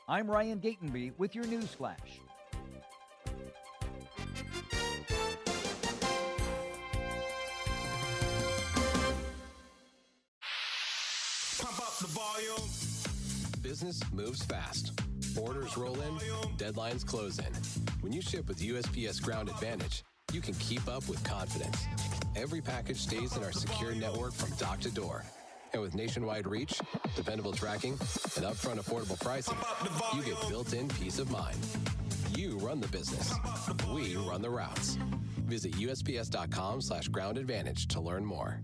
I'm Ryan Gatenby with your news flash. Pump up the volume. Business moves fast. Orders roll in, deadlines close in. When you ship with USPS Ground Advantage, you can keep up with confidence. Every package stays in our secure network from dock to door. And with nationwide reach, dependable tracking, and upfront affordable pricing, you get built-in peace of mind. You run the business. We run the routes. Visit USPS.com/Ground Advantage to learn more.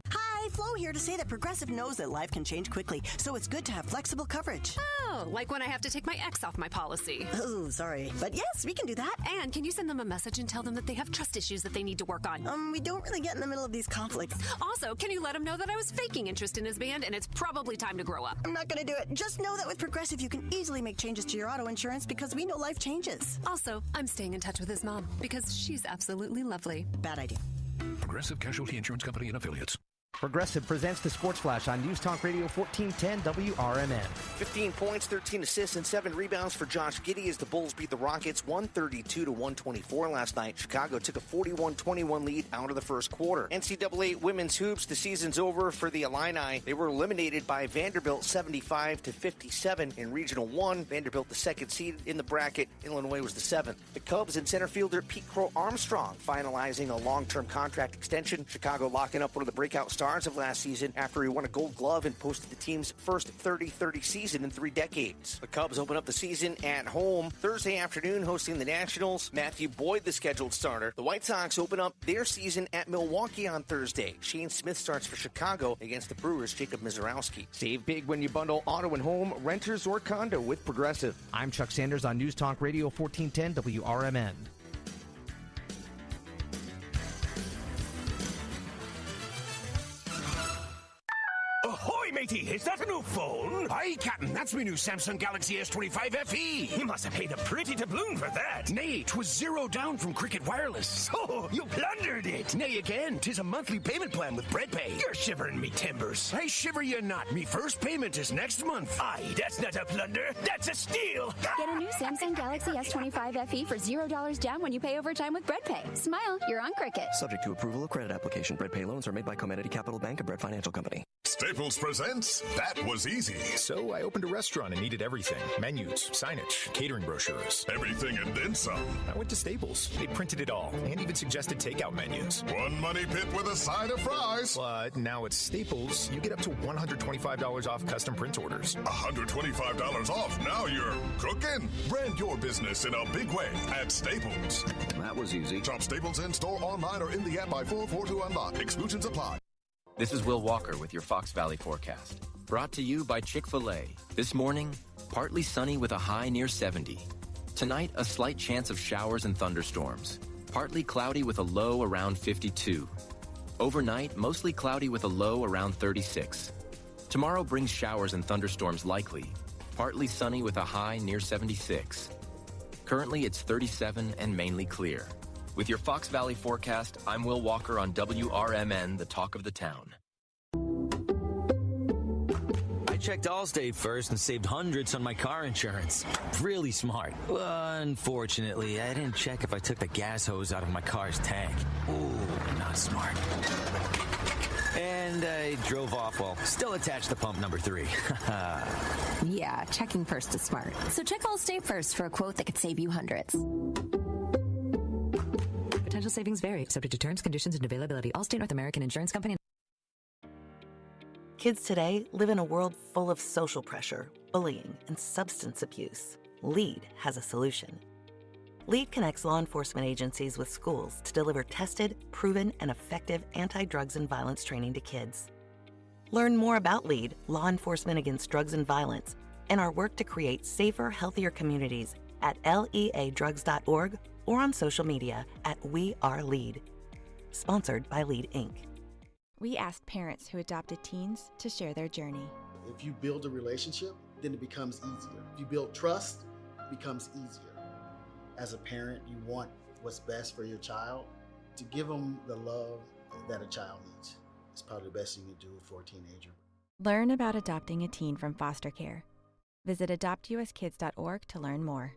Hi, Flo here to say that Progressive knows that life can change quickly, so it's good to have flexible coverage. Oh, like when I have to take my ex off my policy. Oh, sorry. But yes, we can do that. And can you send them a message and tell them that they have trust issues that they need to work on? We don't really get in the middle of these conflicts. Also, can you let them know that I was faking interest in his band and it's probably time to grow up? I'm not going to do it. Just know that with Progressive, you can easily make changes to your auto insurance because we know life changes. Also, I'm staying in touch with his mom because she's absolutely lovely. Bad idea. Progressive Casualty Insurance Company and Affiliates. Progressive presents the Sports Flash on News Talk Radio 1410 WRMN. 15 points, 13 assists, and 7 rebounds for Josh Giddey as the Bulls beat the Rockets 132-124 last night. Chicago took a 41-21 lead out of the first quarter. NCAA women's hoops, the season's over for the Illini. They were eliminated by Vanderbilt 75-57 in Regional 1. Vanderbilt the second seed in the bracket. Illinois was the seventh. The Cubs and center fielder Pete Crow Armstrong finalizing a long-term contract extension. Chicago locking up one of the breakout stars of last season after he won a Gold Glove and posted the team's first 30-30 season in 3 decades. The Cubs open up the season at home Thursday afternoon hosting the Nationals. Matthew Boyd, the scheduled starter. The White Sox open up their season at Milwaukee on Thursday. Shane Smith starts for Chicago against the Brewers' Jacob Mizorowski. Save big when you bundle auto and home, renters, or condo with Progressive. I'm Chuck Sanders on News Talk Radio 1410 WRMN. Ahoy, matey! Is that a new phone? Aye, Captain, that's my new Samsung Galaxy S25 FE. You must have paid a pretty doubloon for that. Nay, 'twas zero down from Cricket Wireless. So, you plundered it. Nay, again, 'tis a monthly payment plan with BreadPay. You're shivering me timbers. I shiver you not. Me first payment is next month. Aye, that's not a plunder. That's a steal. Get a new Samsung Galaxy S25 FE for $0 down when you pay over time with BreadPay. Smile, you're on Cricket. Subject to approval of credit application. BreadPay loans are made by Comenity Capital Bank, a Bread Financial Company. Staples presents That Was Easy. So I opened a restaurant and needed everything. Menus, signage, catering brochures. Everything and then some. I went to Staples. They printed it all and even suggested takeout menus. One money pit with a side of fries. But now at Staples, you get up to $125 off custom print orders. $125 off. Now you're cooking. Brand your business in a big way at Staples. That was easy. Shop Staples in store, online, or in the app by 4/4 to unlock. Exclusions apply. This is Will Walker with your Fox Valley forecast. Brought to you by Chick-fil-A. This morning, partly sunny with a high near 70. Tonight, a slight chance of showers and thunderstorms. Partly cloudy with a low around 52. Overnight, mostly cloudy with a low around 36. Tomorrow brings showers and thunderstorms likely. Partly sunny with a high near 76. Currently, it's 37 and mainly clear. With your Fox Valley forecast, I'm Will Walker on WRMN, the talk of the town. I checked Allstate first and saved hundreds on my car insurance. Really smart. Unfortunately, I didn't check if I took the gas hose out of my car's tank. Ooh, not smart. And I drove off while still attached to pump number 3. Yeah, checking first is smart. So check Allstate first for a quote that could save you hundreds. Potential savings vary, subject to terms, conditions, and availability. Allstate North American Insurance Company. Kids today live in a world full of social pressure, bullying, and substance abuse. LEAD has a solution. LEAD connects law enforcement agencies with schools to deliver tested, proven, and effective anti-drugs and violence training to kids. Learn more about LEAD, Law Enforcement Against Drugs and Violence, and our work to create safer, healthier communities at leadrugs.org or on social media at We Are LEAD. Sponsored by LEAD, Inc. We asked parents who adopted teens to share their journey. If you build a relationship, then it becomes easier. If you build trust, it becomes easier. As a parent, you want what's best for your child. To give them the love that a child needs is probably the best thing you can do for a teenager. Learn about adopting a teen from foster care. Visit adoptuskids.org to learn more.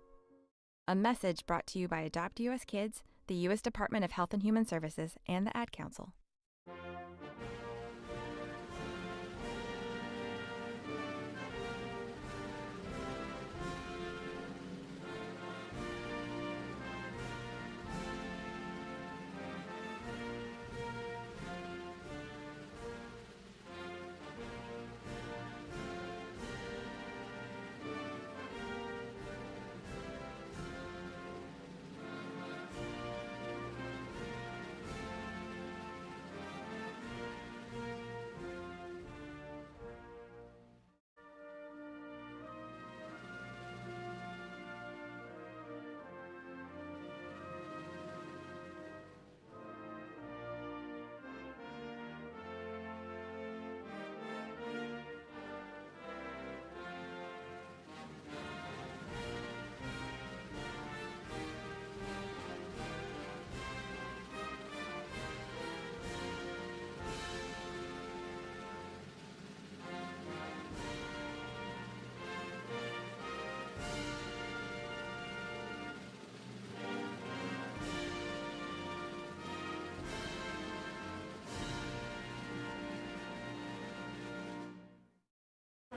A message brought to you by Adopt US Kids, the U.S. Department of Health and Human Services, and the Ad Council.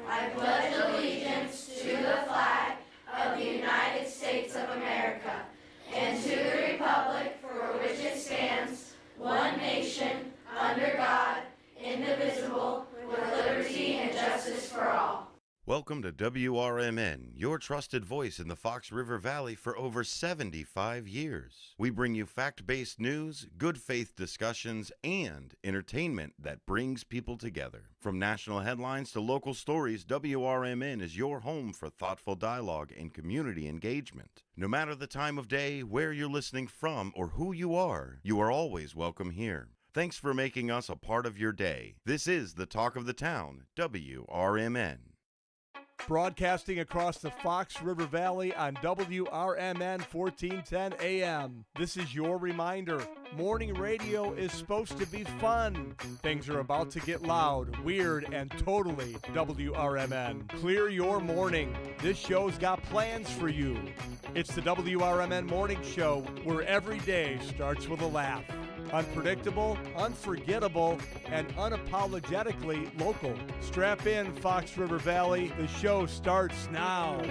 I pledge allegiance to the flag of the United States of America and to the republic for which it stands, one nation, under God, indivisible, with liberty and justice for all. Welcome to WRMN, your trusted voice in the Fox River Valley for over 75 years. We bring you fact-based news, good faith discussions, and entertainment that brings people together. From national headlines to local stories, WRMN is your home for thoughtful dialogue and community engagement. No matter the time of day, where you're listening from, or who you are always welcome here. Thanks for making us a part of your day. This is the Talk of the Town, WRMN. Broadcasting across the Fox River Valley on WRMN 1410 AM. This is your reminder. Morning radio is supposed to be fun. Things are about to get loud, weird, and totally WRMN. Clear your morning. This show's got plans for you. It's the WRMN Morning Show, where every day starts with a laugh. Unpredictable, unforgettable, and unapologetically local. Strap in, Fox River Valley. The show starts now.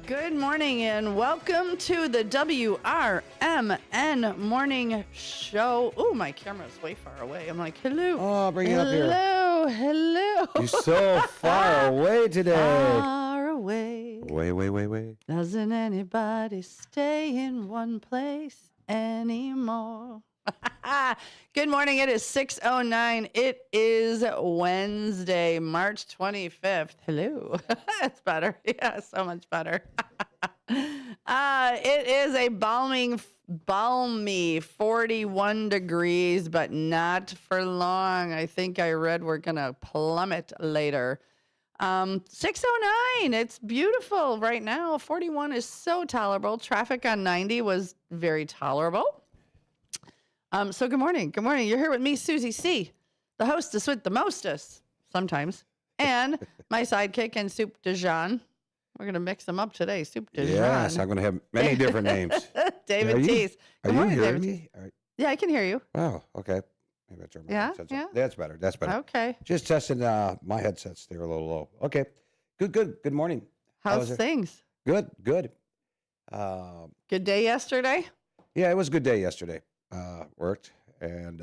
Good morning and welcome to the WRMN Morning Show. Oh, my camera's way far away. I'm like, hello. Oh, bring it up here. Hello. You're so far away today. Far away. Way. Doesn't anybody stay in one place anymore? Good morning. It is 6:09. It is Wednesday, March 25th. Hello. That's better. Yeah, so much better. It is a balmy 41 degrees, but not for long. I think I read we're going to plummet later. 6:09. It's beautiful right now. 41 is so tolerable. Traffic on 90 was very tolerable. So good morning. Good morning. You're here with me, Susie C., the hostess with the mostest, sometimes, and my sidekick and Soup de Jean. We're going to mix them up today. Soup de Jean. Yes, I'm going to have many different names. David Teese. Are you hearing me? Yeah, I can hear you. Oh, okay. Maybe I turn my headsets yeah. on. That's better. Okay. Just testing my headsets. They're a little low. Okay. Good morning. How's things? Good. Good day yesterday? Yeah, it was a good day yesterday. Worked and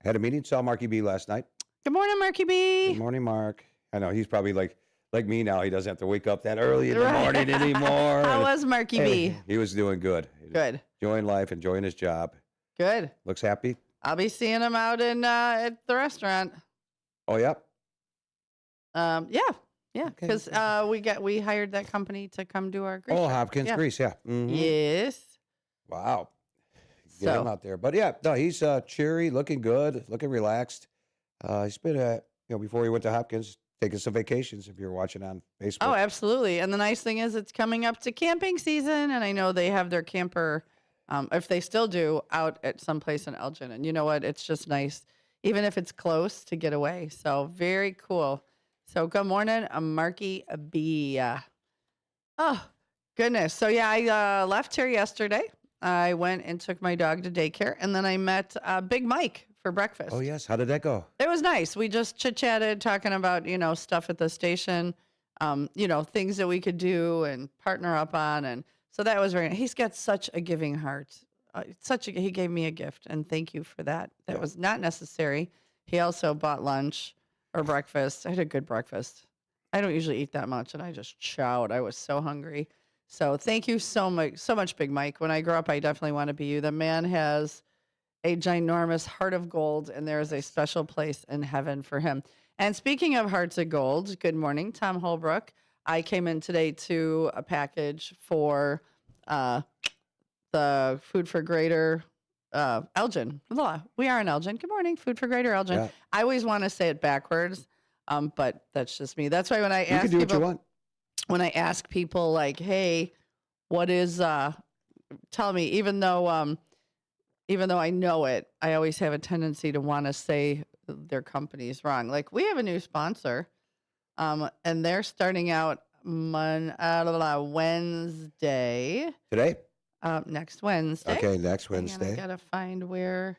had a meeting. Saw Marky B last night. Good morning, Marky B. Good morning, Mark. I know he's probably like me now. He doesn't have to wake up that early in the morning anymore. How was Marky B? He was doing good. Good. Enjoying life, enjoying his job. Good. Looks happy. I'll be seeing him out in at the restaurant. Oh yeah. Yeah, because we hired that company to come do our grease. Oh, Hopkins Grease, yeah. Mm-hmm. Yes. Wow. get him out there. But yeah, no, he's cheery, looking good, looking relaxed. He's been, before he went to Hopkins, taking some vacations. If you're watching on Facebook. Oh, absolutely. And the nice thing is, it's coming up to camping season, and I know they have their camper, if they still do, out at some place in Elgin. And you know what? It's just nice, even if it's close, to get away. So very cool. So good morning, Marky B. Oh, goodness. So yeah, I left here yesterday. I went and took my dog to daycare, and then I met Big Mike for breakfast. Oh, yes. How did that go? It was nice. We just chit-chatted, talking about, stuff at the station, things that we could do and partner up on. And so that was very nice. He's got such a giving heart. He gave me a gift, and thank you for that. That was not necessary. He also bought lunch or breakfast. I had a good breakfast. I don't usually eat that much, and I just chowed. I was so hungry. So thank you so much, Big Mike. When I grow up, I definitely want to be you. The man has a ginormous heart of gold, and there is a special place in heaven for him. And speaking of hearts of gold, good morning, Tom Holbrook. I came in today to a package for the Food for Greater Elgin. We are in Elgin. Good morning, Food for Greater Elgin. Yeah. I always want to say it backwards, but that's just me. That's why when I ask you can do people, what you want. When I ask people like, "Hey, what is?" Tell me, even though I know it, I always have a tendency to want to say their company's wrong. Like, we have a new sponsor, and they're starting out Wednesday. Today? Next Wednesday. Okay, next Hang on, Wednesday. I gotta find where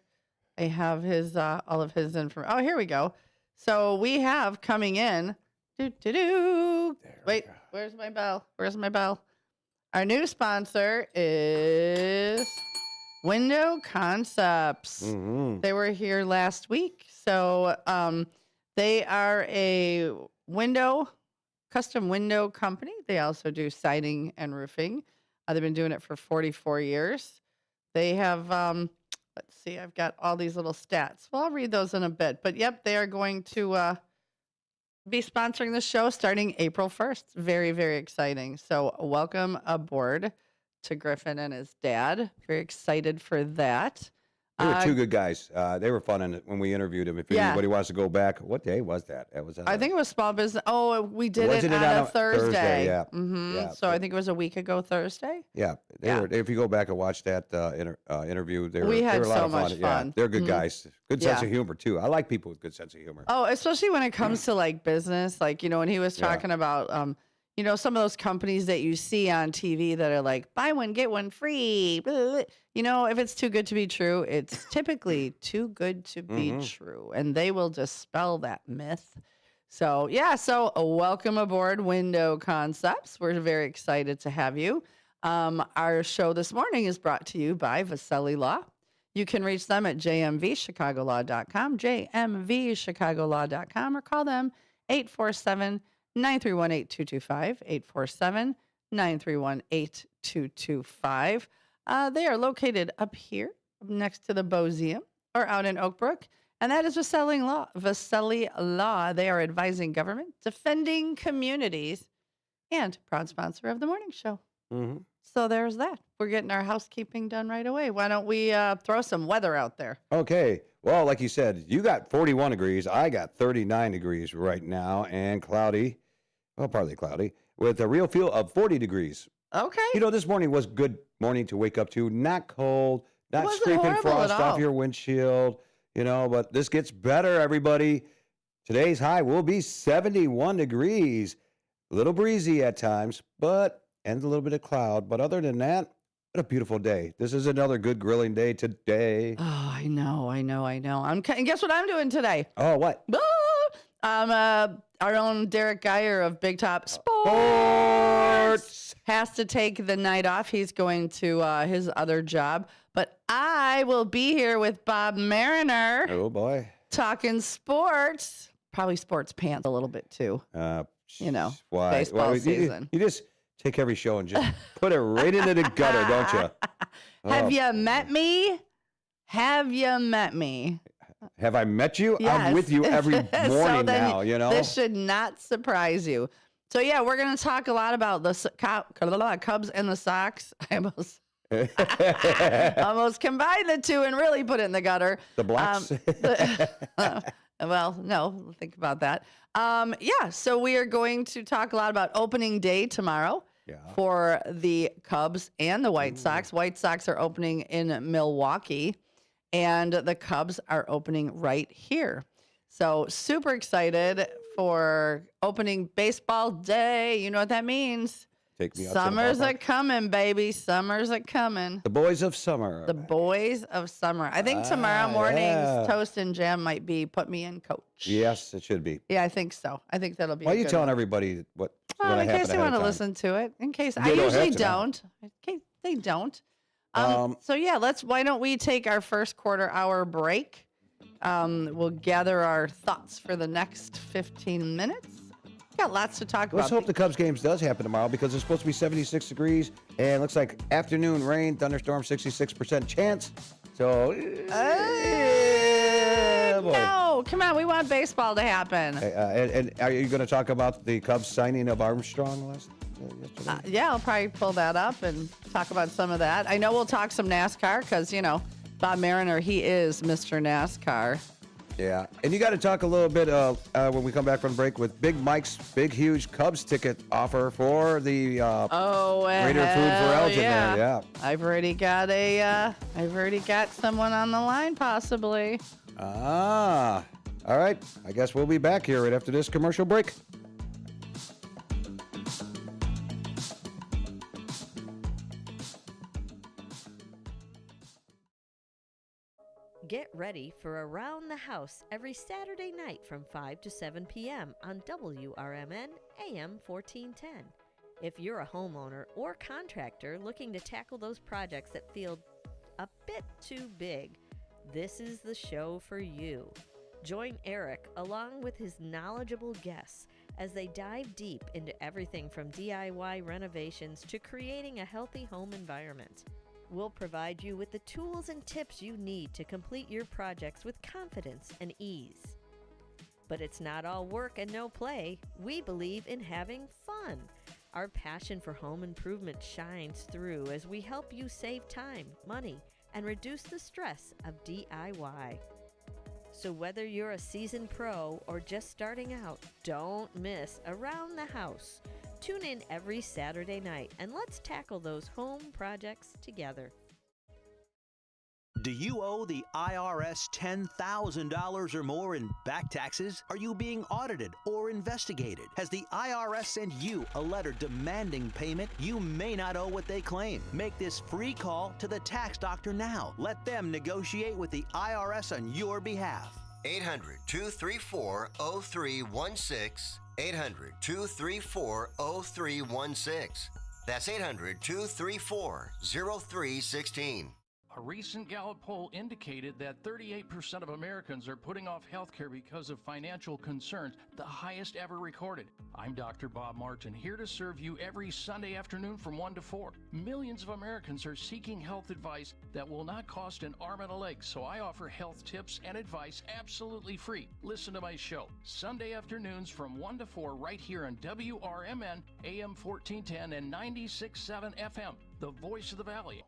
I have his all of his information. Oh, here we go. So we have coming in. Wait, where's my bell? Our new sponsor is Window Concepts. Mm-hmm. They were here last week. So they are a custom window company. They also do siding and roofing. They've been doing it for 44 years. They have, let's see, I've got all these little stats. Well, I'll read those in a bit. But yep, they are going to be sponsoring the show starting April 1st. Very, very exciting. So welcome aboard to Griffin and his dad. Very excited for that. They were two good guys. They were fun when we interviewed them. If anybody wants to go back, what day was that? It was. I think it was small business. Oh, we did it on a Thursday. Yeah. Mm-hmm. Yeah. So I think it was a week ago Thursday. Yeah. They were. If you go back and watch that interview, We had a lot so of much fun. fun. Yeah, they're good guys. Good sense Yeah. of humor too. I like people with good sense of humor. Oh, especially when it comes to like business, like, when he was talking about, some of those companies that you see on TV that are like, buy one, get one free. Blah, blah, blah. If it's too good to be true, it's typically too good to be true. And they will dispel that myth. So, welcome aboard Window Concepts. We're very excited to have you. Our show this morning is brought to you by Vasselli Law. You can reach them at jmvchicagolaw.com, jmvchicagolaw.com, or call them 847-931-8225, 847-931-8225. They are located up here next to the Bozeum or out in Oak Brook. And that is Vasselli Law. They are advising government, defending communities, and proud sponsor of the morning show. Mm-hmm. So there's that. We're getting our housekeeping done right away. Why don't we throw some weather out there? Okay. Well, like you said, you got 41 degrees. I got 39 degrees right now and cloudy. Well, partly cloudy with a real feel of 40 degrees. Okay. This morning was good morning to wake up to. Not cold, not scraping frost off your windshield, but this gets better, everybody. Today's high will be 71 degrees. A little breezy at times, and a little bit of cloud. But other than that, what a beautiful day. This is another good grilling day today. Oh, I know. And guess what I'm doing today? Oh, what? Our own Derek Geyer of Big Top Sports has to take the night off. He's going to his other job. But I will be here with Bob Mariner. Oh, boy. Talking sports. Probably sports pants a little bit, too. Why? Baseball season. You just take every show and just put it right into the gutter, don't you? Have you met me? Have I met you? Yes. I'm with you every morning now, This should not surprise you. So, we're going to talk a lot about the Cubs and the Sox. Almost combine the two and really put it in the gutter. The blacks? Well, no, think about that. So we are going to talk a lot about opening day tomorrow for the Cubs and the White Sox. White Sox are opening in Milwaukee, and the Cubs are opening right here. So super excited for opening baseball day. You know what that means. Take me out Summer's a coming, baby. Summer's a coming. The boys of summer. The boys of summer. I think tomorrow morning's Toast and Jam might be put me in coach. Yes, it should be. Yeah, I think so. I think that'll be. Why are you good telling one. everybody what? Well, in case they want to listen to it. In case They I don't usually have to now. don't. In case they don't. So yeah, why don't we take our first quarter hour break? We'll gather our thoughts for the next 15 minutes. Got lots to talk about. Let's hope the Cubs games does happen tomorrow because it's supposed to be 76 degrees and looks like afternoon rain, thunderstorm, 66% chance. So, boy. No, come on, we want baseball to happen. And are you going to talk about the Cubs signing of Armstrong yesterday? Yeah, I'll probably pull that up and talk about some of that. I know we'll talk some NASCAR because, Bob Mariner, he is Mr. NASCAR. Yeah, and you got to talk a little bit when we come back from break with Big Mike's big, huge Cubs ticket offer for the Raider Food for Elgin. Yeah, I've already got someone on the line, possibly. All right. I guess we'll be back here right after this commercial break. Get ready for Around the House every Saturday night from 5 to 7 p.m. on WRMN AM 1410. If you're a homeowner or contractor looking to tackle those projects that feel a bit too big, this is the show for you. Join Eric along with his knowledgeable guests as they dive deep into everything from DIY renovations to creating a healthy home environment. We'll provide you with the tools and tips you need to complete your projects with confidence and ease. But it's not all work and no play. We believe in having fun. Our passion for home improvement shines through as we help you save time, money, and reduce the stress of DIY. So whether you're a seasoned pro or just starting out, don't miss Around the House. Tune in every Saturday night and let's tackle those home projects together. Do you owe the IRS $10,000 or more in back taxes? Are you being audited or investigated? Has the IRS sent you a letter demanding payment? You may not owe what they claim. Make this free call to the tax doctor now. Let them negotiate with the IRS on your behalf. 800-234-0316. 800-234-0316. That's 800-234-0316. A recent Gallup poll indicated that 38% of Americans are putting off health care because of financial concerns, the highest ever recorded. I'm Dr. Bob Martin, here to serve you every Sunday afternoon from 1 to 4. Millions of Americans are seeking health advice that will not cost an arm and a leg, so I offer health tips and advice absolutely free. Listen to my show, Sunday afternoons from 1 to 4 right here on WRMN, AM 1410 and 96.7 FM, the voice of the Valley.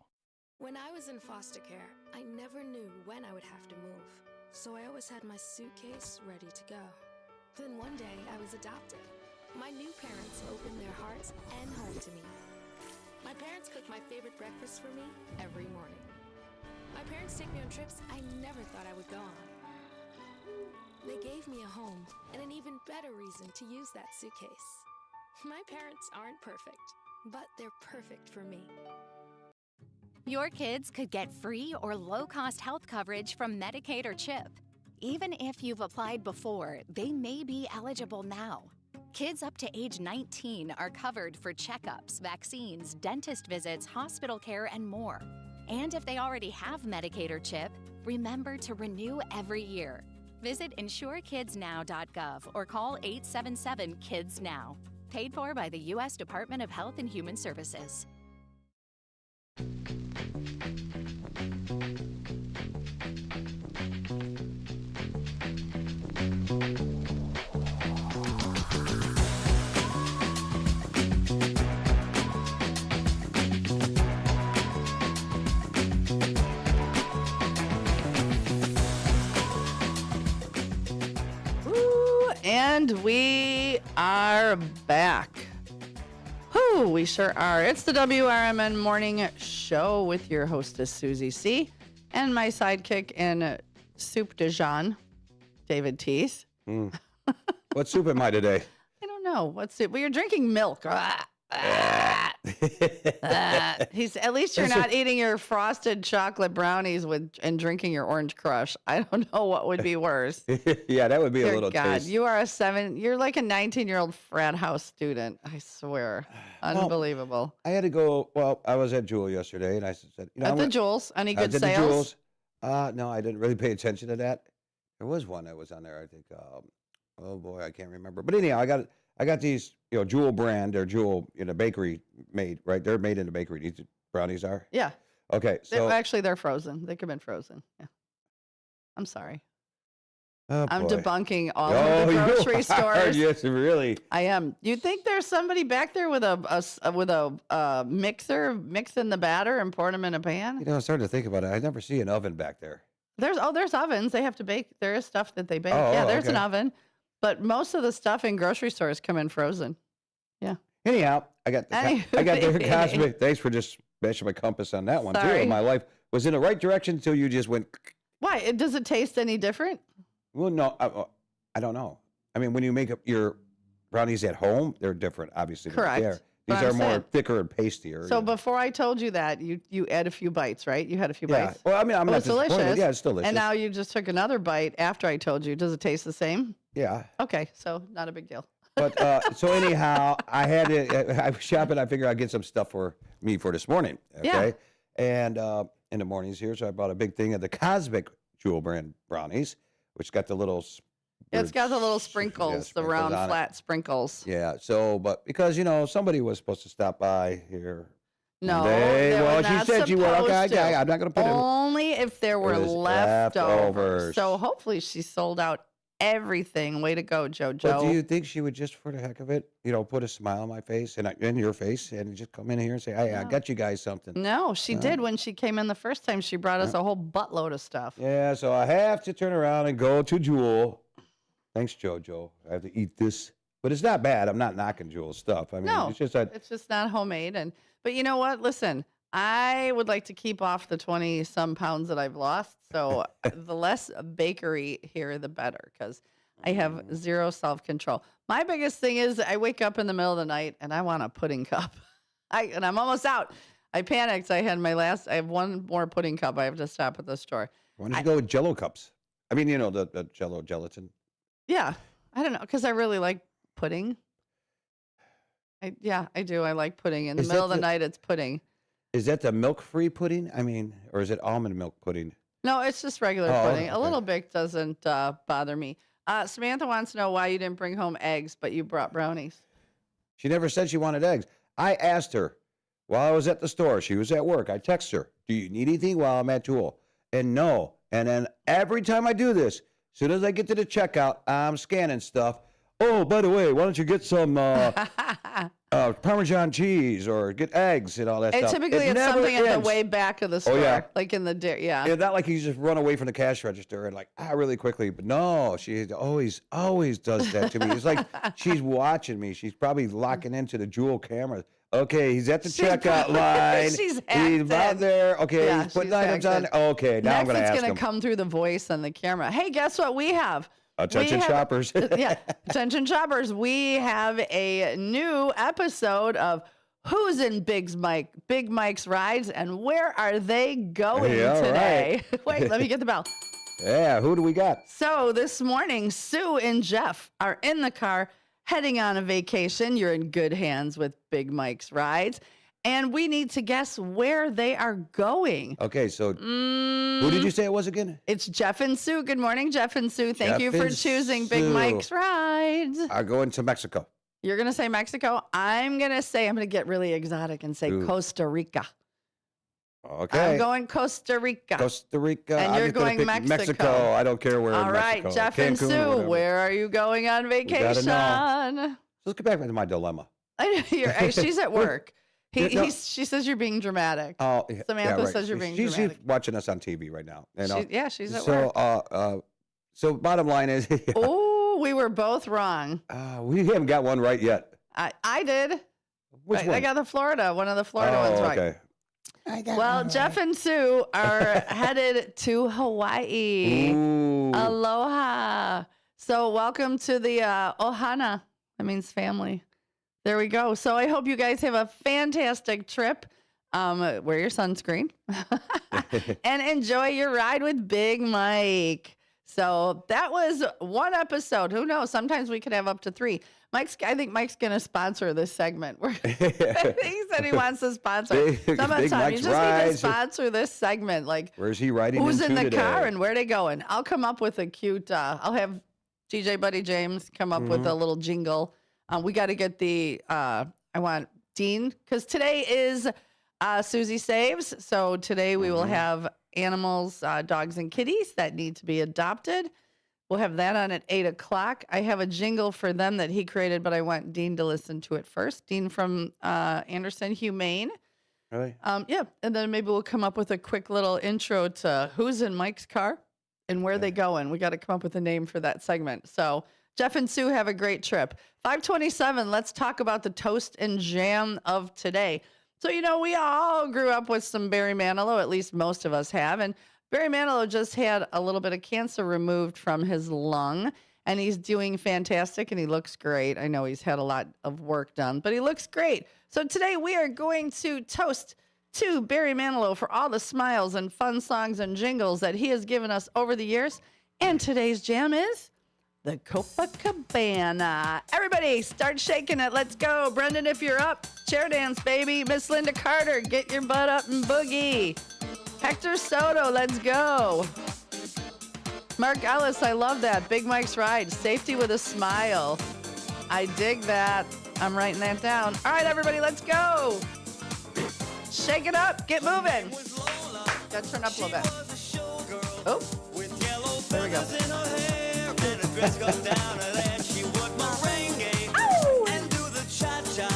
When I was in foster care, I never knew when I would have to move, so I always had my suitcase ready to go. Then one day, I was adopted. My new parents opened their hearts and home to me. My parents cook my favorite breakfast for me every morning. My parents take me on trips I never thought I would go on. They gave me a home and an even better reason to use that suitcase. My parents aren't perfect, but they're perfect for me. Your kids could get free or low-cost health coverage from Medicaid or CHIP. Even if you've applied before, they may be eligible now. Kids up to age 19 are covered for checkups, vaccines, dentist visits, hospital care, and more. And if they already have Medicaid or CHIP, remember to renew every year. Visit insurekidsnow.gov or call 877-KIDS-NOW. Paid for by the U.S. Department of Health and Human Services. And we are back. Whew, we sure are. It's the WRMN Morning Show with your hostess, Susie C., and my sidekick in Soup de Jean, David Teeth. What soup am I today? I don't know. What's it? Well, you're drinking milk. He's at least you're not eating your frosted chocolate brownies and drinking your Orange Crush. I don't know what would be worse. Yeah, that would be Dear a little God, taste. you're like a 19-year-old frat house student. I swear. Unbelievable. I had to go. Well, I was at Jewel yesterday, and I said, At the Jewels, any good at the sales? Jewels. No, I didn't really pay attention to that. There was one that was on there, I think. Oh boy, I can't remember. But anyhow, I got these, Jewel brand or Jewel in a bakery made, right? They're made in a bakery. These brownies are? Yeah. Okay. So They're frozen. They come in frozen. Yeah. I'm sorry. oh, I'm boy. debunking all of the grocery you are. stores. Yes, really. I am. You think there's somebody back there with a mixer mixing the batter and pouring them in a pan? I'm starting to think about it. I never see an oven back there. There's ovens. They have to bake. There is stuff that they bake. Oh, Yeah, there's an okay. oven. But most of the stuff in grocery stores come in frozen. Yeah. Anyhow, I got the cosmic. Thanks for just bashing my compass on that one Sorry. too. My life was in the right direction until you just went. Why? Does it taste any different? Well, no, I don't know. I mean, when you make up your brownies at home, they're different, obviously. than Correct. there. But These I'm are more saying- thicker and pastier. So before I told you that, you add a few bites, right? You had a few Yeah. bites. Well, I mean, I'm It not was disappointed. delicious. Yeah, it's delicious. And now you just took another bite after I told you. Does it taste the same? Yeah. Okay, so not a big deal. But so anyhow, I was shopping. I figured I'd get some stuff for me for this morning. Okay. Yeah. And in the mornings here, so I bought a big thing of the Cosmic Jewel brand brownies, which got the little. It's got the little sprinkles, the sprinkles round on it. flat sprinkles. Yeah. So, but because somebody was supposed to stop by here. No, They, they were well, not she said she would. supposed Okay, to. I'm not going to put it. Only if there were was leftovers. leftovers. So hopefully she sold out everything. Way to go, JoJo. But do you think she would just, for the heck of it, put a smile on my face and in your face, and just come in here and say, "Hey, I got you guys something." No, she did when she came in the first time. She brought us a whole buttload of stuff. Yeah, so I have to turn around and go to Jewel. Thanks, JoJo. I have to eat this, but it's not bad. I'm not knocking Jewel's stuff. I mean, No, it's just that. it's just not homemade. But you know what? Listen, I would like to keep off the 20-some pounds that I've lost. So the less bakery here, the better, because I have zero self-control. My biggest thing is I wake up in the middle of the night and I want a pudding cup. And I'm almost out. I panicked. I have one more pudding cup. I have to stop at the store. Why don't you go with Jello cups? I mean, the Jello gelatin. Yeah. I don't know, because I really like pudding. I do. I like pudding. In the Is middle of that the the- night, it's pudding. Is that the milk-free pudding? I mean, or is it almond milk pudding? No, it's just regular Oh, pudding. A okay. little bit doesn't bother me. Samantha wants to know why you didn't bring home eggs, but you brought brownies. She never said she wanted eggs. I asked her while I was at the store. She was at work. I texted her, "Do you need anything while I'm at Jewel?" And no. And then every time I do this, as soon as I get to the checkout, I'm scanning stuff. Oh, by the way, why don't you get some Parmesan cheese or get eggs and all that And stuff. typically It it's never something at the ends. way back of the store, yeah. like in the yeah. It's not like you just run away from the cash register and really quickly. But no, she always does that to me. It's like she's watching me. She's probably locking into the Jewel camera. Okay, he's at the checkout line. She's He's out hacked in. there. Okay, Yeah, he's putting she's items on. hacked in. Okay, now I'm Next, going to it's ask going him. to come through the voice and the camera. Hey, guess what we have? Attention shoppers. Yeah, attention shoppers. We have a new episode of Who's in Big Mike's Rides, and where are they going Yeah, all today? right. Wait, let me get the bell. Yeah, who do we got? So this morning, Sue and Jeff are in the car heading on a vacation. You're in good hands with Big Mike's Rides. And we need to guess where they are going. Okay, so who did you say it was again? It's Jeff and Sue. Good morning, Jeff and Sue. Thank you Jeff for and choosing Big Sue. Mike's Rides. I'm going to Mexico. You're going to say Mexico. I'm going to get really exotic and say Ooh. Costa Rica. Okay. I'm going Costa Rica. Costa Rica. And I'm you're just gonna going pick Mexico. I don't care where All in right, Mexico. Jeff and Cancun or Sue, whatever. where are you going on gotta vacation? know. Let's get back to my dilemma. She's at work. No. She says you're being dramatic. Oh, yeah, Samantha right. says you're being she's dramatic. watching us on TV right now. She's at so, work. So bottom line is, Oh, we were both wrong. We haven't got one right yet. I did. Which one? I got one of the Florida ones right. Okay. Well, Jeff and Sue are headed to Hawaii. Ooh. Aloha. So welcome to the Ohana. That means family. There we go. So I hope you guys have a fantastic trip. Wear your sunscreen and enjoy your ride with Big Mike. So that was one episode. Who knows? Sometimes we could have up to 3. I think Mike's going to sponsor this segment. He said he wants to sponsor. Some of the time, you just need to sponsor this segment. Like, where's he riding? Who's in the today? car and where they going? I'll come up with a cute. I'll have DJ Buddy James come up with a little jingle. We got to get the. I want Dean because today is Susie Saves. So today we will have animals, dogs and kitties that need to be adopted. We'll have that on at 8 o'clock. I have a jingle for them that he created, but I want Dean to listen to it first. Dean from Anderson Humane. Really? Yeah. And then maybe we'll come up with a quick little intro to who's in Mike's car and where they going. We got to come up with a name for that segment. So Jeff and Sue have a great trip. 527, let's talk about the toast and jam of today. So, we all grew up with some Barry Manilow, at least most of us have. And Barry Manilow just had a little bit of cancer removed from his lung, and he's doing fantastic, and he looks great. I know he's had a lot of work done, but he looks great. So today we are going to toast to Barry Manilow for all the smiles and fun songs and jingles that he has given us over the years. And today's jam is the Copacabana. Everybody, start shaking it. Let's go. Brendan, if you're up, chair dance, baby. Miss Linda Carter, get your butt up and boogie. Hector Soto, let's go. Mark Ellis, I love that. Big Mike's Ride, safety with a smile. I dig that. I'm writing that down. All right, everybody, let's go. Shake it up. Get moving. Got to turn up a little bit. Oh, there we go. Oh. And do the cha-cha.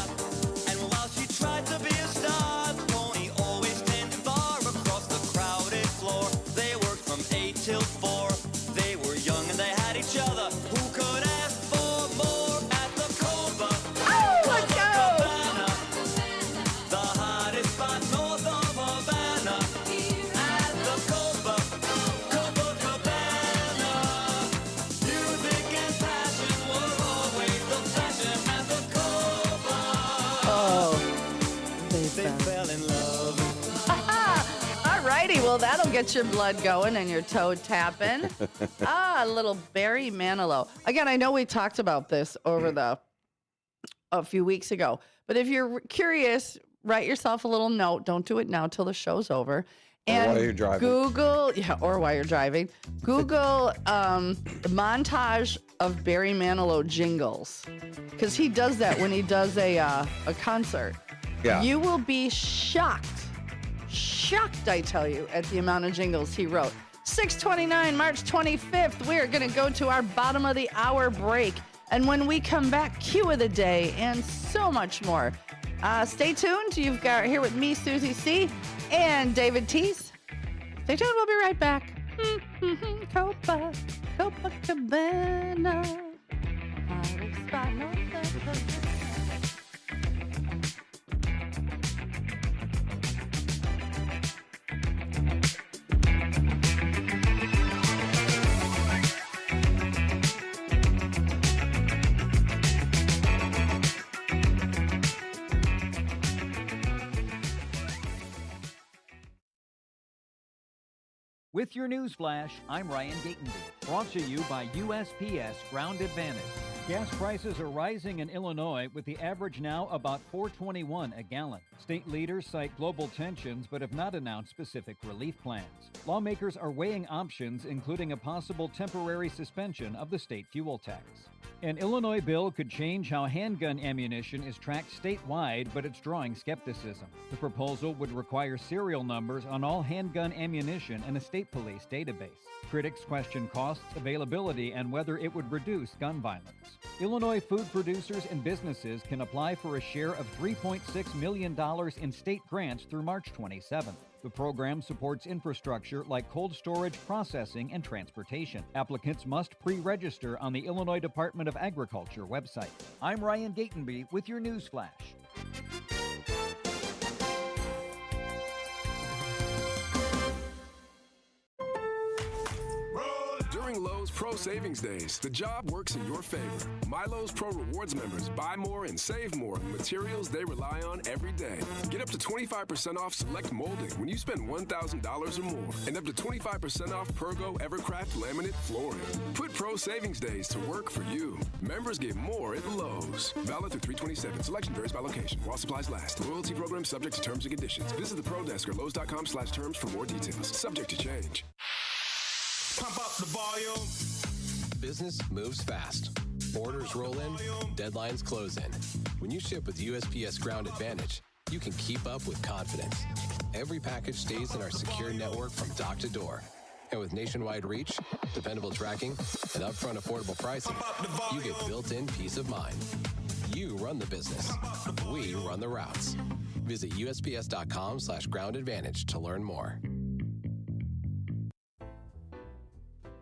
And while she tried to be a star, the pony always standing bar across the crowded floor. They worked from 8 till 4. They were young and they had each other. Who could ask for more at the Copa? Oh, let's go! The hottest spot north of Havana. At the Copa, Copacabana. Music and passion were always the fashion at the Copa. Oh, they fell in love. all righty. Well, that'll get your blood going and your toe tapping. A little Barry Manilow. Again, I know we talked about this over a few weeks ago, but if you're curious, write yourself a little note. Don't do it now till the show's over. And while you're driving. Google, or while you're driving, Google montage of Barry Manilow jingles, because he does that when he does a concert. Yeah. You will be shocked, I tell you, at the amount of jingles he wrote. 6:29, March 25th, we're going to go to our bottom of the hour break. And when we come back, cue of the day and so much more. Stay tuned. You've got here with me, Susie C. and David Teese. Stay tuned. We'll be right back. Copacabana. Hottest spot north of Havana. With your news flash, I'm Ryan Gatenby, brought to you by USPS Ground Advantage. Gas prices are rising in Illinois, with the average now about $4.21 a gallon. State leaders cite global tensions but have not announced specific relief plans. Lawmakers are weighing options, including a possible temporary suspension of the state fuel tax. An Illinois bill could change how handgun ammunition is tracked statewide, but it's drawing skepticism. The proposal would require serial numbers on all handgun ammunition in a state police database. Critics question costs, availability, and whether it would reduce gun violence. Illinois food producers and businesses can apply for a share of $3.6 million in state grants through March 27th. The program supports infrastructure like cold storage, processing, and transportation. Applicants must pre-register on the Illinois Department of Agriculture website. I'm Ryan Gatenby with your news flash. During Lowe's Pro Savings Days, the job works in your favor. My Lowe's Pro Rewards members buy more and save more on materials they rely on every day. Get up to 25% off select molding when you spend $1,000 or more, and up to 25% off Pergo Evercraft laminate flooring. Put Pro Savings Days to work for you. Members get more at Lowe's. Valid through 3/27. Selection varies by location while supplies last. Loyalty program subject to terms and conditions. Visit the Pro Desk or Lowe's.com/terms for more details. Subject to change. Pump up the volume. Business moves fast. Orders roll in, deadlines close in. When you ship with USPS Ground Advantage, you can keep up with confidence. Every package stays in our secure network from dock to door. And with nationwide reach, dependable tracking, and upfront affordable pricing, you get built-in peace of mind. You run the business. We run the routes. Visit USPS.com/Ground Advantage to learn more.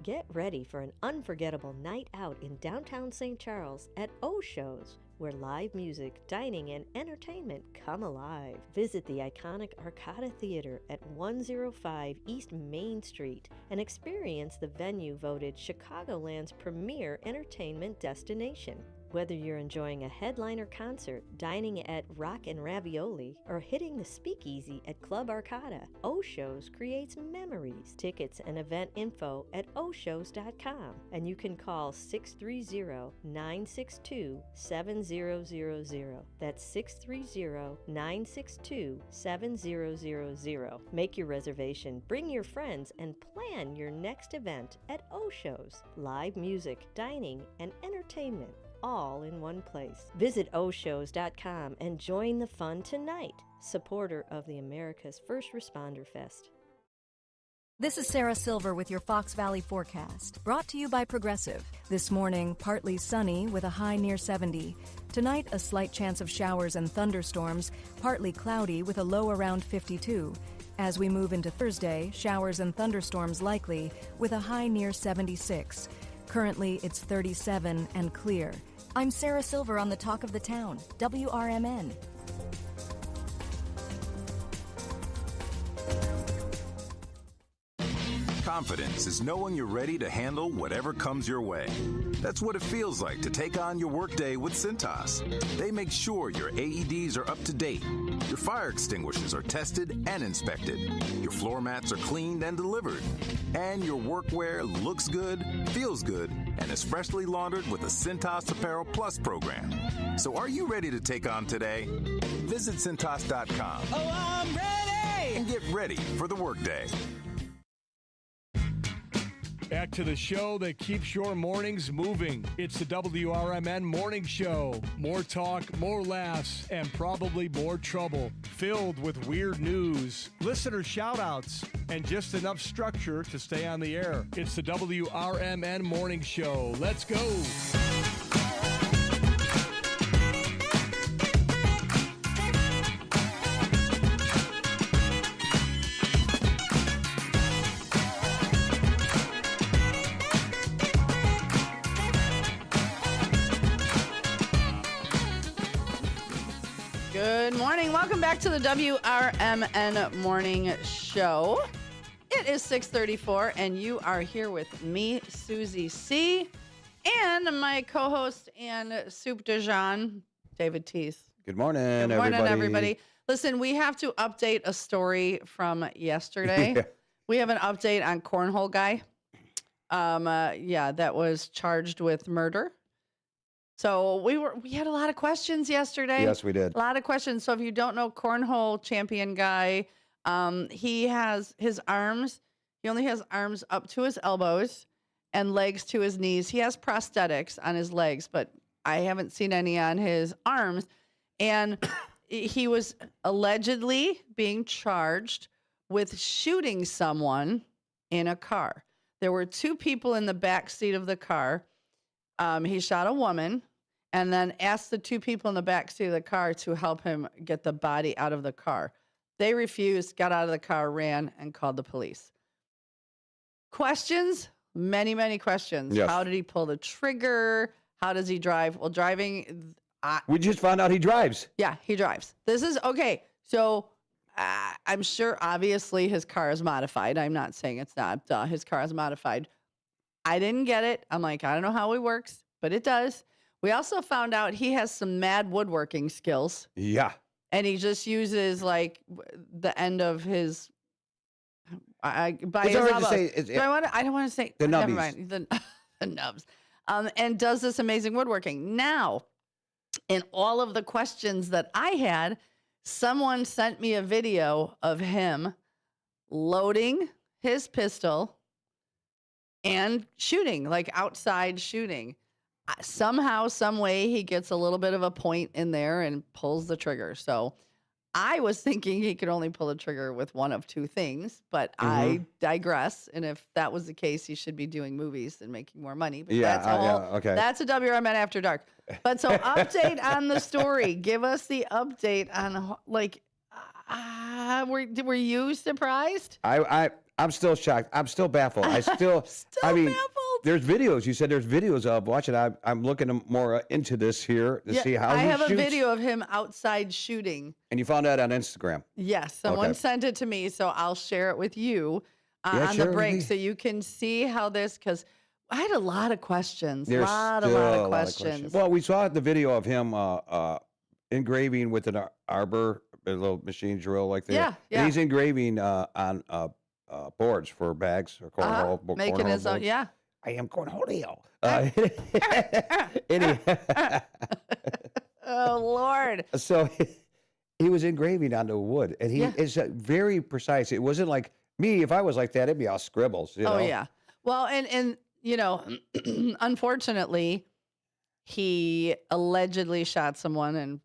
Get ready for an unforgettable night out in downtown St. Charles at O-Shows, where live music, dining, and entertainment come alive. Visit the iconic Arcada Theater at 105 East Main Street and experience the venue voted Chicagoland's premier entertainment destination. Whether you're enjoying a headliner concert, dining at Rock and Ravioli, or hitting the speakeasy at Club Arcada, O-Shows creates memories. Tickets and event info at oshows.com, and you can call 630-962-7000. That's 630-962-7000. Make your reservation, bring your friends, and plan your next event at O-Shows. Live music, dining, and entertainment, all in one place. Visit oshows.com and join the fun tonight. Supporter of the America's First Responder Fest. This is Sarah Silver with your Fox Valley forecast, brought to you by Progressive. This morning, partly sunny with a high near 70. Tonight, a slight chance of showers and thunderstorms, partly cloudy with a low around 52. As we move into Thursday, showers and thunderstorms likely with a high near 76. Currently, it's 37 and clear. I'm Sarah Silver on the Talk of the Town, WRMN. Confidence is knowing you're ready to handle whatever comes your way. That's what it feels like to take on your workday with Cintas. They make sure your AEDs are up to date, your fire extinguishers are tested and inspected, your floor mats are cleaned and delivered, and your workwear looks good, feels good, and is freshly laundered with the Cintas Apparel Plus program. So are you ready to take on today? Visit Cintas.com. Oh, I'm ready! And get ready for the workday. Back to the show that keeps your mornings moving. It's the WRMN Morning Show. More talk, more laughs, and probably more trouble. Filled with weird news, listener shout-outs, and just enough structure to stay on the air. It's the WRMN Morning Show. Let's go. Good morning. Welcome back to the WRMN Morning Show. It is 6:34, and you are here with me, Susie C., and my co-host and soup de Jean, David Teese. Good morning, Good morning, everybody. Listen, we have to update a story from yesterday. Yeah. We have an update on Cornhole Guy. That was charged with murder. So we had a lot of questions yesterday. Yes, we did. A lot of questions. So if you don't know, Cornhole Champion Guy, he has his arms. He only has arms up to his elbows and legs to his knees. He has prosthetics on his legs, but I haven't seen any on his arms. And he was allegedly being charged with shooting someone in a car. There were two people in the back seat of the car. He shot a woman and then asked the two people in the back seat of the car to help him get the body out of the car. They refused, got out of the car, ran, and called the police. Questions? Many, many questions. Yes. How did he pull the trigger? How does he drive? Well, driving... we just found out he drives. Yeah, he drives. This is... Okay, so I'm sure, obviously, his car is modified. I'm not saying it's not. His car is modified. I didn't get it. I'm like, I don't know how it works, but it does. We also found out he has some mad woodworking skills. Yeah. And he just uses like the end of his. By his elbows. I don't want to say the nubbies. Never mind. The nubs. And does this amazing woodworking. Now, in all of the questions that I had, someone sent me a video of him loading his pistol and shooting, like outside shooting. Somehow, some way, he gets a little bit of a point in there and pulls the trigger. So I was thinking he could only pull the trigger with one of two things, but I digress. And if that was the case, he should be doing movies and making more money. But that's a WRMN After Dark. But so update on the story. Give us the update on, like, were you surprised? I'm still shocked. I'm still baffled. Baffled. There's videos. You said there's videos of watching. I'm looking more into this here to see how he shoots. I have a video of him outside shooting. And you found that on Instagram? Yes. Someone sent it to me, so I'll share it with you on the break so you can see how this, because I had a lot of questions. A lot of questions. Well, we saw the video of him engraving with an arbor, a little machine drill like that. Yeah. And he's engraving on boards for bags or cornhole. Making his own, yeah. I am cornholio. Oh, Lord. So he was engraving onto wood, and he is very precise. It wasn't like me. If I was like that, it'd be all scribbles. You know? Yeah. Well, and you know, unfortunately, he allegedly shot someone, and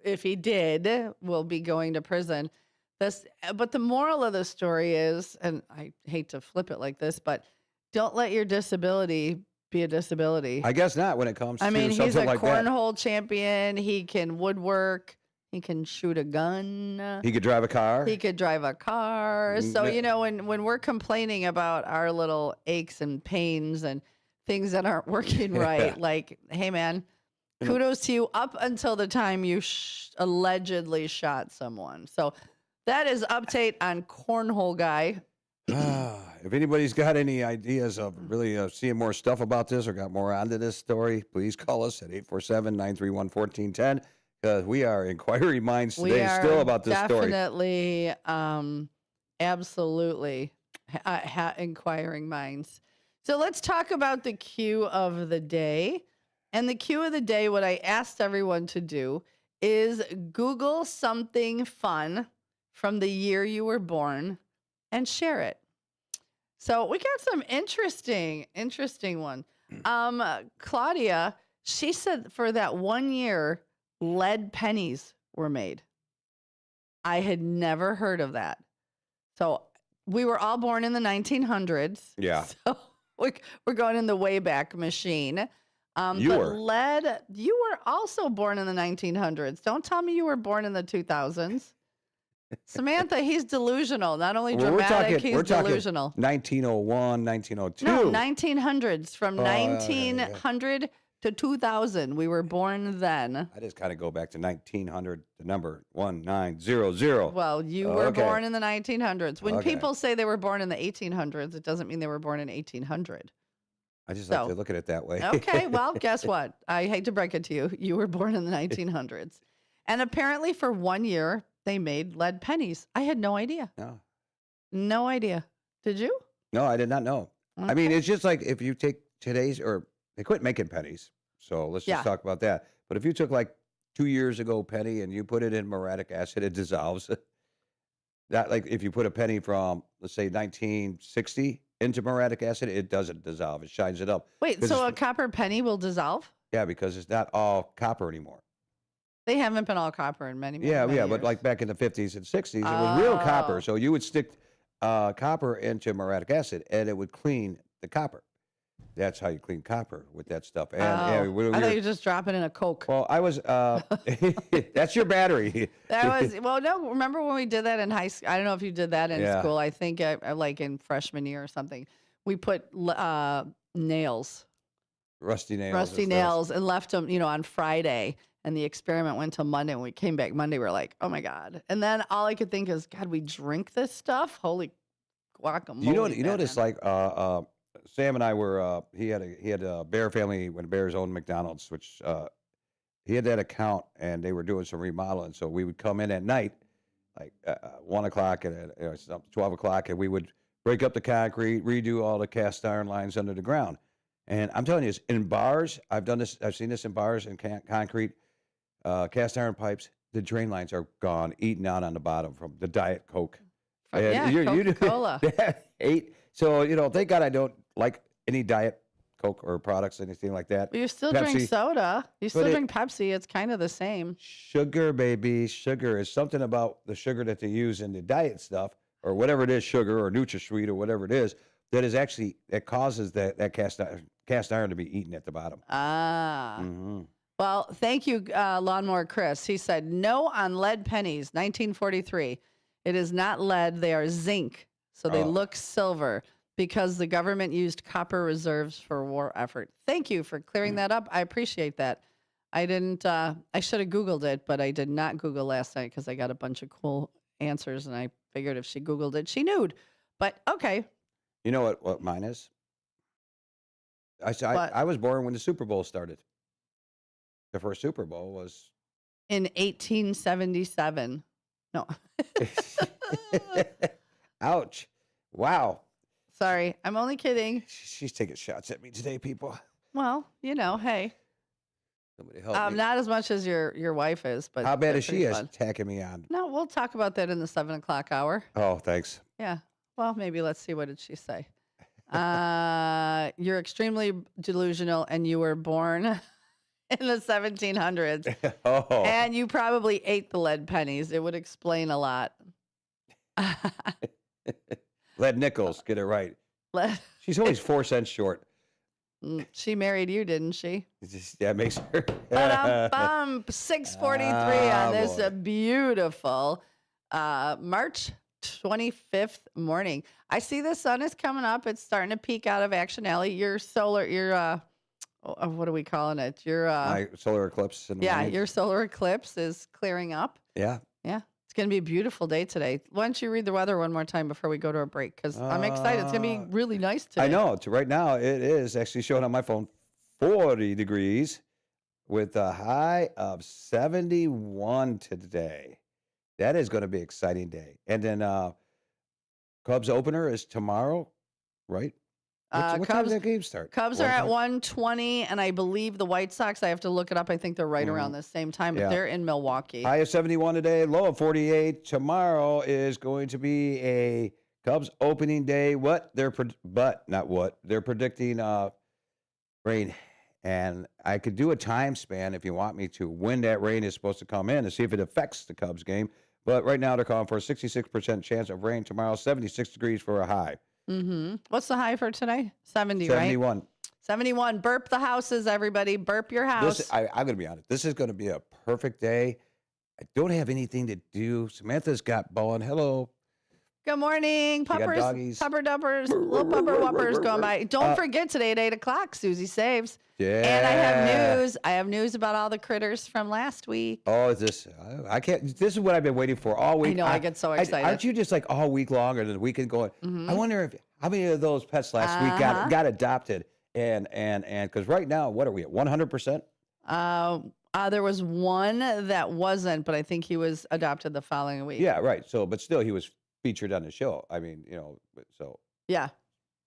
if he did, will be going to prison. But the moral of the story is, and I hate to flip it like this, but don't let your disability be a disability. I guess not when it comes to something like that. He's a cornhole champion. He can woodwork. He can shoot a gun. He could drive a car. He could drive a car. So, you know, when we're complaining about our little aches and pains and things that aren't working right, like, hey, man, kudos to you up until the time you allegedly shot someone. So that is update on Cornhole Guy. If anybody's got any ideas of really seeing more stuff about this or got more onto this story, please call us at 847-931-1410 because we are inquiring minds today still about this story. Definitely, absolutely inquiring minds. So let's talk about the cue of the day. And the cue of the day, what I asked everyone to do is Google something fun from the year you were born and share it. So we got some interesting one. Claudia, she said for that 1 year, lead pennies were made. I had never heard of that. So we were all born in the 1900s. Yeah. So we're going in the Wayback Machine. You were also born in the 1900s. Don't tell me you were born in the 2000s. Samantha, he's delusional. Not only dramatic, he's delusional. 1901, 1902. No, 1900s. From 1900 to 2000. We were born then. I just kind of go back to 1900, the number 1900. Well, you were born in the 1900s. When people say they were born in the 1800s, it doesn't mean they were born in 1800. I just like to look at it that way. Okay, well, guess what? I hate to break it to you. You were born in the 1900s. And apparently for 1 year, they made lead pennies. I had no idea. No idea. Did you? No, I did not know. Okay. I mean, it's just like if you take today's, or they quit making pennies. So let's just talk about that. But if you took like 2 years ago penny and you put it in muriatic acid, it dissolves. That, like if you put a penny from, let's say 1960 into muriatic acid, it doesn't dissolve. It shines it up. Wait, so a copper penny will dissolve? Yeah, because it's not all copper anymore. They haven't been all copper in many years. But like back in the 50s and 60s, it was real copper. So you would stick copper into muriatic acid, and it would clean the copper. That's how you clean copper with that stuff. And I thought you just drop it in a Coke. Well, I was. That's your battery. That was no. Remember when we did that in high school? I don't know if you did that in school. I think like in freshman year or something. We put nails, rusty nails, and left them, on Friday. And the experiment went till Monday. When we came back Monday, we were like, "Oh my god!" And then all I could think is, "God, we drink this stuff? Holy guacamole!" You know this like. Sam and I were. He had a Bear family when Bears owned McDonald's, which he had that account, and they were doing some remodeling. So we would come in at night, like 1 o'clock and 12 o'clock, and we would break up the concrete, redo all the cast iron lines under the ground. And I'm telling you, in bars, I've done this. I've seen this in bars and concrete, cast iron pipes. The drain lines are gone, eaten out on the bottom from the Diet Coke. Coca-Cola. So, thank God I don't like any Diet Coke or products, anything like that. But you still drink soda. You still drink Pepsi. It's kind of the same. Sugar, baby. Sugar is something about the sugar that they use in the diet stuff or whatever it is, sugar or NutraSweet or whatever it is, that causes that cast iron to be eaten at the bottom. Ah. Mm-hmm. Well, thank you, Lawnmower Chris. He said, no on lead pennies, 1943. It is not lead. They are zinc. So they look silver because the government used copper reserves for war effort. Thank you for clearing that up. I appreciate that. I didn't, I should have Googled it, but I did not Google last night because I got a bunch of cool answers and I figured if she Googled it, she knew. But okay. You know what mine is? I was born when the Super Bowl started. The first Super Bowl was in 1877. No. Ouch. Wow. Sorry. I'm only kidding. She's taking shots at me today, people. Well, hey. Somebody help me. Not as much as your wife is, but how bad is she attacking me on? No, we'll talk about that in the 7 o'clock hour. Oh, thanks. Yeah. Well, maybe let's see. What did she say? You're extremely delusional and you were born in the 1700s. Oh. And you probably ate the lead pennies. It would explain a lot. Lead nickels, get it right. She's always 4 cents short. She married you, didn't she? That makes her. 6:43 on this beautiful March 25th morning. I see the sun is coming up. It's starting to peek out of Action Alley. Your what are we calling it? My solar eclipse. Your solar eclipse is clearing up. Yeah. Yeah. It's going to be a beautiful day today. Why don't you read the weather one more time before we go to a break? Because I'm excited. It's going to be really nice today. I know. Right now, it is actually showing on my phone 40 degrees with a high of 71 today. That is going to be an exciting day. And then Cubs opener is tomorrow, right? What time does that game start? Cubs are at 1:20, and I believe the White Sox, I have to look it up. I think they're right around the same time, but they're in Milwaukee. High of 71 today, low of 48. Tomorrow is going to be a Cubs opening day. They're predicting rain. And I could do a time span if you want me to, when that rain is supposed to come in and see if it affects the Cubs game. But right now they're calling for a 66% chance of rain tomorrow, 76 degrees for a high. Mm-hmm. What's the high for today? 70, 71. Right? 71. Burp the houses, everybody. Burp your house. I'm going to be honest. This is going to be a perfect day. I don't have anything to do. Samantha's got Bowen. Hello. Good morning, puppers, pupper duppers, little pupper whoppers going by. Don't forget today at 8 o'clock, Susie Saves. Yeah. And I have news. I have news about all the critters from last week. Oh, I can't. This is what I've been waiting for all week. I know. I get so excited. Aren't you just like all week long or the weekend going? I wonder how many of those pets last week got adopted and because right now, what are we at 100%? There was one that wasn't, but I think he was adopted the following week. Yeah, right. So, but still, he was featured on the show. I mean, so. Yeah.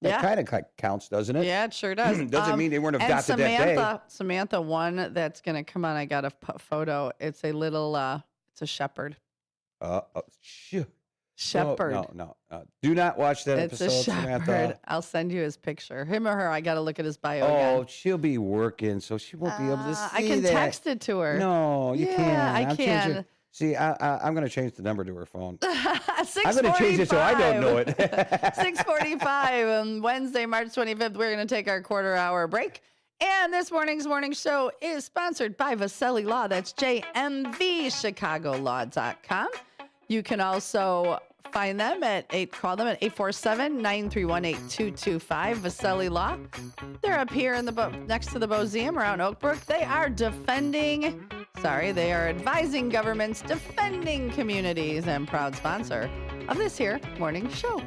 That kind of counts, doesn't it? Yeah, it sure does. Doesn't mean they weren't adopted that day. Samantha, one that's going to come on, I got a photo. It's a little, it's a shepherd. Shepherd. No. Do not watch that it's episode, a shepherd. Samantha. I'll send you his picture. Him or her, I got to look at his bio Oh, again. she'll be working, so she won't be able to see I can that. text it to her. No, you can't. I can. See, I'm going to change the number to her phone. 6:45. I'm going to change it so I don't know it. 6:45 on Wednesday, March 25th. We're going to take our quarter-hour break. And this morning's morning show is sponsored by Vasselli Law. That's JMVChicagoLaw.com. You can also find them call them at 847-931-8225, Vasselli Law. They're up here in next to the Bozeum around Oak Brook. They are advising governments, defending communities, and proud sponsor of this here morning show.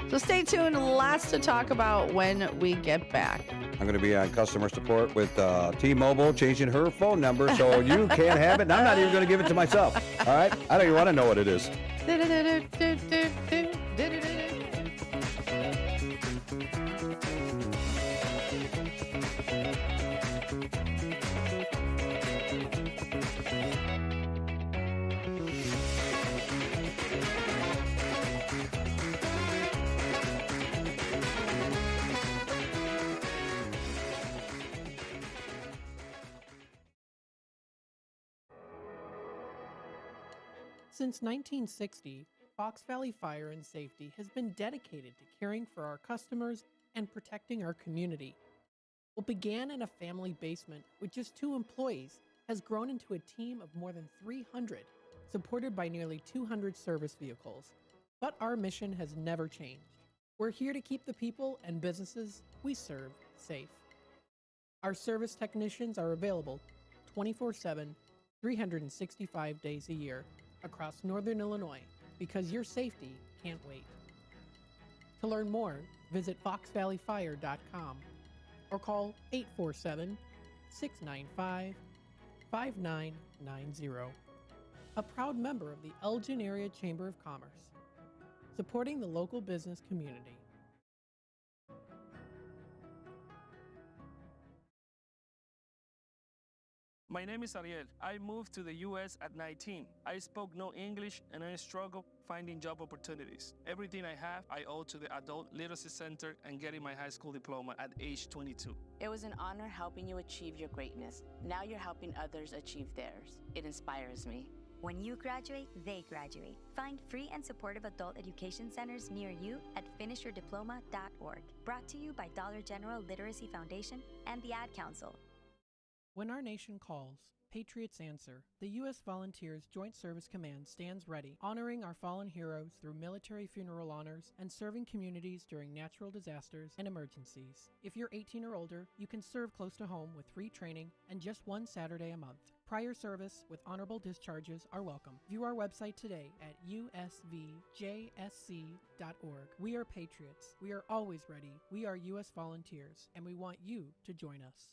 So stay tuned. Lots to talk about when we get back. I'm going to be on customer support with T-Mobile, changing her phone number so you can't have it. And I'm not even going to give it to myself. All right? I don't even want to know what it is. Since 1960, Fox Valley Fire and Safety has been dedicated to caring for our customers and protecting our community. What began in a family basement with just 2 employees has grown into a team of more than 300, supported by nearly 200 service vehicles. But our mission has never changed. We're here to keep the people and businesses we serve safe. Our service technicians are available 24/7, 365 days a year across Northern Illinois, because your safety can't wait. To learn more, visit foxvalleyfire.com or call 847-695-5990. A proud member of the Elgin Area Chamber of Commerce, supporting the local business community. My name is Ariel. I moved to the U.S. at 19. I spoke no English and I struggled finding job opportunities. Everything I have, I owe to the Adult Literacy Center and getting my high school diploma at age 22. It was an honor helping you achieve your greatness. Now you're helping others achieve theirs. It inspires me. When you graduate, they graduate. Find free and supportive adult education centers near you at finishyourdiploma.org. Brought to you by Dollar General Literacy Foundation and the Ad Council. When our nation calls, patriots answer. The U.S. Volunteers Joint Service Command stands ready, honoring our fallen heroes through military funeral honors and serving communities during natural disasters and emergencies. If you're 18 or older, you can serve close to home with free training and just 1 Saturday a month. Prior service with honorable discharges are welcome. View our website today at usvjsc.org. We are patriots. We are always ready. We are U.S. Volunteers, and we want you to join us.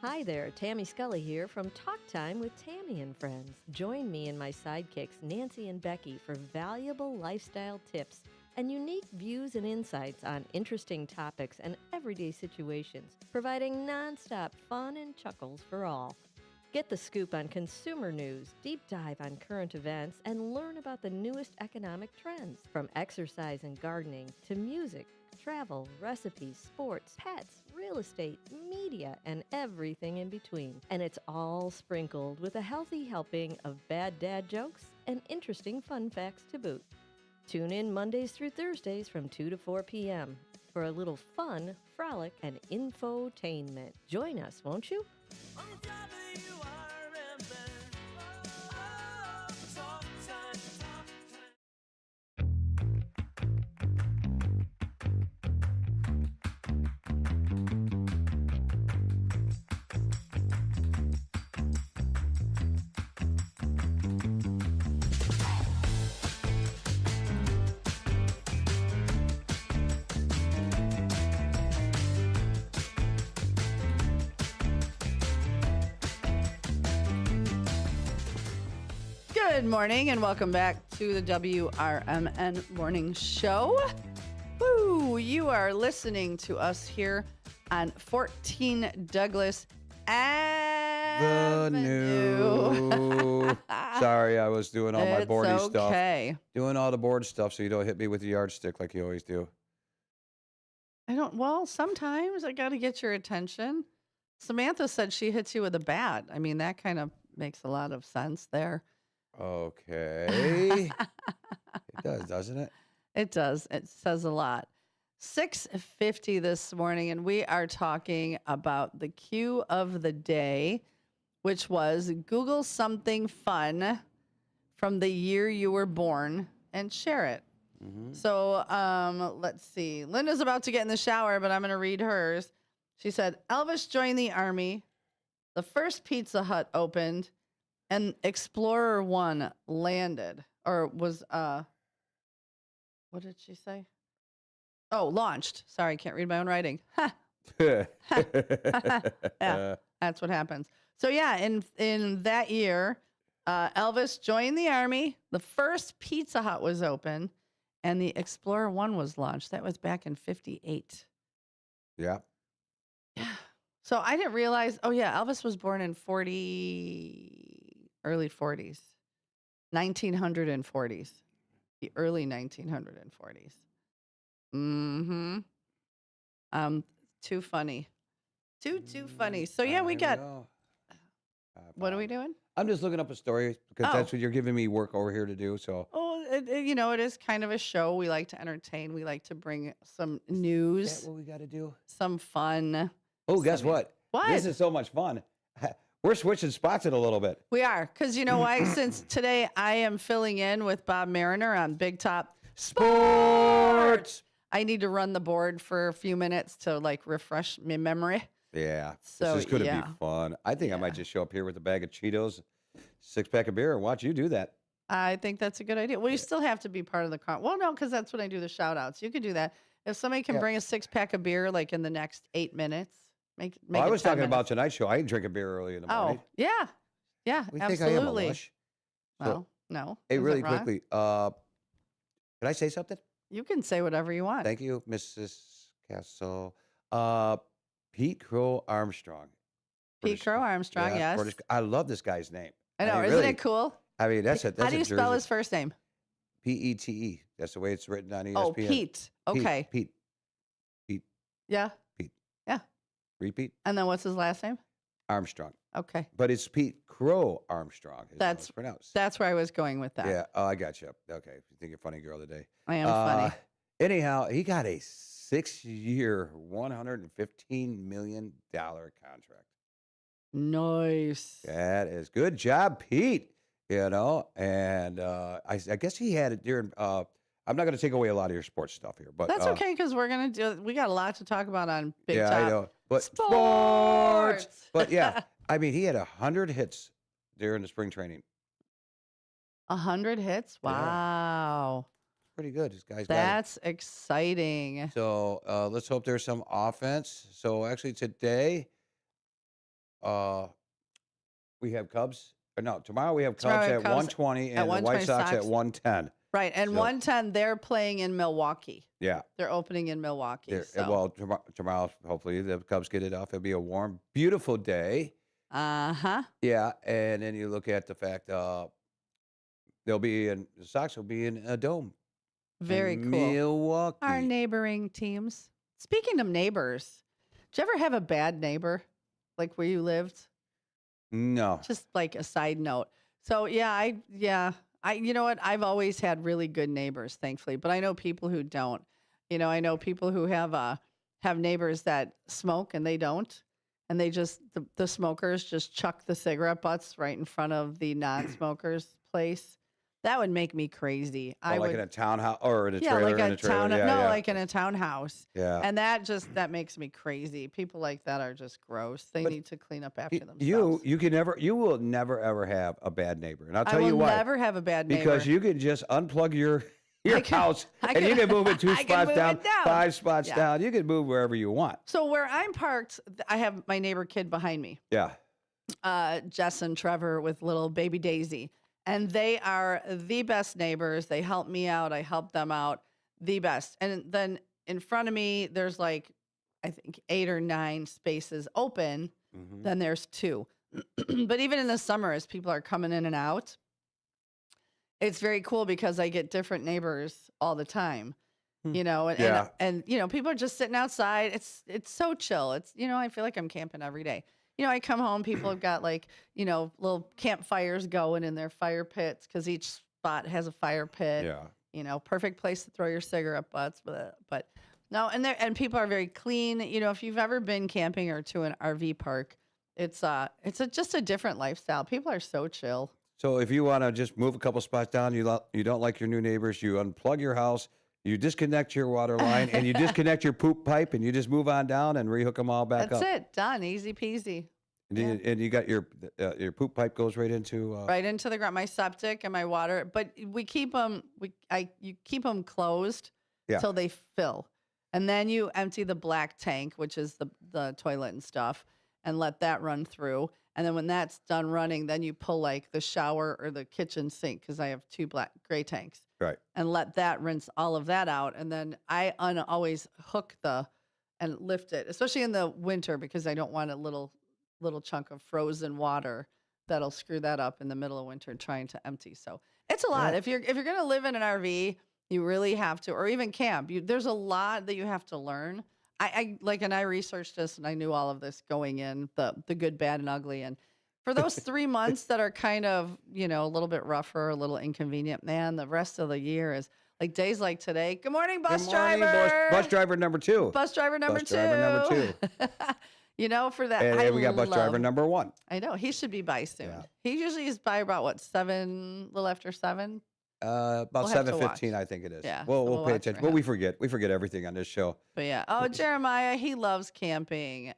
Hi there, Tammy Scully here from Talk Time with Tammy and Friends. Join me and my sidekicks Nancy and Becky for valuable lifestyle tips and unique views and insights on interesting topics and everyday situations, providing nonstop fun and chuckles for all. Get the scoop on consumer news, deep dive on current events, and learn about the newest economic trends, from exercise and gardening to music, travel, recipes, sports, pets, real estate, media, and everything in between. And it's all sprinkled with a healthy helping of bad dad jokes and interesting fun facts to boot. Tune in Mondays through Thursdays from 2 to 4 p.m. for a little fun, frolic, and infotainment. Join us, won't you? Good morning and welcome back to the WRMN Morning Show. Woo! You are listening to us here on 14 Douglas Avenue. Sorry, I was doing all my boardy stuff. Okay. Doing all the board stuff so you don't hit me with the yardstick like you always do. Well, sometimes I got to get your attention. Samantha said she hits you with a bat. I mean, that kind of makes a lot of sense there. Okay. It does, doesn't it? It does. It says a lot. 6:50 this morning, and we are talking about the cue of the day, which was Google something fun from the year you were born and share it. So let's see. Linda's about to get in the shower, but I'm going to read hers. She said, Elvis joined the Army, the first Pizza Hut opened, and Explorer 1 landed. Or was, what did she say? Oh, launched. Sorry, I can't read my own writing. Yeah, that's what happens. So yeah, in that year, Elvis joined the Army, the first Pizza Hut was open, and the Explorer 1 was launched. That was back in 58. Yeah. So I didn't realize, Elvis was born in early 40s, 1940s, the early 1940s. Mm-hmm. Too funny. Too funny. So yeah, we got, what are we doing? I'm just looking up a story because that's what you're giving me work over here to do. So, it is kind of a show. We like to entertain. We like to bring some news. Is that what we got to do? Some fun. Oh, guess what? What? This is so much fun. We're switching spots in a little bit. We are. Because you know why? Since today I am filling in with Bob Mariner on Big Top Sports. I need to run the board for a few minutes to refresh my memory. Yeah. So, this is going to be fun. I think I might just show up here with a bag of Cheetos, 6-pack of beer, and watch you do that. I think that's a good idea. Well, you still have to be part of the Well, no, because that's when I do the shout outs. You could do that. If somebody can bring a 6-pack of beer in the next 8 minutes, make I it was 10 talking minutes. about tonight's show. I didn't drink a beer early in the morning. Oh, yeah. Yeah, We absolutely. think I am a lush. Well, no. Hey, Is it really wrong? quickly, can I say something? You can say whatever you want. Thank you, Mrs. Castle. Pete Crow Armstrong. Pete Crow Armstrong, yes. I love this guy's name. I know. mean, Isn't really, it cool? I mean, that's it. How do you spell his first name? Pete. That's the way it's written on ESPN. Oh, Pete. Okay. Pete. Yeah. Pete. Yeah. Repeat. And then what's his last name? Armstrong. Okay. But it's Pete Crow Armstrong. Is how it's pronounced. That's where I was going with that. Yeah. Oh, I got you. Okay. You think you're a funny girl today. I am funny. Anyhow, he got a 6-year, $115 million contract. Nice. That is good job, Pete. And I guess he had it during. I'm not going to take away a lot of your sports stuff here, but that's okay because we're gonna do. We got a lot to talk about on Big Top. I know. But sports. But yeah, I mean, he had 100 hits during the spring training. 100 hits. Wow. Pretty good. This guy's That's exciting. So let's hope there's some offense. So actually today, we have Cubs. Or no, tomorrow we have Cubs at 120 and the White Sox at 110. Right, and 110, they're playing in Milwaukee. Yeah. They're opening in Milwaukee. Well, tomorrow, hopefully, the Cubs get it off. It'll be a warm, beautiful day. Uh-huh. Yeah, and then you look at the fact the Sox will be in a dome. Very cool. Milwaukee. Our neighboring teams. Speaking of neighbors, did you ever have a bad neighbor, like where you lived? No. Just like a side note. So I you know what? I've always had really good neighbors, thankfully, but I know people who don't. I know people who have neighbors that smoke and they don't, and they just the smokers just chuck the cigarette butts right in front of the non-smokers' place. That would make me crazy. In a townhouse or in a trailer? Like in a trailer. like in a townhouse. Yeah. And that makes me crazy. People like that are just gross. They need to clean up after themselves. You will never ever have a bad neighbor, and I'll tell you why. I will never have a bad neighbor because you can just unplug your house and you can move it 2 spots down, 5 spots down. You can move wherever you want. So where I'm parked, I have my neighbor kid behind me. Yeah. Jess and Trevor with little baby Daisy. And they are the best neighbors. They help me out. I help them out. The best. And then in front of me, there's I think 8 or 9 spaces open. Mm-hmm. Then there's 2. But even in the summer, as people are coming in and out, it's very cool because I get different neighbors all the time. And people are just sitting outside. It's so chill. I feel like I'm camping every day. I come home, people have got little campfires going in their fire pits because each spot has a fire pit. Yeah. Perfect place to throw your cigarette butts. But no, and people are very clean. If you've ever been camping or to an RV park, it's just a different lifestyle. People are so chill. So if you want to just move a couple spots down, you don't like your new neighbors, you unplug your house, you disconnect your water line, and you disconnect your poop pipe, and you just move on down and rehook them all back up. That's it. Done. Easy peasy. And you got your poop pipe goes right into the ground. My septic and my water, but we keep them. You keep them closed till they fill, and then you empty the black tank, which is the toilet and stuff, and let that run through. And then when that's done running, then you pull the shower or the kitchen sink, because I have two gray tanks. Right. And let that rinse all of that out. And then I always hook and lift it, especially in the winter, because I don't want a little chunk of frozen water that'll screw that up in the middle of winter trying to empty. So it's a lot. Yeah. If you're going to live in an RV, you really have to, or even camp, there's a lot that you have to learn. I researched this and I knew all of this going in, the good, bad, and ugly. And for those 3 months that are kind of, a little bit rougher, a little inconvenient, man, the rest of the year is like days like today. Good morning, bus driver. Bus driver number 2. Bus driver number 2. For that. And we got bus driver number 1. I know. He should be by soon. Yeah. He usually is by about 7, a little after 7. About 7:15, I think it is. Yeah. We'll pay attention. But we forget everything on this show. But yeah. Oh, Jeremiah, he loves camping.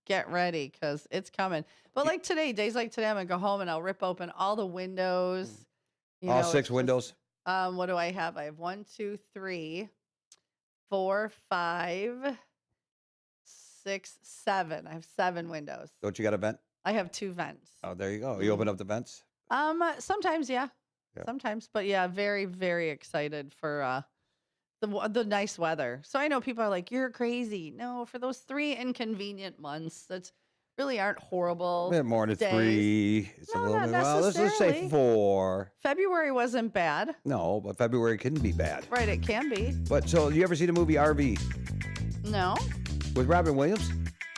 Get ready because it's coming. But days like today, I'm gonna go home and I'll rip open all the windows. All 6 windows. What do I have? I have 1, 2, 3, 4, 5, 6, 7. I have 7 windows. Don't you got a vent? I have 2 vents. Oh, there you go. You open up the vents? Sometimes, yeah. Sometimes, but yeah, very, very excited for the nice weather. So I know people are like, "You're crazy." No, for those 3 inconvenient months, that really aren't horrible. A bit more than days. 3. It's No, a little not bit. Well, let's just say necessarily. 4. February wasn't bad. No, but February can be bad. Right, it can be. But so, you ever see the movie RV No, with Robin Williams?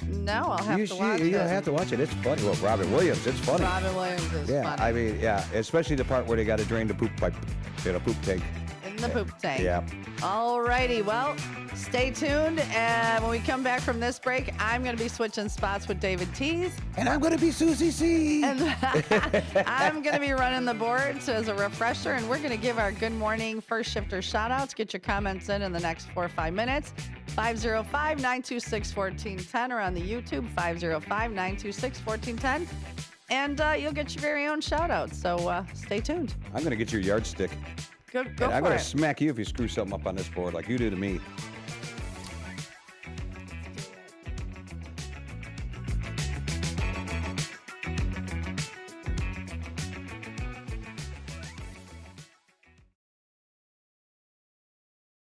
no, I'll have to watch it. You have to watch it. It's funny. Well, Robin Williams, it's funny. Robin Williams is funny. I mean, especially the part where they got to drain the poop pipe, poop tank. In the poop tank. Yeah. All righty. Well, stay tuned. And when we come back from this break, I'm going to be switching spots with David Tees. And I'm going to be Susie C. And I'm going to be running the boards as a refresher. And we're going to give our good morning first shifter shout outs. Get your comments in the next 4 or 5 minutes. 505-926-1410 or on the YouTube, 505-926-1410. And you'll get your very own shout out. So stay tuned. I'm going to get your yardstick. Go I'm for going it. to smack you if you screw something up on this board like you do to me.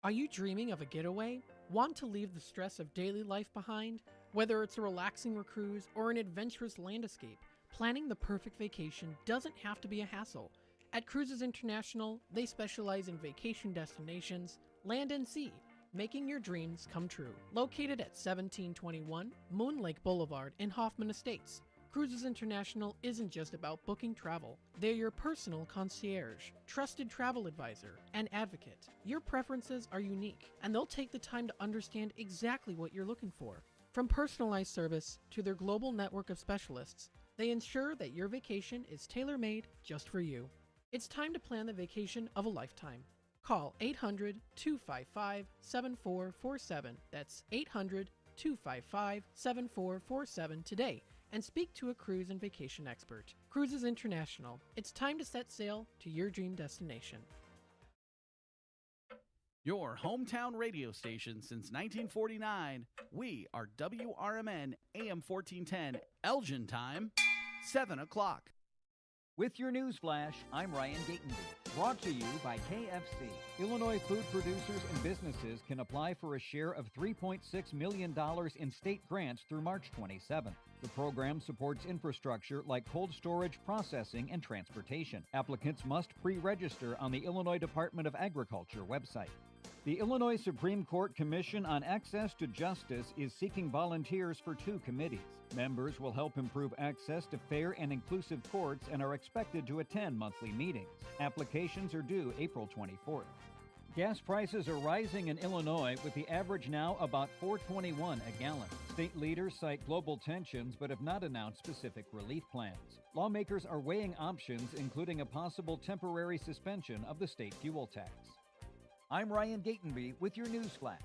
Are you dreaming of a getaway? Want to leave the stress of daily life behind? Whether it's a relaxing cruise or an adventurous landscape, planning the perfect vacation doesn't have to be a hassle. At Cruises International, they specialize in vacation destinations, land and sea, making your dreams come true. Located at 1721 Moon Lake Boulevard in Hoffman Estates, Cruises International isn't just about booking travel. They're your personal concierge, trusted travel advisor, and advocate. Your preferences are unique, and they'll take the time to understand exactly what you're looking for. From personalized service to their global network of specialists, they ensure that your vacation is tailor-made just for you. It's time to plan the vacation of a lifetime. Call 800-255-7447. That's 800-255-7447 today and speak to a cruise and vacation expert. Cruises International. It's time to set sail to your dream destination. Your hometown radio station since 1949. We are WRMN AM 1410, Elgin time, 7 o'clock. With your news flash, I'm Ryan Gatenby. Brought to you by KFC. Illinois food producers and businesses can apply for a share of $3.6 million in state grants through March 27th. The program supports infrastructure like cold storage, processing, and transportation. Applicants must pre-register on the Illinois Department of Agriculture website. The Illinois Supreme Court Commission on Access to Justice is seeking volunteers for 2 committees. Members will help improve access to fair and inclusive courts and are expected to attend monthly meetings. Applications are due April 24th. Gas prices are rising in Illinois, with the average now about $4.21 a gallon. State leaders cite global tensions but have not announced specific relief plans. Lawmakers are weighing options, including a possible temporary suspension of the state fuel tax. I'm Ryan Gatenby with your news flash.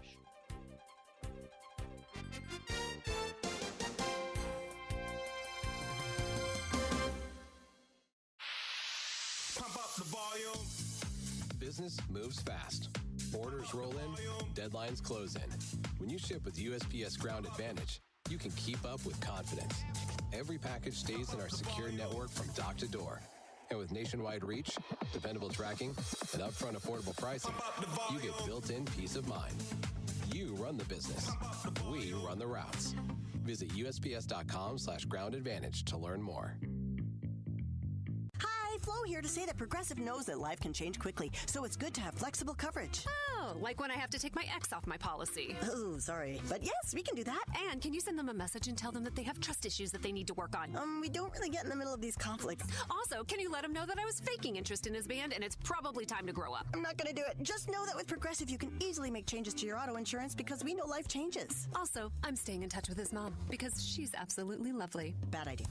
Pump up the volume. Business moves fast. Orders roll in, deadlines close in. When you ship with USPS Ground Advantage, you can keep up with confidence. Every package stays in our secure network from dock to door. And with nationwide reach, dependable tracking, and upfront affordable pricing, you get built-in peace of mind. You run the business. We run the routes. Visit USPS.com/Ground Advantage to learn more. Hi, Flo here to say that Progressive knows that life can change quickly, so it's good to have flexible coverage. Oh, like when I have to take my ex off my policy. Oh, sorry. But yes, we can do that. And can you send them a message and tell them that they have trust issues that they need to work on? We don't really get in the middle of these conflicts. Also, can you let him know that I was faking interest in his band and it's probably time to grow up? I'm not going to do it. Just know that with Progressive, you can easily make changes to your auto insurance because we know life changes. Also, I'm staying in touch with his mom because she's absolutely lovely. Bad idea.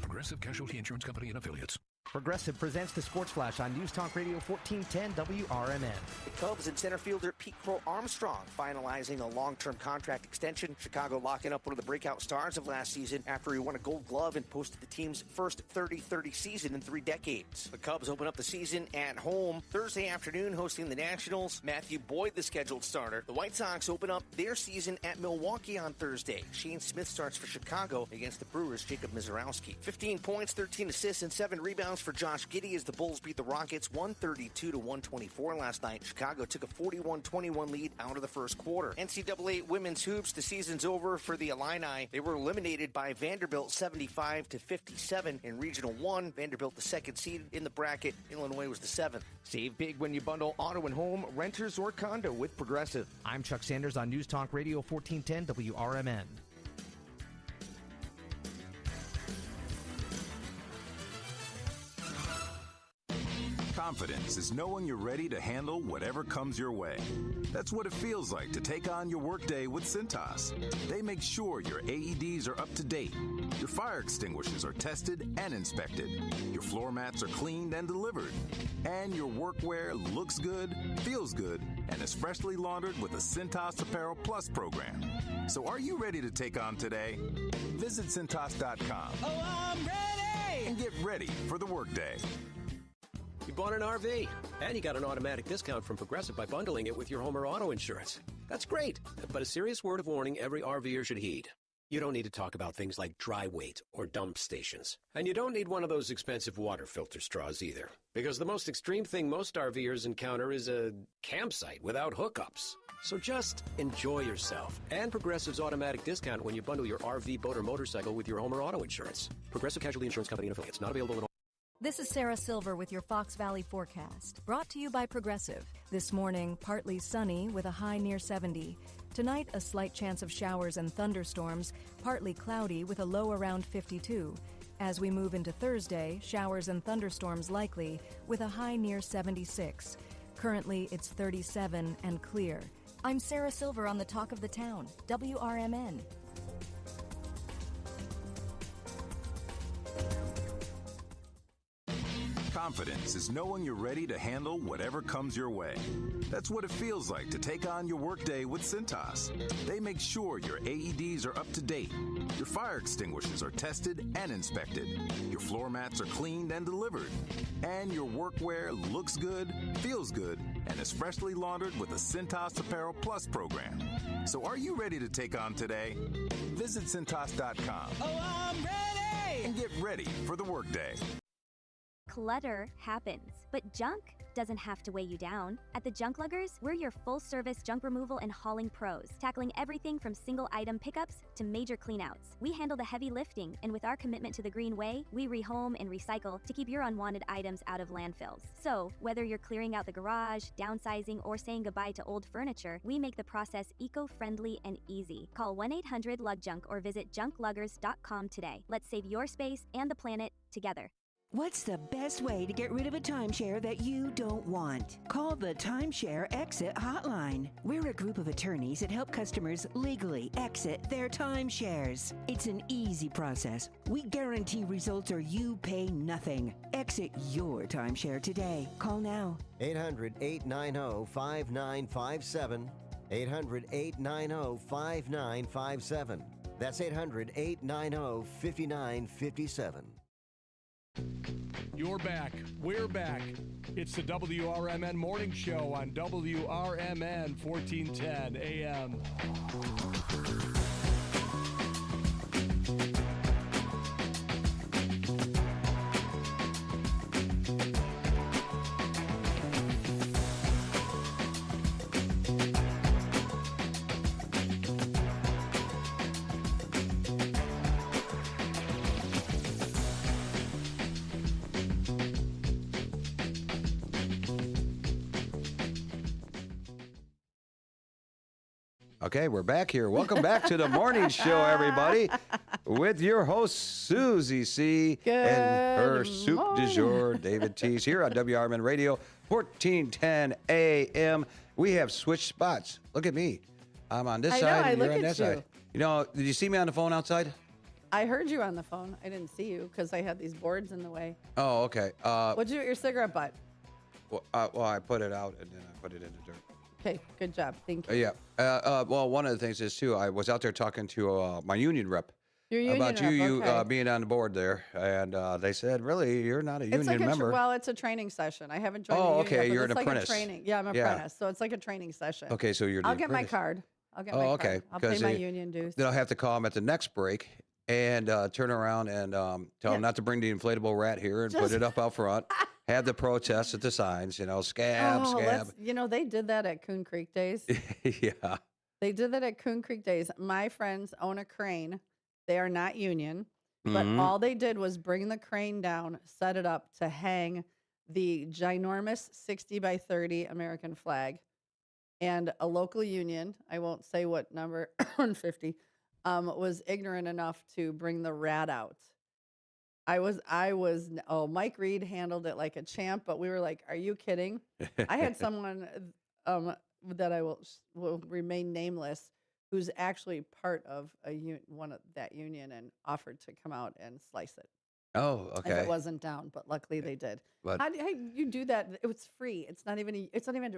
Progressive Casualty Insurance Company and Affiliates. Progressive presents the Sports Flash on News Talk Radio 1410 WRMN. The Cubs and center fielder Pete Crow Armstrong finalizing a long-term contract extension. Chicago locking up one of the breakout stars of last season after he won a Gold Glove and posted the team's first 30-30 season in 3 decades. The Cubs open up the season at home Thursday afternoon hosting the Nationals. Matthew Boyd, the scheduled starter. The White Sox open up their season at Milwaukee on Thursday. Shane Smith starts for Chicago against the Brewers' Jacob Mizorowski. 15 points, 13 assists, and 7 rebounds for Josh Giddey as the Bulls beat the Rockets 132-124 last night. Chicago took a 41-21 lead out of the first quarter. NCAA women's hoops, the season's over for the Illini. They were eliminated by Vanderbilt 75-57 in Regional 1. Vanderbilt the second seed in the bracket. Illinois was the 7th. Save big when you bundle auto and home, renters, or condo with Progressive. I'm Chuck Sanders on News Talk Radio 1410 WRMN. Confidence is knowing you're ready to handle whatever comes your way. That's what it feels like to take on your workday with Cintas. They make sure your AEDs are up to date, your fire extinguishers are tested and inspected, your floor mats are cleaned and delivered, and your workwear looks good, feels good, and is freshly laundered with a Cintas Apparel Plus program. So are you ready to take on today? Visit Cintas.com. Oh, I'm ready! And get ready for the workday. You bought an RV, and you got an automatic discount from Progressive by bundling it with your home or auto insurance. That's great, but a serious word of warning every RVer should heed. You don't need to talk about things like dry weight or dump stations. And you don't need one of those expensive water filter straws either, because the most extreme thing most RVers encounter is a campsite without hookups. So just enjoy yourself and Progressive's automatic discount when you bundle your RV, boat, or motorcycle with your home or auto insurance. Progressive Casualty Insurance Company and Affiliates. Not available in all. This is Sarah Silver with your Fox Valley forecast, brought to you by Progressive. This morning, partly sunny with a high near 70. Tonight, a slight chance of showers and thunderstorms, partly cloudy with a low around 52. As we move into Thursday, showers and thunderstorms likely with a high near 76. Currently, it's 37 and clear. I'm Sarah Silver on the Talk of the Town, WRMN. Confidence is knowing you're ready to handle whatever comes your way. That's what it feels like to take on your workday with Cintas. They make sure your AEDs are up to date, your fire extinguishers are tested and inspected, your floor mats are cleaned and delivered, and your workwear looks good, feels good, and is freshly laundered with a Cintas Apparel Plus program. So are you ready to take on today? Visit Cintas.com. Oh, I'm ready! And get ready for the workday. Clutter happens, but junk doesn't have to weigh you down. At the Junk Luggers, we're your full-service junk removal and hauling pros, tackling everything from single-item pickups to major cleanouts. We handle the heavy lifting, and with our commitment to the green way, we rehome and recycle to keep your unwanted items out of landfills. So, whether you're clearing out the garage, downsizing, or saying goodbye to old furniture, we make the process eco-friendly and easy. Call 1-800-LUGJUNK or visit junkluggers.com today. Let's save your space and the planet together. What's the best way to get rid of a timeshare that you don't want? Call the Timeshare Exit Hotline. We're a group of attorneys that help customers legally exit their timeshares. It's an easy process. We guarantee results or you pay nothing. Exit your timeshare today. Call now. 800-890-5957. 800-890-5957. That's 800-890-5957. You're back. We're back. It's the WRMN Morning Show on WRMN 1410 AM. Okay, we're back here. Welcome back to the morning show, everybody, with your host, Susie C. and her soup du jour, David Tees, here on WRMN Radio, 1410 AM. We have switched spots. Look at me. I'm on this side, and you're on that side. You know, did you see me on the phone outside? I heard you on the phone. I didn't see you because I had these boards in the way. Oh, okay. What'd you do with your cigarette butt? Well, I put it out, and then I put it in the dirt. Okay, good job. Thank you. Yeah. Well, one of the things is, too, I was out there talking to my union rep Your union about rep, you okay. being on the board there. And they said, really, you're not a It's union like member. well, it's a training session. I haven't joined the union okay. yet, but You're it's an like apprentice. a training. Yeah, I'm an apprentice. So it's like a training session. Okay, so you're the I'll get my apprentice. card. I'll get my okay. card. I'll pay my union dues. Then I'll have to call them at the next break and turn around and tell them not to bring the inflatable rat here and put it up out front. Have the protests at the signs, scab. They did that at Coon Creek Days. Yeah. They did that at Coon Creek Days. My friends own a crane. They are not union, but all they did was bring the crane down, set it up to hang the ginormous 60 by 30 American flag. And a local union, I won't say what number, 150, was ignorant enough to bring the rat out. Mike Reed handled it like a champ, but we were like, are you kidding? I had someone that I will remain nameless, who's actually part of one of that union and offered to come out and slice it. Oh, okay. If it wasn't down, but luckily they did. But how you do that? It was free. It's not even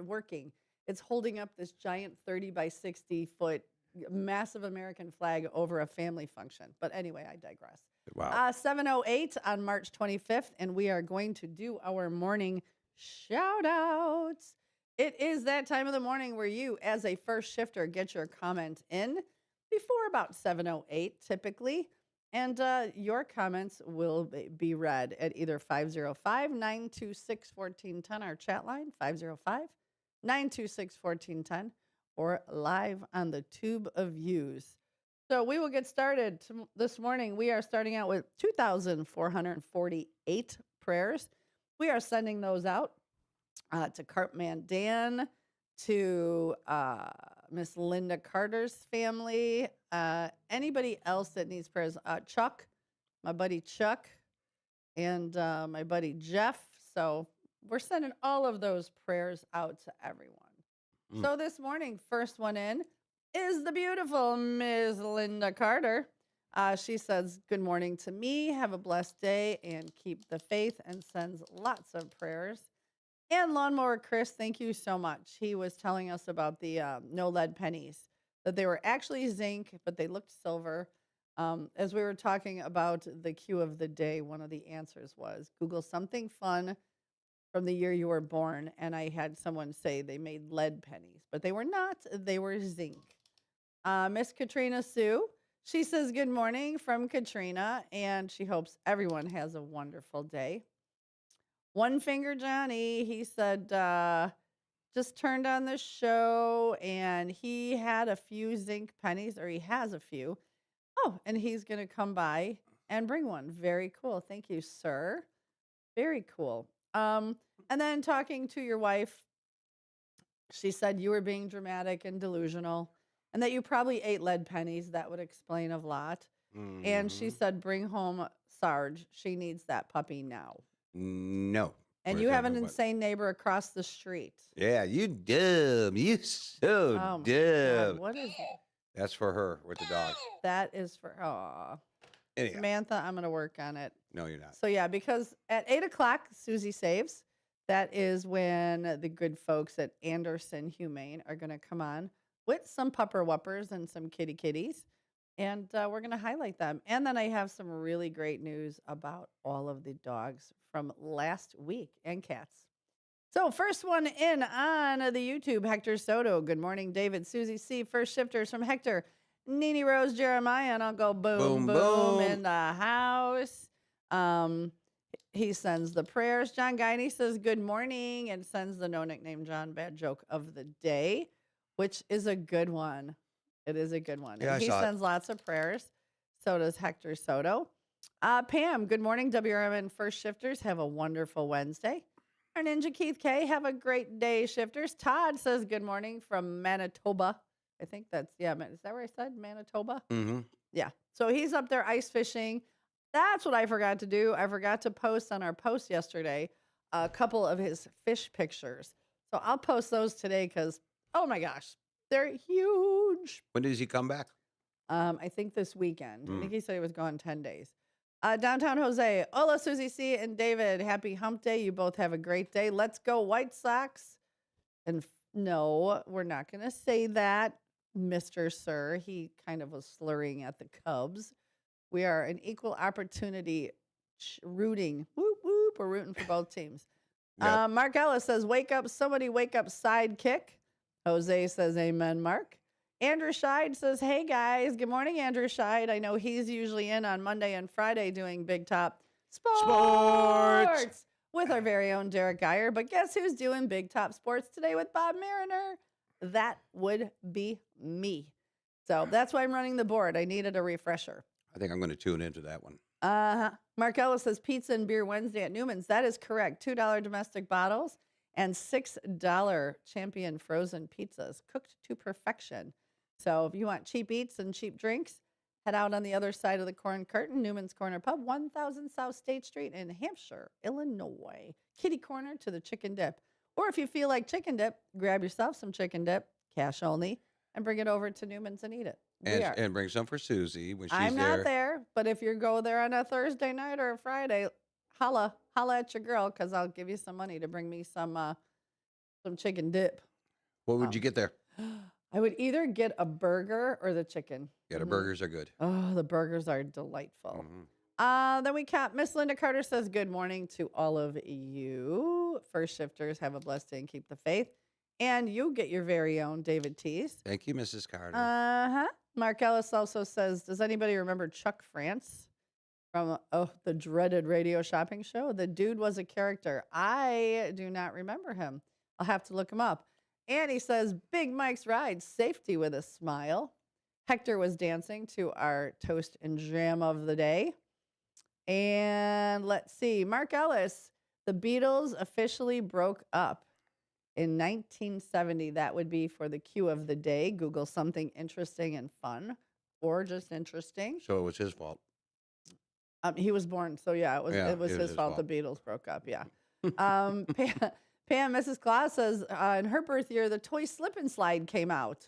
working. It's holding up this giant 30 by 60 foot massive American flag over a family function. But anyway, I digress. Wow. 7:08 on March 25th, and we are going to do our morning shout outs. It is that time of the morning where you, as a first shifter, get your comment in before about 7:08 typically. And your comments will be read at either 505-926-1410, our chat line, 505-926-1410, or live on the Tube of Views. So we will get started this morning. We are starting out with 2,448 prayers. We are sending those out to Cartman Dan, to Miss Linda Carter's family, anybody else that needs prayers. Chuck, my buddy Chuck, and my buddy Jeff. So we're sending all of those prayers out to everyone. So this morning, first one in is the beautiful Miss Linda Carter. She says, good morning to me. Have a blessed day and keep the faith, and sends lots of prayers. And Lawnmower Chris, thank you so much. He was telling us about the no lead pennies, that they were actually zinc, but they looked silver. As we were talking about the cue of the day, one of the answers was Google something fun from the year you were born. And I had someone say they made lead pennies, but they were not. They were zinc. Miss Katrina Sue, she says good morning from Katrina, and she hopes everyone has a wonderful day. One Finger Johnny, he said, just turned on the show and he had a few zinc pennies, or he has a few. Oh, and he's going to come by and bring one. Very cool. Thank you, sir. Very cool. And then talking to your wife, she said you were being dramatic and delusional and that you probably ate lead pennies. That would explain a lot. And she said, bring home Sarge. She needs that puppy now. No. And you have an insane neighbor across the street. Yeah, you dumb. You so Oh, my dumb. God. What is it? That's for her with the dog. That is for, aw. Anyhow. Samantha, I'm going to work on it. No, you're not. So, yeah, because at 8 o'clock, Susie Saves. That is when the good folks at Anderson Humane are going to come on with some pupper wuppers and some kitty kitties. And we're going to highlight them. And then I have some really great news about all of the dogs from last week and cats. So first one in on the YouTube, Hector Soto. Good morning, David, Susie C. First shifters from Hector, Nene Rose, Jeremiah, and I'll go boom, boom in the house. He sends the prayers. John Guiney says good morning and sends the no nickname John bad joke of the day, which is a good one. It is a good one. Yeah, And he sends lots of prayers. So does Hector Soto. Pam, good morning, WRMN First Shifters. Have a wonderful Wednesday. Our Ninja Keith K, have a great day, Shifters. Todd says good morning from Manitoba. I think that's, is that where I said? Manitoba? Mm-hmm. Yeah. So he's up there ice fishing. That's what I forgot to do. I forgot to post on our post yesterday a couple of his fish pictures. So I'll post those today because, oh my gosh, they're huge. When does he come back? I think this weekend. I think he said he was gone 10 days. Downtown Jose. Hola, Susie C. and David. Happy hump day. You both have a great day. Let's go White Sox. And no, we're not going to say that, Mr. Sir. He kind of was slurring at the Cubs. We are an equal opportunity rooting. Whoop, whoop. We're rooting for both teams. Yep. Mark Ellis says, wake up. Somebody wake up sidekick. Jose says, amen, Mark. Andrew Scheid says, hey, guys. Good morning, Andrew Scheid. I know he's usually in on Monday and Friday doing Big Top Sports with our very own Derek Geyer. But guess who's doing Big Top Sports today with Bob Mariner? That would be me. So that's why I'm running the board. I needed a refresher. I think I'm going to tune into that one. Mark Ellis says pizza and beer Wednesday at Newman's. That is correct. $2 domestic bottles and $6 Champion frozen pizzas cooked to perfection. So if you want cheap eats and cheap drinks, head out on the other side of the Corn Curtain, Newman's Corner Pub, 1000 South State Street in Hampshire, Illinois. Kitty corner to the chicken dip. Or if you feel like chicken dip, grab yourself some chicken dip, cash only, and bring it over to Newman's and eat it. And bring some for Susie when she's I'm there. not there, but if you go there on a Thursday night or a Friday, holla at your girl, because I'll give you some money to bring me some chicken dip. What would you get there? I would either get a burger or the chicken. Yeah, the burgers are good. Oh, the burgers are delightful. Then we got Miss Linda Carter says, good morning to all of you. First shifters, have a blessed day and keep the faith. And you get your very own David Tease. Thank you, Mrs. Carter. Mark Ellis also says, does anybody remember Chuck France from the dreaded radio shopping show? The dude was a character. I do not remember him. I'll have to look him up. And he says, Big Mike's Ride, safety with a smile. Hector was dancing to our toast and jam of the day. And let's see, Mark Ellis, the Beatles officially broke up in 1970. That would be for the cue of the day. Google something interesting and fun, or just interesting. So it was his fault. He was born, so yeah, it was his fault. The Beatles broke up. Yeah. Pam, Mrs. Claus says in her birth year, the toy slip and slide came out.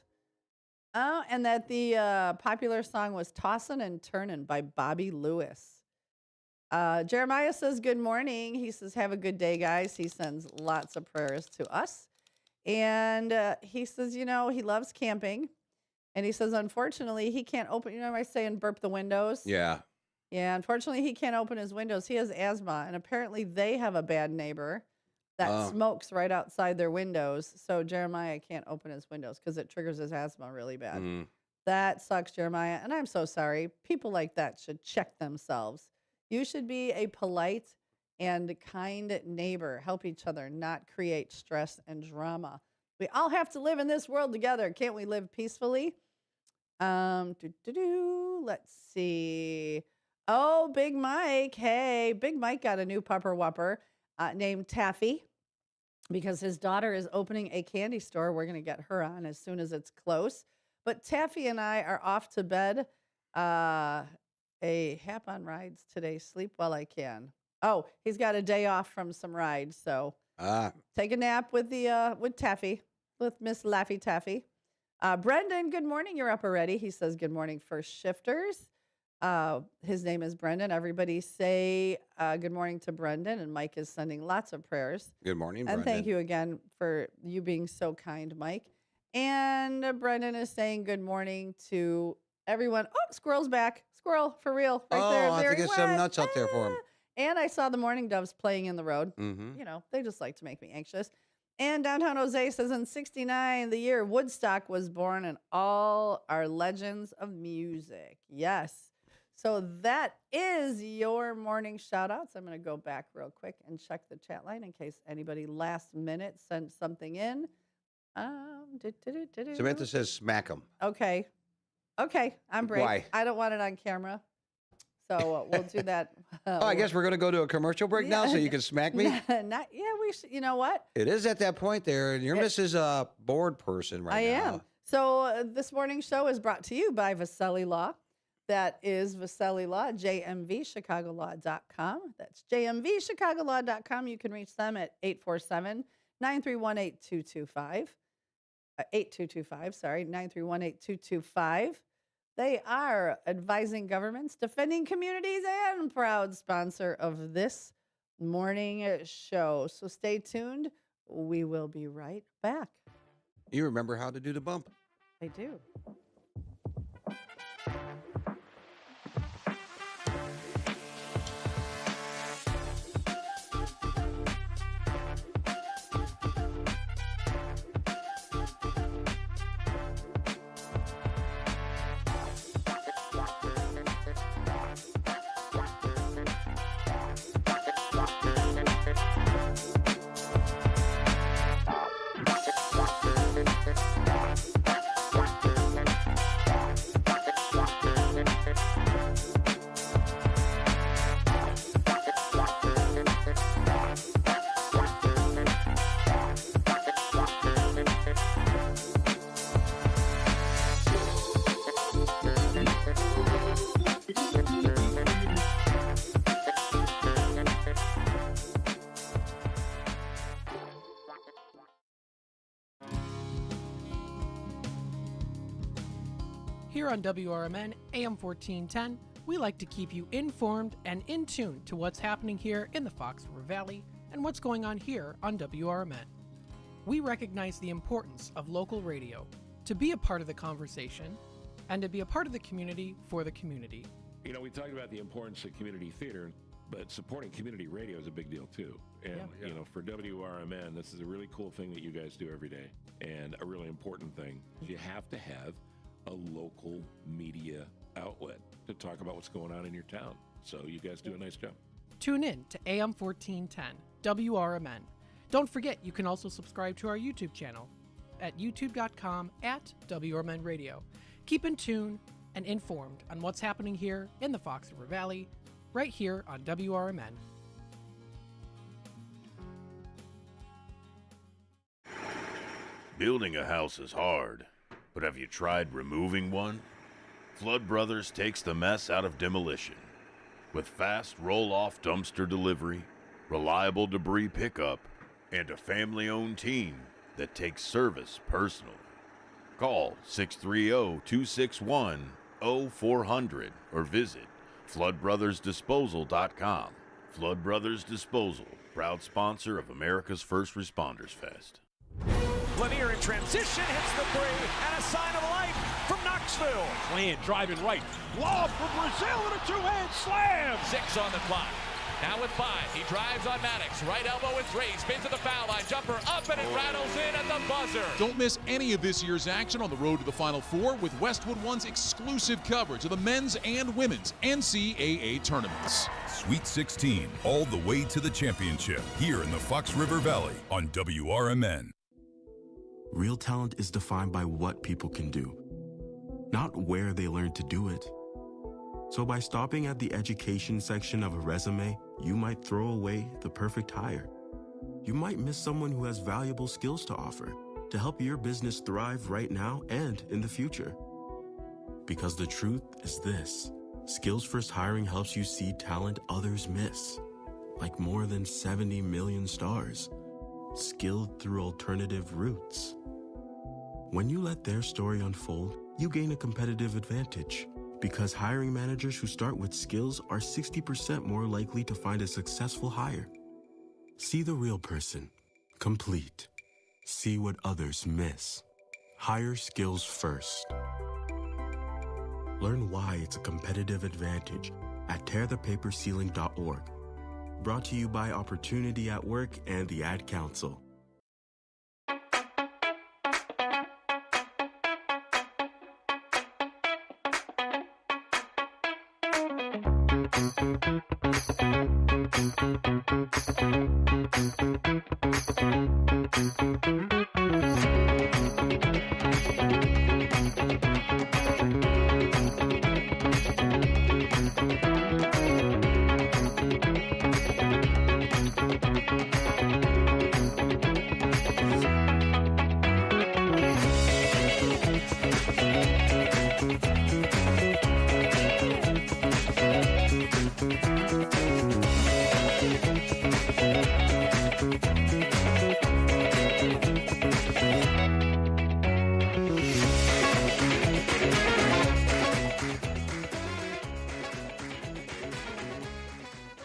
Oh, and that the popular song was Tossin' and Turnin' by Bobby Lewis. Jeremiah says, good morning. He says, have a good day, guys. He sends lots of prayers to us. And he says, he loves camping. And he says, unfortunately, he can't open, am I saying burp the windows? Yeah. Yeah, unfortunately, he can't open his windows. He has asthma. And apparently they have a bad neighbor that smokes right outside their windows. So Jeremiah can't open his windows because it triggers his asthma really bad. That sucks, Jeremiah. And I'm so sorry. People like that should check themselves. You should be a polite and kind neighbor. Help each other, not create stress and drama. We all have to live in this world together. Can't we live peacefully? Let's see. Oh, Big Mike. Hey, Big Mike got a new pupper whopper named Taffy because his daughter is opening a candy store. We're going to get her on as soon as it's close. But Taffy and I are off to bed. A hap on rides today. Sleep while I can. Oh, he's got a day off from some rides. So take a nap with Taffy, with Miss Laffy Taffy. Brendan, good morning. You're up already. He says, good morning, first shifters. His name is Brendan. Everybody say good morning to Brendan. And Mike is sending lots of prayers. Good morning, and Brendan. Thank you again for you being so kind, Mike. And Brendan is saying good morning to everyone. Oh, Squirrel's back. Squirrel, for real. Right there. I have to get some nuts out there for him. And I saw the mourning doves playing in the road. Mm-hmm. You know, they just like to make me anxious. And Downtown Jose says in 1969, the year Woodstock was born, and all our legends of music. Yes. So that is your morning shout outs. I'm going to go back real quick and check the chat line in case anybody last minute sent something in. Samantha says smack him. Okay. I'm brave. Why? I don't want it on camera. So we'll do that. I guess we're going to go to a commercial break now so you can smack me? We should. You know what? It is at that point there, and you're Mrs. Board person right now. I am. So this morning's show is brought to you by Vasselli Law. That is Vasselli Law, jmvchicagolaw.com. That's jmvchicagolaw.com. You can reach them at 847-931-8225. 8225, sorry, 931-8225. They are advising governments, defending communities, and proud sponsor of this morning show. So stay tuned. We will be right back. You remember how to do the bump? I do. Here on WRMN AM 1410, we like to keep you informed and in tune to what's happening here in the Fox River Valley and what's going on here on WRMN. We recognize the importance of local radio to be a part of the conversation and to be a part of the community for the community. You know, we talked about the importance of community theater, but supporting community radio is a big deal too. And, you know, for WRMN, this is a really cool thing that you guys do every day, and a really important thing. You have to have a local media outlet to talk about what's going on in your town. So you guys do a nice job. Tune in to AM 1410, WRMN. Don't forget, you can also subscribe to our YouTube channel at youtube.com/WRMN Radio. Keep in tune and informed on what's happening here in the Fox River Valley, right here on WRMN. Building a house is hard, but have you tried removing one? Flood Brothers takes the mess out of demolition. With fast roll-off dumpster delivery, reliable debris pickup, and a family-owned team that takes service personally. Call 630-261-0400 or visit floodbrothersdisposal.com. Flood Brothers Disposal, proud sponsor of America's First Responders Fest. Lanier in transition hits the three, and a sign of life from Knoxville. Plant driving right. Lob for Brazil and a two-hand slam. 6 on the clock. Now with 5. He drives on Maddox. Right elbow with 3. Spins to the foul line. Jumper up and it rattles in at the buzzer. Don't miss any of this year's action on the road to the Final Four with Westwood One's exclusive coverage of the men's and women's NCAA tournaments. Sweet 16, all the way to the championship, here in the Fox River Valley on WRMN. Real talent is defined by what people can do, not where they learn to do it. So by stopping at the education section of a resume, you might throw away the perfect hire. You might miss someone who has valuable skills to offer to help your business thrive right now and in the future. Because the truth is this: Skills First Hiring helps you see talent others miss, like more than 70 million stars, skilled through alternative routes. When you let their story unfold, you gain a competitive advantage, because hiring managers who start with skills are 60% more likely to find a successful hire. See the real person, complete. See what others miss. Hire skills first. Learn why it's a competitive advantage at tearthepaperceiling.org. Brought to you by Opportunity at Work and the Ad Council.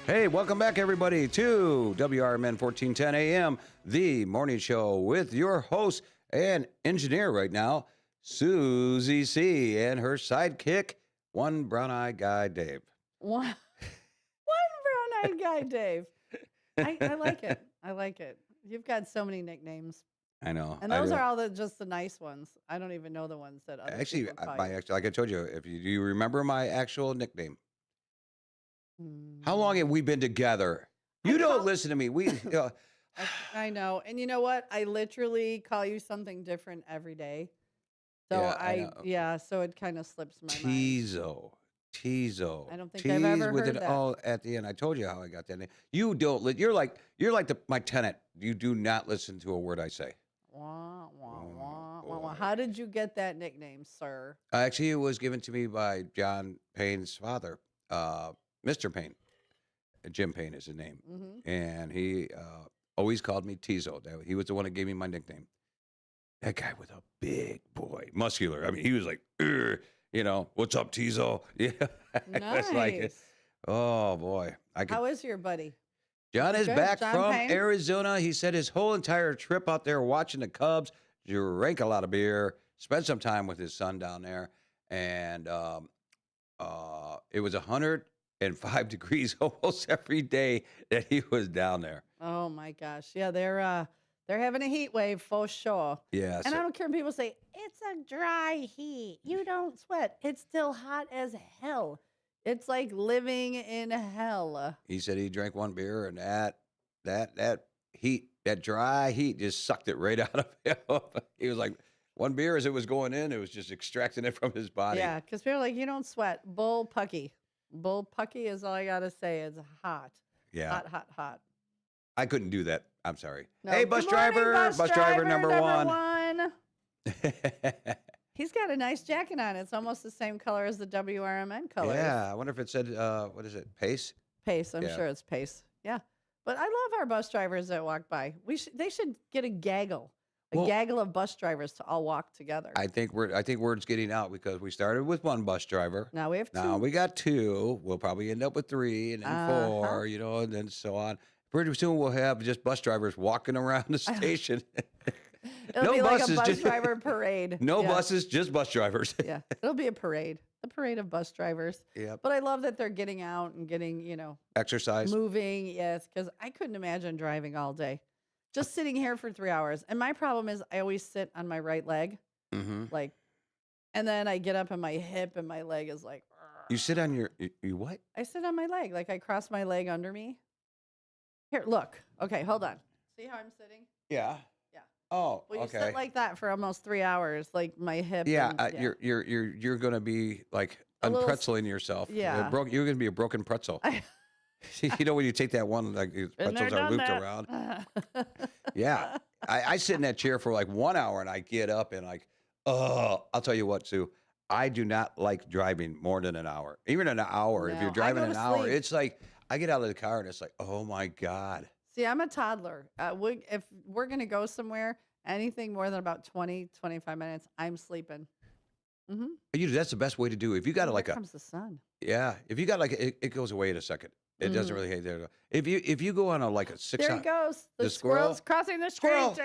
Hey, welcome back, everybody, to WRMN 1410 AM, the morning show with your host and engineer right now, Susie C., and her sidekick, one brown-eyed guy, Dave. One brown-eyed guy, Dave. I like it. I like it. You've got so many nicknames. I know. And those are all just the nice ones. I don't even know the ones that other actually, people call you. like I told you, do you remember my actual nickname? How long have we been together? You don't listen to me. I know. And you know what? I literally call you something different every day. So so it kind of slips my mind. Tizo. I don't think I've ever with heard an that. O at the end. I told you how I got that name. You don't. You're like my tenant. You do not listen to a word I say. Wah, wah, wah, wah, wah. How did you get that nickname, sir? Actually, it was given to me by John Payne's father, Mr. Payne. Jim Payne is his name. Mm-hmm. And he always called me Tizo. He was the one that gave me my nickname. That guy was a big boy, muscular. I mean, he was like, what's up, Tizo? Yeah. Nice. Like, oh, boy. How is your buddy? John is Good. back John from Payne? Arizona. He said his whole entire trip out there watching the Cubs, drank a lot of beer, spent some time with his son down there, and it was 105 degrees almost every day that he was down there. Oh my gosh. Yeah, they're having a heat wave for sure. Yeah. And I don't care when people say it's a dry heat. You don't sweat. It's still hot as hell. It's like living in hell. He said he drank one beer and that heat, that dry heat just sucked it right out of him. He was like, one beer as it was going in, it was just extracting it from his body. Yeah, because people are like, you don't sweat. Bull pucky. Bull pucky is all I got to say. It's hot. Yeah. Hot, hot, hot. I couldn't do that. I'm sorry. No. Hey, bus Good morning, driver. Bus driver number one. He's got a nice jacket on. It's almost the same color as the WRMN colors. Yeah. I wonder if it said, what is it? Pace? Pace. I'm sure it's Pace. Yeah. But I love our bus drivers that walk by. They should get a gaggle. Gaggle of bus drivers to all walk together. I think word's getting out because we started with one bus driver. Now we have two. Now we got two. We'll probably end up with three and then four, and then so on. Pretty soon we'll have just bus drivers walking around the station. It'll be like a bus driver parade. No buses, just bus drivers. Yeah, it'll be a parade of bus drivers. Yeah. But I love that they're getting out and getting, exercise, moving. Yes, because I couldn't imagine driving all day, just sitting here for 3 hours. And my problem is I always sit on my right leg, and then I get up and my hip and my leg is like. You sit on you what? I sit on my leg, like I cross my leg under me. Here, look. Okay, hold on. See how I'm sitting? Yeah. Yeah. Oh, well, you okay. sit like that for almost 3 hours, like my hip. Yeah, and, you're gonna be like unpretzeling yourself. Yeah. You're gonna be a broken pretzel. You know when you take that one, like these pretzels are looped around. Yeah. I sit in that chair for like 1 hour and I get up and like, I'll tell you what, Sue. I do not like driving more than an hour. Even an hour. No, if you're driving an hour, sleep. it's like I get out of the car and it's like, oh my God. See, I'm a toddler. If we're going to go somewhere, anything more than about 20, 25 minutes, I'm sleeping. That's the best way to do it. If you got Here comes the sun. Yeah. If you got like, it goes away in a second. It doesn't really, there. If you go on a 6 There he goes. The squirrel's crossing the street.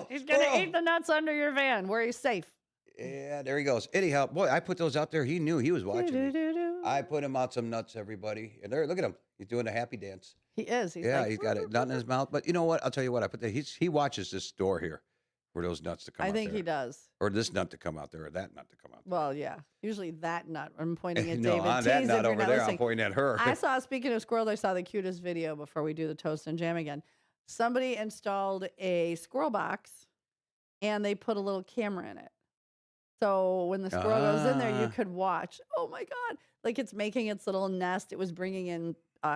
He's going to eat the nuts under your van where he's safe. Yeah, there he goes. Anyhow, boy, I put those out there. He knew he was watching me. I put him out some nuts, everybody. And there, look at him. He's doing a happy dance. He is. He's got a nut in his mouth. But you know what? I'll tell you what. I put that. He watches this door here for those nuts to come out there. I think he does. Or this nut to come out there or that nut to come out there. Well, yeah. Usually that nut. I'm pointing at no, David. on that nut over there, I'm pointing at her. Speaking of squirrels, I saw the cutest video before we do the toast and jam again. Somebody installed a squirrel box and they put a little camera in it. So when the squirrel goes in there, you could watch. Oh my God. Like it's making its little nest. It was bringing in,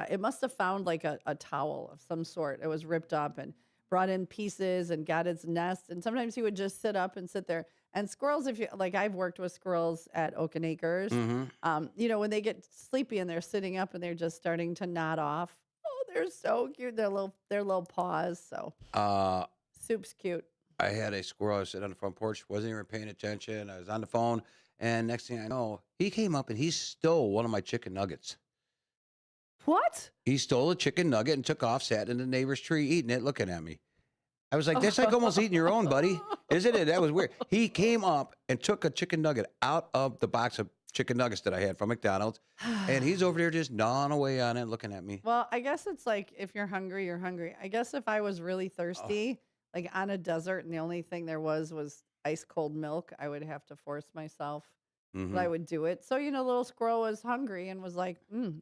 it must have found like a towel of some sort. It was ripped up and brought in pieces and got its nest. And sometimes he would just sit up and sit there. And squirrels, I've worked with squirrels at Oaken Acres, when they get sleepy and they're sitting up and they're just starting to nod off. Oh, they're so cute. Their little paws. So Soup's cute. I had a squirrel. I was sitting on the front porch, wasn't even paying attention. I was on the phone, and next thing I know, he came up and he stole one of my chicken nuggets. What? He stole a chicken nugget and took off, sat in the neighbor's tree, eating it, looking at me. I was like, that's like almost eating your own, buddy. Isn't it? That was weird. He came up and took a chicken nugget out of the box of chicken nuggets that I had from McDonald's, and he's over there just gnawing away on it, looking at me. Well, I guess it's like if you're hungry, you're hungry. I guess if I was really thirsty, like on a desert, and the only thing there was ice cold milk, I would have to force myself, but I would do it. So, little squirrel was hungry and was like,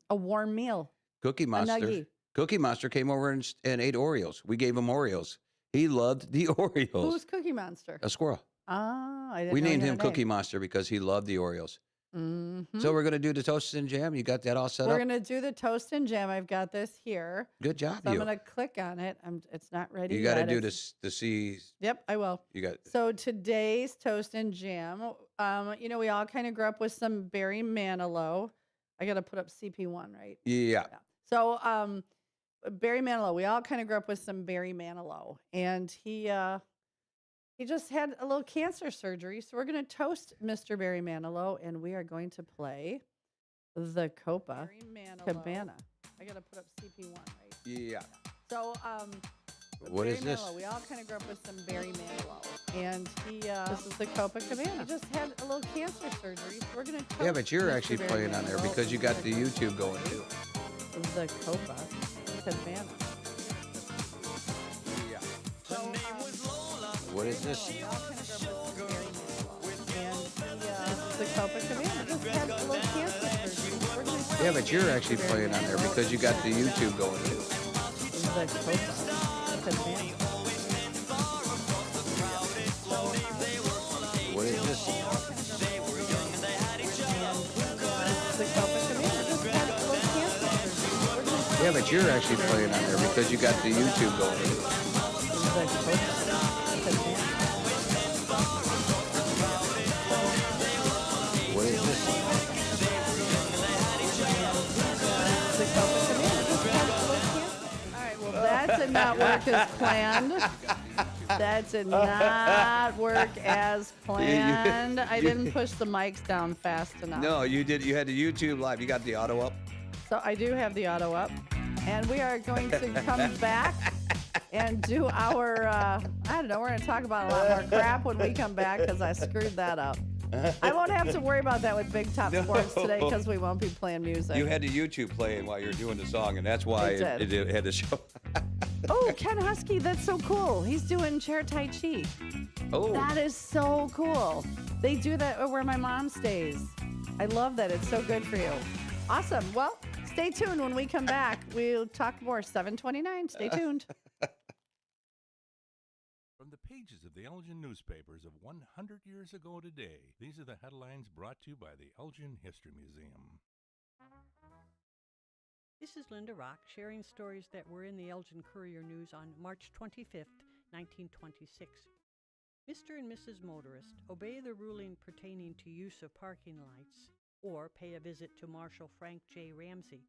a warm meal. Cookie Monster came over and ate Oreos. We gave him Oreos. He loved the Oreos. Who's Cookie Monster? A squirrel. Oh, I didn't know. We named him Cookie Monster because he loved the Oreos. So we're going to do the toast and jam. You got that all set up? We're going to do the toast and jam. I've got this here. Good job, so I'm going to click on it. It's not ready yet. You got to do this to see. Yep, I will. You got. So today's toast and jam, we all kind of grew up with some Barry Manilow. I got to put up CP1, right? Yeah. So Barry Manilow, we all kind of grew up with some Barry Manilow. And he just had a little cancer surgery. So we're going to toast Mr. Barry Manilow, and we are going to play the Copa Cabana. I got to put up CP1, right? Yeah. So, what Barry is this? Manilow, we all kind of grew up with some Barry Manilow, and this is the Copa Cabana. He just had a little cancer surgery, so we're going to toast Yeah, but you're Mr. actually Barry playing on there Manilow because you got the YouTube going too. The Copa Cabana. Yeah. What is this? The Copa Cabana. Just had a little cancer surgery. Yeah, but you're actually playing on there because you got the YouTube going too. The Copa Cabana. What is this? The Copa Cabana. Just had a little cancer surgery. Yeah, but you're actually playing on there because you got the YouTube going too. The Copa Cabana. What is this? All right, well, that did not work as planned. That did not work as planned. I didn't push the mics down fast enough. No, you did. You had the YouTube live. You got the auto up. So I do have the auto up. And we are going to come back and do our, I don't know, we're going to talk about a lot more crap when we come back because I screwed that up. I won't have to worry about that with Big Top Sports today because we won't be playing music. You had the YouTube playing while you were doing the song, and that's why it had to show. Oh, Ken Husky, that's so cool. He's doing chair Tai Chi. Oh. That is so cool. They do that where my mom stays. I love that. It's so good for you. Awesome. Well, stay tuned. When we come back, we'll talk more. 7:29. Stay tuned. From the pages of the Elgin newspapers of 100 years ago today, these are the headlines brought to you by the Elgin History Museum. This is Linda Rock sharing stories that were in the Elgin Courier News on March 25th, 1926. Mr. and Mrs. Motorist, obey the ruling pertaining to use of parking lights or pay a visit to Marshal Frank J. Ramsey.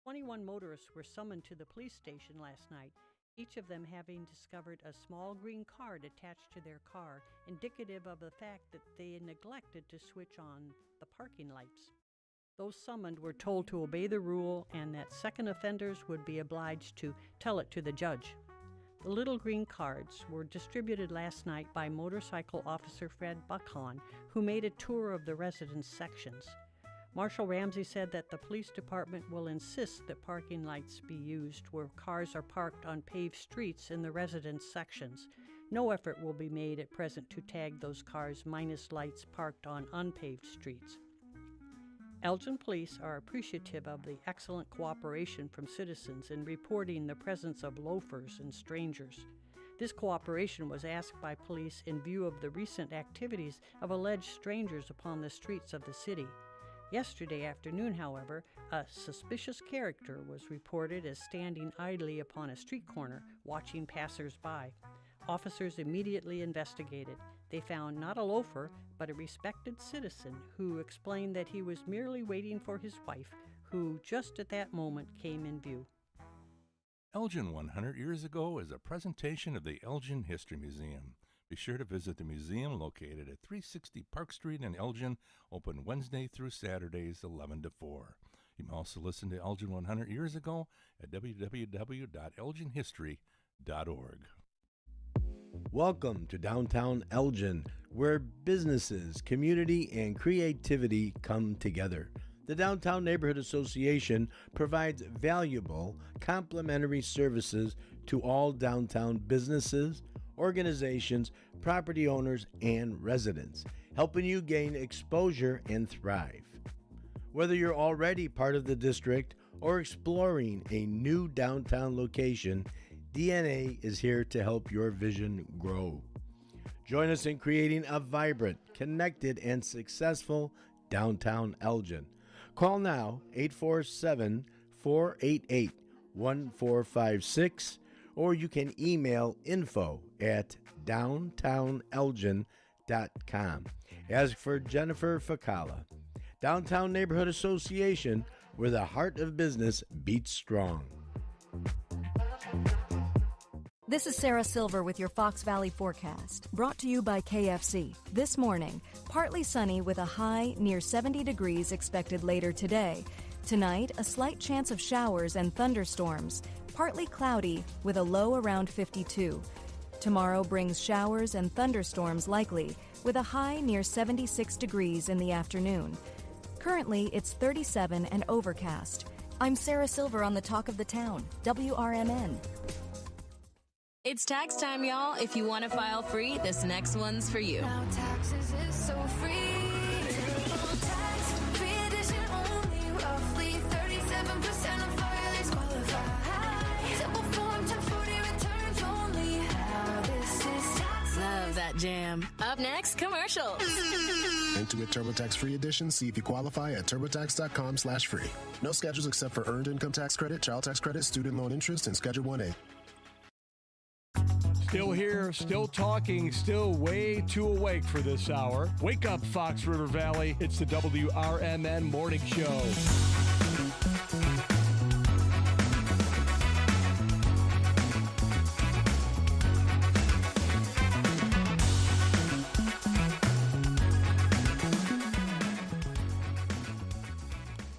21 motorists were summoned to the police station last night, each of them having discovered a small green card attached to their car, indicative of the fact that they had neglected to switch on the parking lights. Those summoned were told to obey the rule and that second offenders would be obliged to tell it to the judge. The little green cards were distributed last night by Motorcycle Officer Fred Buckhorn, who made a tour of the residence sections. Marshal Ramsey said that the police department will insist that parking lights be used where cars are parked on paved streets in the residence sections. No effort will be made at present to tag those cars minus lights parked on unpaved streets. Elgin police are appreciative of the excellent cooperation from citizens in reporting the presence of loafers and strangers. This cooperation was asked by police in view of the recent activities of alleged strangers upon the streets of the city. Yesterday afternoon, however, a suspicious character was reported as standing idly upon a street corner, watching passers-by. Officers immediately investigated. They found not a loafer, but a respected citizen who explained that he was merely waiting for his wife, who just at that moment came in view. Elgin 100 Years Ago is a presentation of the Elgin History Museum. Be sure to visit the museum located at 360 Park Street in Elgin, open Wednesday through Saturdays 11 to 4. You can also listen to Elgin 100 Years Ago at www.elginhistory.org. Welcome to downtown Elgin, where businesses, community, and creativity come together. The Downtown Neighborhood Association provides valuable, complimentary services to all downtown businesses, organizations, property owners, and residents, helping you gain exposure and thrive. Whether you're already part of the district or exploring a new downtown location, DNA is here to help your vision grow. Join us in creating a vibrant, connected, and successful downtown Elgin. Call now 847-488-1456, or you can email info@downtownelgin.com. As for Jennifer Facala, Downtown Neighborhood Association, where the heart of business beats strong. This is Sarah Silver with your Fox Valley forecast, brought to you by KFC. This morning, partly sunny with a high near 70 degrees expected later today. Tonight, a slight chance of showers and thunderstorms, partly cloudy with a low around 52. Tomorrow brings showers and thunderstorms likely, with a high near 76 degrees in the afternoon. Currently, it's 37 and overcast. I'm Sarah Silver on the Talk of the Town, WRMN. It's tax time, y'all. If you want to file free, this next one's for you. Now taxes is so free. Tax-free edition only. Roughly 37% of filers qualify. Simple form 1040 returns only. Now this is tax. Love that jam. Up next, commercials. Intuit TurboTax Free Edition. See if you qualify at turbotax.com/free. No schedules except for earned income tax credit, child tax credit, student loan interest, and Schedule 1A. Still here, still talking, still way too awake for this hour. Wake up, Fox River Valley. It's the WRMN Morning Show.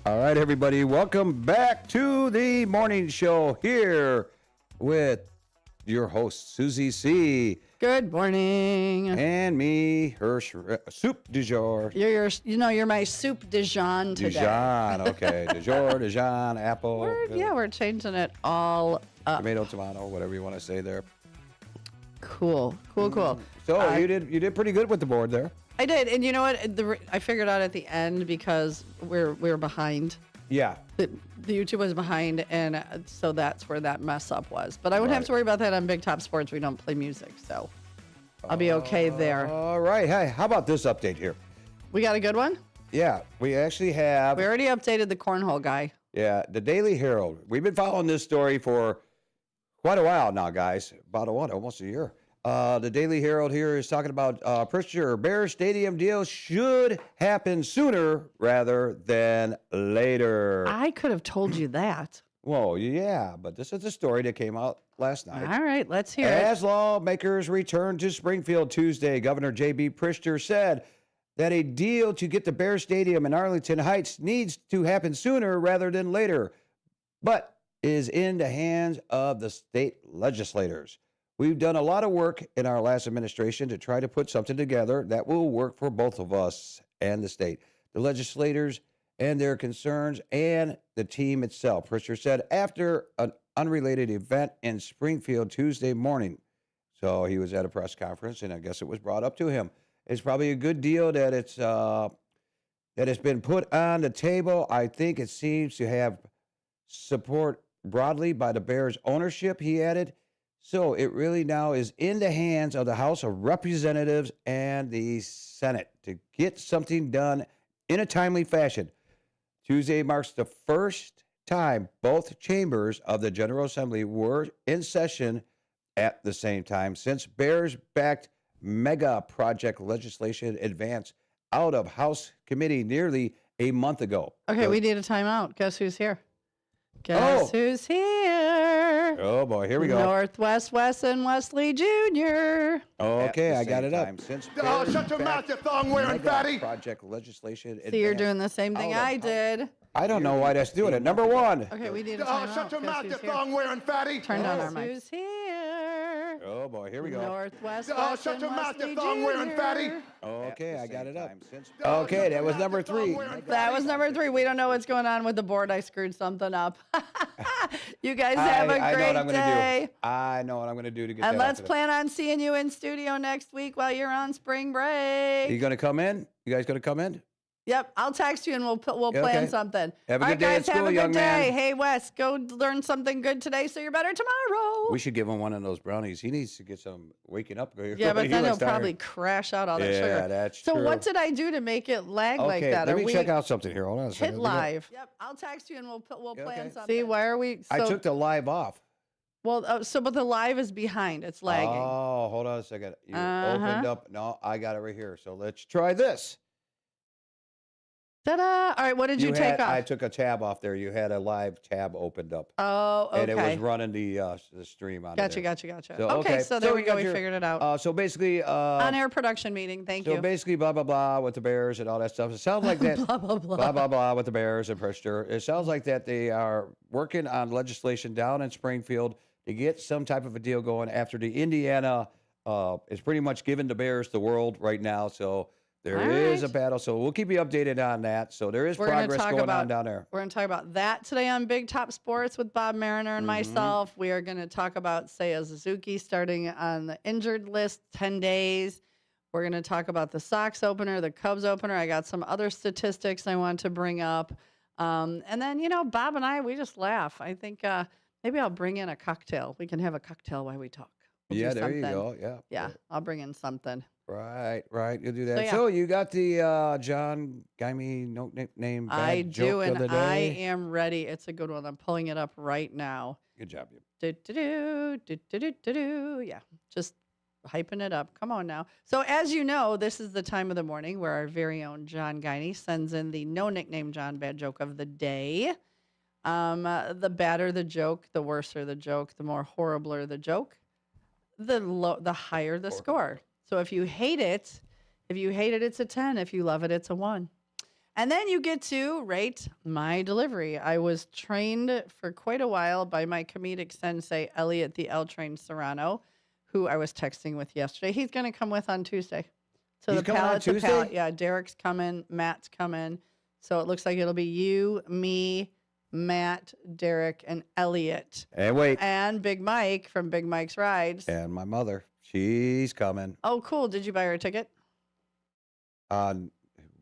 All right, everybody, welcome back to the morning show here with your host, Susie C. Good morning. And me, Hirsch, soup du jour. You're my soup Dijon today. Dijon, okay. Du jour, Dijon, apple. We're changing it all up. Tomato, whatever you want to say there. Cool. So you did pretty good with the board there. I did, and you know what? I figured out at the end because we're behind. Yeah. The YouTube was behind, and so that's where that mess up was. But I wouldn't have to worry about that on Big Top Sports. We don't play music, so I'll be okay there. All right. Hey, how about this update here? We got a good one? Yeah, we actually have. We already updated the cornhole guy. Yeah, the Daily Herald. We've been following this story for quite a while now, guys. About almost a year. The Daily Herald here is talking about Pritzker Bears Stadium deal should happen sooner rather than later. I could have told you that. Well, yeah, but this is a story that came out last night. All right, let's hear it. As lawmakers return to Springfield Tuesday, Governor J.B. Pritzker said that a deal to get the Bears Stadium in Arlington Heights needs to happen sooner rather than later, but is in the hands of the state legislators. We've done a lot of work in our last administration to try to put something together that will work for both of us and the state, the legislators and their concerns, and the team itself, Pritzker said after an unrelated event in Springfield Tuesday morning. So he was at a press conference, and I guess it was brought up to him. It's probably a good deal that it's been put on the table. I think it seems to have support broadly by the Bears ownership, he added. So it really now is in the hands of the House of Representatives and the Senate to get something done in a timely fashion. Tuesday marks the first time both chambers of the General Assembly were in session at the same time since Bears-backed mega project legislation advanced out of House committee nearly a month ago. Okay, we need a timeout. Guess who's here? Guess who's here? Oh, boy, here we go. Northwest Wesson Wesley Jr. Okay, I got it up. Shut your mouth, you thong-wearing fatty. Project legislation. So you're doing the same thing I did. I don't know why that's doing it. Number one. Okay, we need a timeout. Shut your mouth, you thong-wearing fatty. Turn down our mics. Who's here? Oh, boy, here we go. Northwest shut your mouth, you thong-wearing fatty. Okay, I got it up. Okay, that was number three. That was number three. We don't know what's going on with the board. I screwed something up. You guys have a great day. I know what I'm going to do to get and that let's plan on seeing you in studio next week while you're on spring break. Are you going to come in? You guys going to come in? Yep, I'll text you and we'll plan something. Have a All good right, day guys, at school, have a young good day. man. Hey, Wes, go learn something good today so you're better tomorrow. We should give him one of those brownies. He needs to get some waking up. Yeah, but then he'll probably crash out all that sugar. Yeah, that's so true. what did I do to make it lag like that? Let me check out something here. Hold on a second. Hit live. Yep, I'll text you and we'll plan something. See, why are we? I took the live off. Well, but the live is behind. It's lagging. Oh, hold on a second. You opened up. No, I got it right here. So let's try this. Ta-da! All right, what did you take off? I took a tab off there. You had a live tab opened up. Oh, okay. And it was running the stream on Gotcha. So, okay, so there we go. We figured it out. So basically... on-air production meeting. Thank you. So basically, blah, blah, blah with the Bears and all that stuff. It sounds like that... blah, blah, blah. Blah, blah, blah with the Bears and Pritzker. It sounds like that they are working on legislation down in Springfield to get some type of a deal going after the Indiana is pretty much giving the Bears the world right now. So... There is a battle, so we'll keep you updated on that. So there is progress going on down there. We're going to talk about that today on Big Top Sports with Bob Mariner and myself. We are going to talk about Seiya Suzuki starting on the injured list, 10 days. We're going to talk about the Sox opener, the Cubs opener. I got some other statistics I want to bring up. And then, Bob and I, we just laugh. I think maybe I'll bring in a cocktail. We can have a cocktail while we talk. We'll there you go. Yeah. Yeah, I'll bring in something. Right. You'll do that. So, so you got the John Guyme nickname bad I joke do, of the and day? I am ready. It's a good one. I'm pulling it up right now. Good job, you. Yeah, just hyping it up. Come on now. So as you know, this is the time of the morning where our very own John Guyme sends in the no nickname John bad joke of the day. The badder the joke, the worser the joke, the more horribler the joke, the higher the score. So if you hate it, it's a 10. If you love it, it's a 1. And then you get to rate my delivery. I was trained for quite a while by my comedic sensei, Elliot the L Train Serrano, who I was texting with yesterday. He's going to come with on Tuesday. So He's the coming on palate to Tuesday? palate. Yeah, Derek's coming. Matt's coming. So it looks like it'll be you, me, Matt, Derek, and Elliot. And wait. And Big Mike from Big Mike's Rides. And my mother. She's coming. Oh, cool. Did you buy her a ticket?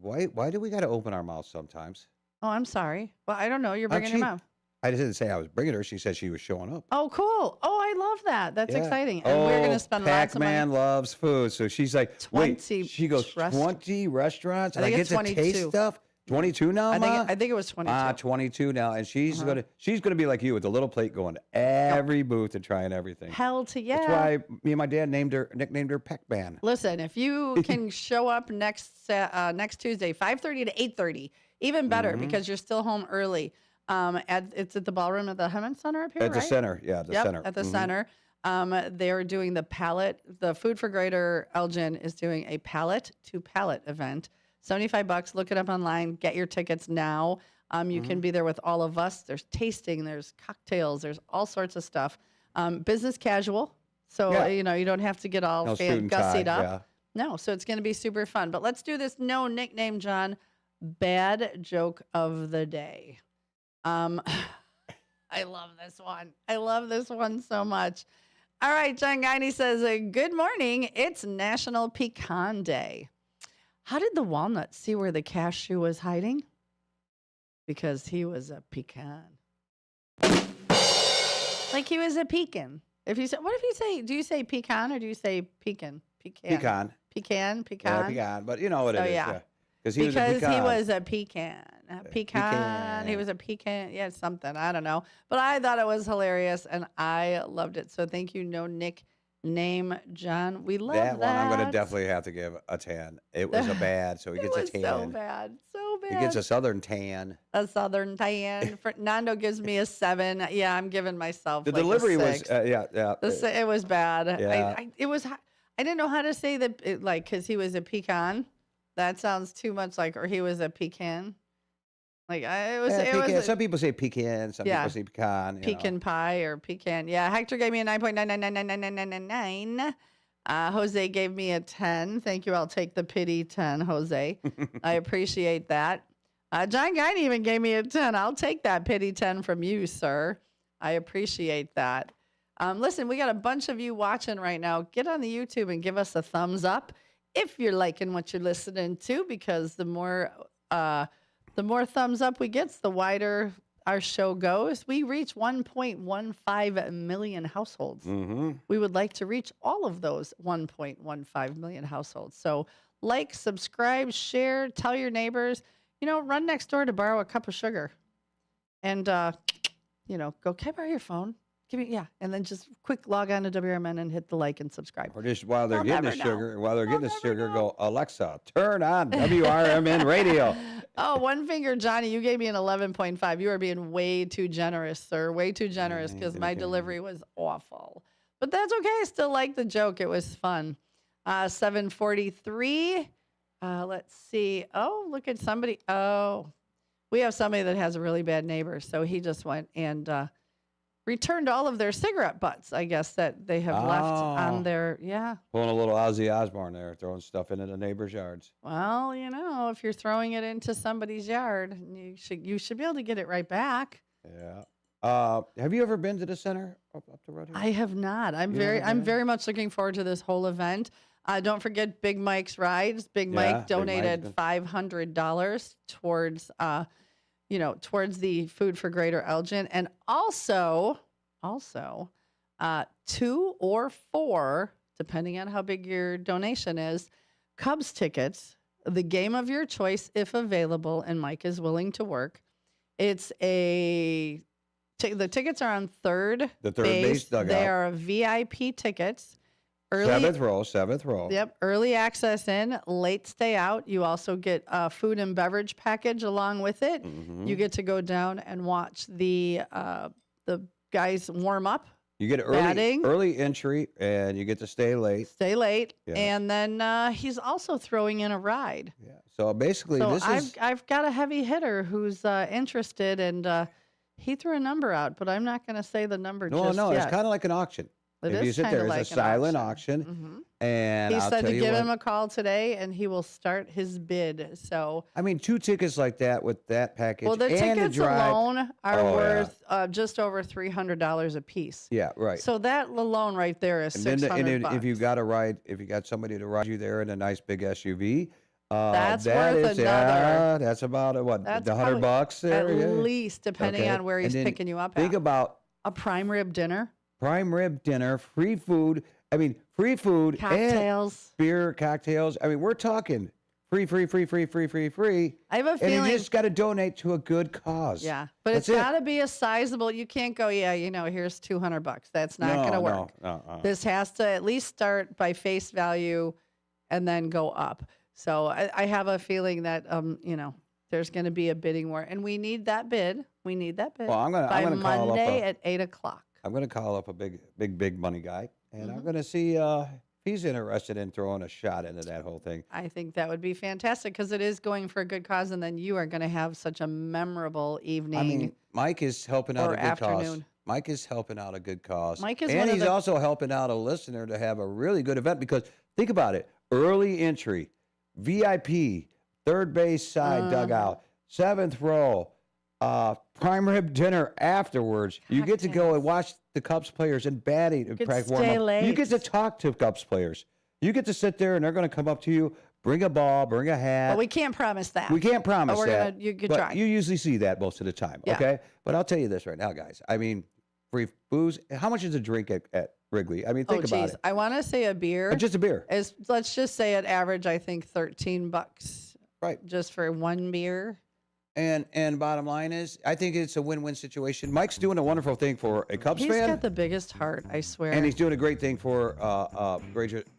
Why do we got to open our mouths sometimes? Oh, I'm sorry. Well, I don't know. You're bringing your mom. I didn't say I was bringing her. She said she was showing up. Oh, cool. Oh, I love that. That's Yeah. exciting. And we're going to spend lots of money. Pac-Man loves food. So she's like, 20 wait, she goes, 20 restaurants? I think And I it's get to taste 22. stuff? 22 now, I Ma? think it was 22. 22 now. And she's Uh-huh. gonna be like you with a little plate going to every booth and trying everything. Hell to yeah. That's why me and my dad nicknamed her Pac-Man. Listen, if you can show up next Tuesday, 5:30 to 8:30, even better Mhm. because you're still home early. It's at the ballroom at the Hemmons Center up here, At the right? center, yeah, the Yep, center. at the Mhm. center. They're doing the pallet. The Food for Greater Elgin is doing a pallet to pallet event. $75. Look it up online. Get your tickets now. You can be there with all of us. There's tasting. There's cocktails. There's all sorts of stuff. Business casual. So, Yeah. you don't have to get all No suit and tie, gussied up. yeah. No, so it's going to be super fun. But let's do this no nickname, John. Bad joke of the day. I love this one. I love this one so much. All right, John Guiney says, good morning. It's National Pecan Day. How did the walnut see where the cashew was hiding? Because he was a pecan. Like he was a pecan. Do you say pecan or do you say pecan? Pecan. Pecan. Yeah, pecan. But you know what it Oh, is. yeah. Because he was a Because pecan. he was a pecan. Pecan. He was a pecan. Yeah, something. I don't know. But I thought it was hilarious and I loved it. So thank you, no nickname, John. We love that one I'm going to that. definitely have to give a 10. It was a bad, so he gets a 10. So bad. So bad. He gets a southern tan. A southern tan. Fernando gives me a 7. Yeah, I'm giving myself The like delivery a was, 6. yeah. It was bad. Yeah. I didn't know how to say that, because he was a pecan. That sounds too much like, or he was a pecan. Like, it was pecan. Some people say pecan, some Yeah. people say pecan. you know. pecan pie or pecan. Yeah, Hector gave me a 9.9999999. Jose gave me a 10. Thank you. I'll take the pity 10, Jose. I appreciate that. John Guiney even gave me a 10. I'll take that pity 10 from you, sir. I appreciate that. Listen, we got a bunch of you watching right now. Get on the YouTube and give us a thumbs up if you're liking what you're listening to, because the more thumbs up we get, the wider our show goes. We reach 1.15 million households. Mm-hmm. We would like to reach all of those 1.15 million households. So like, subscribe, share, tell your neighbors, run next door to borrow a cup of sugar and, go, can I borrow your phone? And then just quick log on to WRMN and hit the like and subscribe. Or just while they're They'll getting the never know. sugar, go, Alexa, turn on WRMN radio. Oh, one finger, Johnny, you gave me an 11.5. You are being way too generous, sir. Way too generous because my delivery was awful. But that's okay. I still like the joke. It was fun. 7:43. Let's see. Oh, look at somebody. Oh, we have somebody that has a really bad neighbor. So he just went and returned all of their cigarette butts, I guess, that they have left on their, Pulling a little Ozzy Osbourne there, throwing stuff into the neighbors' yards. Well, if you're throwing it into somebody's yard, you should be able to get it right back. Yeah. Have you ever been to the center up the road here? I have not. I'm very much looking forward to this whole event. Don't forget Big Mike's Rides. Big Mike donated $500 towards towards the Food for Greater Elgin, and also 2 or 4, depending on how big your donation is, Cubs tickets, the game of your choice if available, and Mike is willing to work. It's the tickets are on third base dugout. They are VIP tickets. Seventh row. Yep. Early access in, late stay out. You also get a food and beverage package along with it. Mm-hmm. You get to go down and watch the guys warm up You get batting. early entry, and you get to stay late. Yeah. And then he's also throwing in a ride. Yeah. So basically, So this I've got a heavy hitter who's interested, and he threw a number out, but I'm not going to say the number just yet. it's kind of like an auction. It if is you sit kinda there, like it's a an silent auction. And He I'll said tell to you give what, him a call today, and he will start his bid. So, I mean, 2 tickets like that with that package. well, the and tickets drive, alone are Oh, yeah. worth just over $300 a piece. Yeah, right. So that alone right there is And then, $600. if you got a ride, if you got somebody to ride you there in a nice big SUV, That's that worth is, another. that's about what, That's the $100 probably there, at yeah. least, depending Okay. on where he's And then picking you up. Think at. about A prime rib dinner, prime rib dinner, free food. I mean, free food, cocktails, and beer, cocktails. I mean, we're talking free. I have a And feeling you just got to donate to a good cause. Yeah, but That's it's it. got to be a sizable. You can't go, here's $200. That's not going to work. No. This has to at least start by face value, and then go up. So I have a feeling that there's going to be a bidding war, and we need that bid. Well, I'm gonna by call up Monday at 8:00. I'm going to call up a big money guy, and I'm going to see if he's interested in throwing a shot into that whole thing. I think that would be fantastic because it is going for a good cause, and then you are going to have such a memorable evening. I mean, Mike is helping out or a good cause. afternoon. Mike is helping out a good cause. Mike is and one of he's the- also helping out a listener to have a really good event because think about it. Early entry, VIP, third base side dugout, 7th row, prime rib dinner afterwards. You get to go and watch the Cubs players in batting and Could practice stay warm-up. late. You get to talk to Cubs players. You get to sit there and they're going to come up to you, bring a ball, bring a hat. But we can't promise that. We can't promise but we're that. You could but try. you usually see that most of the time, Yeah. okay? But I'll tell you this right now, guys. I mean, free booze. How much is a drink at Wrigley? I mean, think about geez. it. I want to say a beer. Just a beer. Let's just say at average, I think $13. Right. Just for one beer. And bottom line is, I think it's a win-win situation. Mike's doing a wonderful thing for a Cubs He's fan. got the biggest heart, I swear. And he's doing a great thing for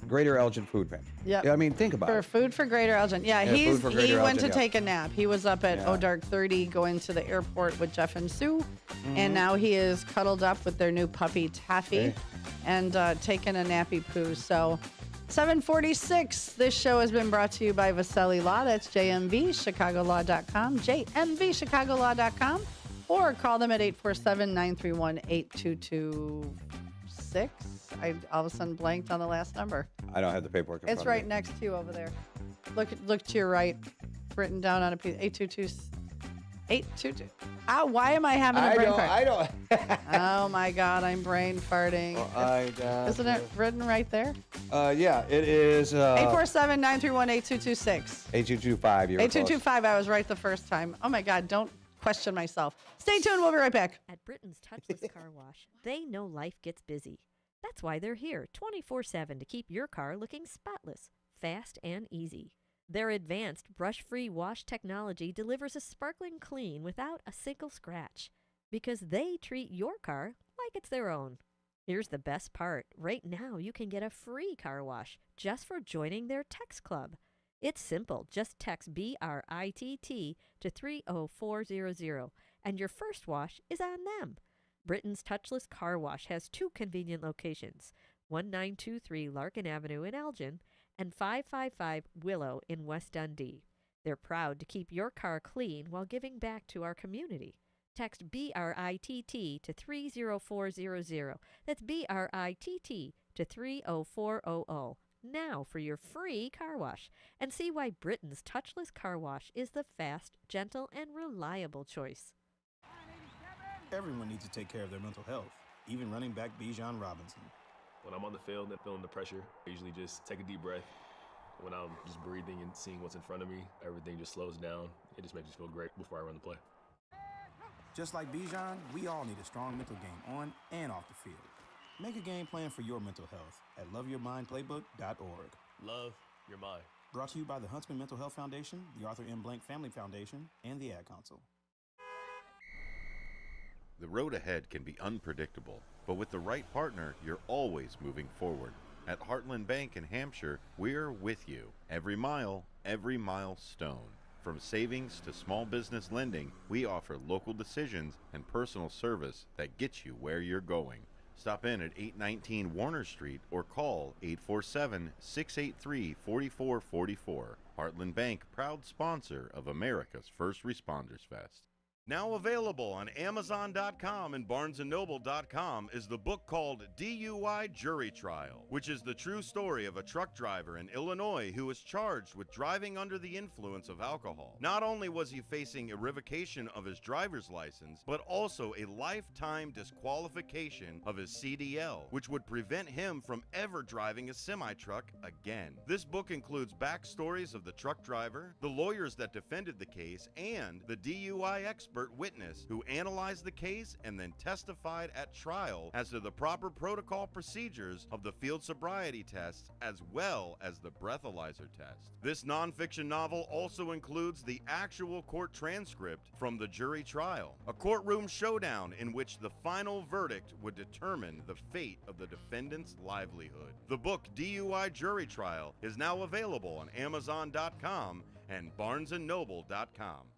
Greater Elgin Food Bank. Yep. Yeah, I mean, think about For it. Food for Greater Elgin. Yeah, Yeah, Food for he Greater went to Elgin, yeah. take a nap. He was up at Yeah. Dark 30 going to the airport with Jeff and Sue. Mm-hmm. And now he is cuddled up with their new puppy, Taffy, Okay. and taking a nappy poo. So 746. This show has been brought to you by Vaselli Law. That's JMVChicagoLaw.com, JMVChicagoLaw.com, or call them at 847-931-8226. I all of a sudden blanked on the last number. I don't have the paperwork in It's front of right next to you over there. Look to your right, written down on a piece. 822. Why am I having a brain fart? I don't. Oh my God, I'm brain farting. Isn't it written right there? Yeah, it is. 847-931-8226. 8225. 8225. I was right the first time. Oh my God, don't question myself. Stay tuned. We'll be right back. At Britain's Touchless Car Wash, they know life gets busy. That's why they're here 24/7 to keep your car looking spotless, fast, and easy. Their advanced brush-free wash technology delivers a sparkling clean without a single scratch because they treat your car like it's their own. Here's the best part. Right now, you can get a free car wash just for joining their text club. It's simple. Just text BRITT to 30400, and your first wash is on them. Britain's Touchless Car Wash has 2 convenient locations, 1923 Larkin Avenue in Elgin and 555 Willow in West Dundee. They're proud to keep your car clean while giving back to our community. Text BRITT to 30400. That's BRITT to 30400 now for your free car wash, and see why Britain's Touchless Car Wash is the fast, gentle, and reliable choice. Everyone needs to take care of their mental health, even running back Bijan Robinson. When I'm on the field and feeling the pressure, I usually just take a deep breath. When I'm just breathing and seeing what's in front of me, everything just slows down. It just makes me feel great before I run the play. Just like Bijan, we all need a strong mental game on and off the field. Make a game plan for your mental health at loveyourmindplaybook.org. Love your mind. Brought to you by the Huntsman Mental Health Foundation, the Arthur M. Blank Family Foundation, and the Ad Council. The road ahead can be unpredictable, but with the right partner, you're always moving forward. At Heartland Bank in Hampshire, we're with you every milestone. From savings to small business lending, we offer local decisions and personal service that gets you where you're going. Stop in at 819 Warner Street or call 847-683-4444. Heartland Bank, proud sponsor of America's First Responders Fest. Now available on Amazon.com and BarnesandNoble.com is the book called DUI Jury Trial, which is the true story of a truck driver in Illinois who was charged with driving under the influence of alcohol. Not only was he facing a revocation of his driver's license, but also a lifetime disqualification of his CDL, which would prevent him from ever driving a semi-truck again. This book includes backstories of the truck driver, the lawyers that defended the case, and the DUI expert witness who analyzed the case and then testified at trial as to the proper protocol procedures of the field sobriety tests as well as the breathalyzer test. This nonfiction novel also includes the actual court transcript from the jury trial, a courtroom showdown in which the final verdict would determine the fate of the defendant's livelihood. The book DUI Jury Trial is now available on Amazon.com and BarnesandNoble.com.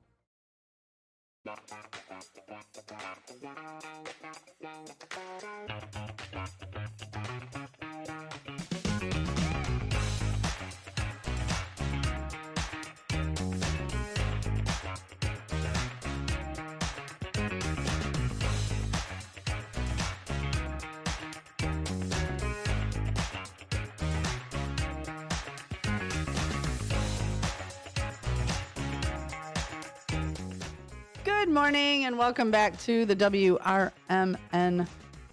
Good morning and welcome back to the WRMN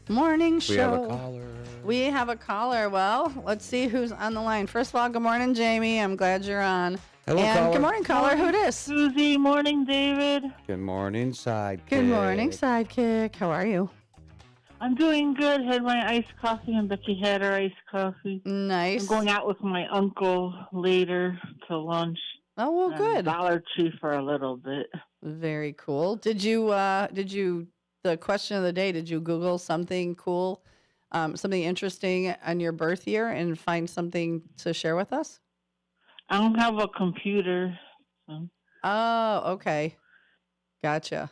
Morning Show. We have a caller. We have a caller. Well, let's see who's on the line. First of all, good morning, Jamie. I'm glad you're on. Hello, and caller. Good morning, caller. Who dis? Susie. Morning, David. Good morning, sidekick. Good morning, sidekick. How are you? I'm doing good. Had my iced coffee, and Becky had her iced coffee. Nice. I'm going out with my uncle later to lunch. Oh, well, good. Dollar Tree for a little bit. Very cool. Did you, the question of the day, did you Google something cool, something interesting on your birth year and find something to share with us? I don't have a computer. So. Oh, okay. Gotcha.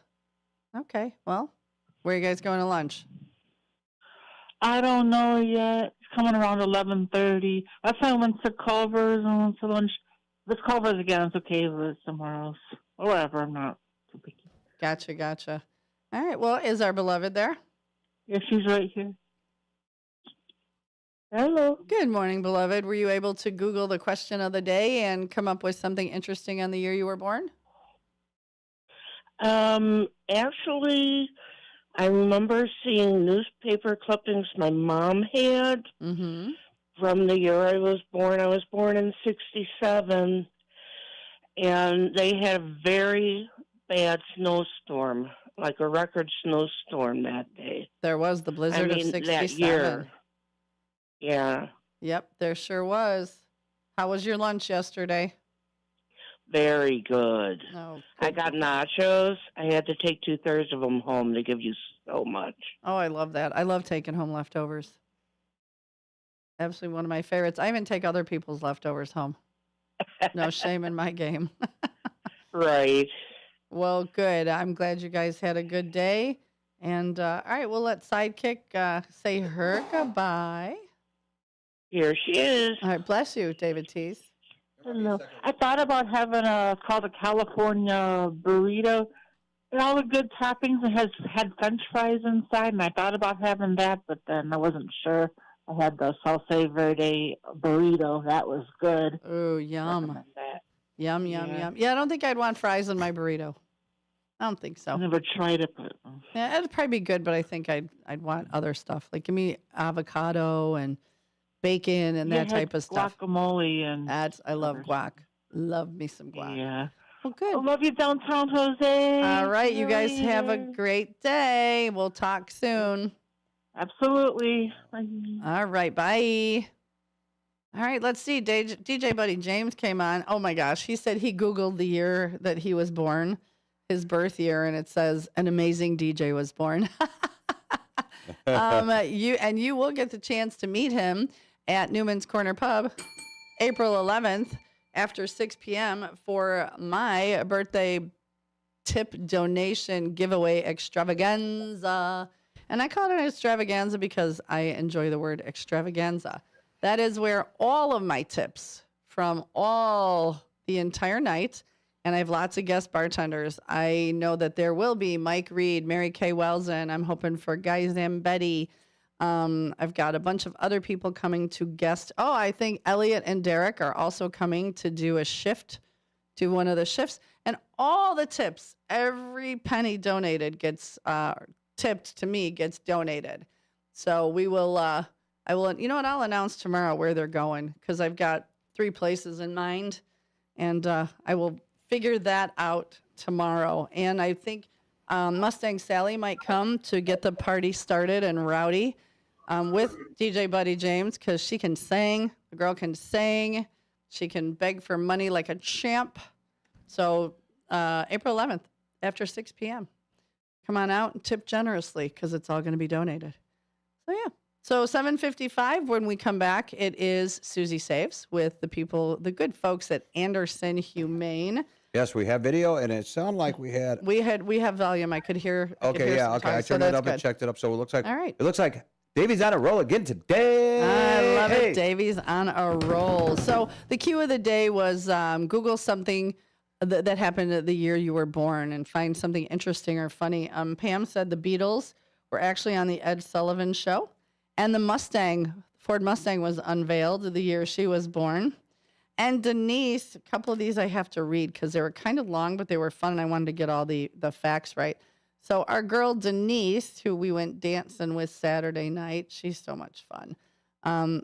Okay. Well, where are you guys going to lunch? I don't know yet. It's coming around 11:30. Last time I went to Culver's and went to lunch. This Culver's again. It's okay, but it's somewhere else. Or whatever. I'm not too picky. Gotcha. All right. Well, is our beloved there? Yeah, she's right here. Hello. Good morning, beloved. Were you able to Google the question of the day and come up with something interesting on the year you were born? Actually, I remember seeing newspaper clippings my mom had from the year I was born. I was born in 1967, and they had a very bad snowstorm, like a record snowstorm that day. There was the blizzard of 67. That year. Yeah. Yep, there sure was. How was your lunch yesterday? Very good. Oh, I got nachos. I had to take 2/3 of them home. They give you so much. Oh, I love that. I love taking home leftovers. Absolutely one of my favorites. I even take other people's leftovers home. No shame in my game. Right. Well, good. I'm glad you guys had a good day. And all right, we'll let Sidekick say her goodbye. Here she is. All right, bless you, David Teese. Hello. I thought about having called a California burrito. And all the good toppings. It had French fries inside, and I thought about having that, but then I wasn't sure. I had the salsa verde burrito. That was good. Oh, yum. Yum. Yeah, I don't think I'd want fries in my burrito. I don't think so. I never tried it, but yeah, it'd probably be good, but I think I'd want other stuff. Like give me avocado and bacon and that type of stuff. Guacamole and I love guac. Love me some guac. Yeah. Well, good. I love you downtown, Jose. All right, you guys have a great day. We'll talk soon. Absolutely. Bye. All right, bye. All right, let's see. DJ Buddy James came on. Oh my gosh, he said he Googled the year that he was born, his birth year, and it says an amazing DJ was born. You will get the chance to meet him at Newman's Corner Pub, April 11th after 6 p.m. for my birthday tip donation giveaway extravaganza. And I call it an extravaganza because I enjoy the word extravaganza. That is where all of my tips from the entire night, and I have lots of guest bartenders. I know that there will be Mike Reed, Mary Kay Welson. I'm hoping for Guy Zambetti. I've got a bunch of other people coming to guest. Oh, I think Elliot and Derek are also coming to do a shift, do one of the shifts. And all the tips, every penny donated gets tipped to me, gets donated. So we will, you know what, I'll announce tomorrow where they're going because I've got 3 places in mind. And I will figure that out tomorrow. And I think Mustang Sally might come to get the party started and rowdy with DJ Buddy James because she can sing. The girl can sing. She can beg for money like a champ. So April 11th after 6 p.m. Come on out and tip generously because it's all going to be donated. So, yeah. So 7:55 when we come back, it is Susie Saves with the good folks at Anderson Humane. Yes, we have video, and it sounded like we have volume. I could hear. Okay. I turned it up and checked it up, so it looks like all right. It looks like Davey's on a roll again today. I love it. Davey's on a roll. So the cue of the day was Google something that happened the year you were born and find something interesting or funny. Pam said the Beatles were actually on the Ed Sullivan Show, and the Ford Mustang was unveiled the year she was born. And Denise, a couple of these I have to read because they were kind of long, but they were fun, and I wanted to get all the facts right. So our girl Denise, who we went dancing with Saturday night, she's so much fun.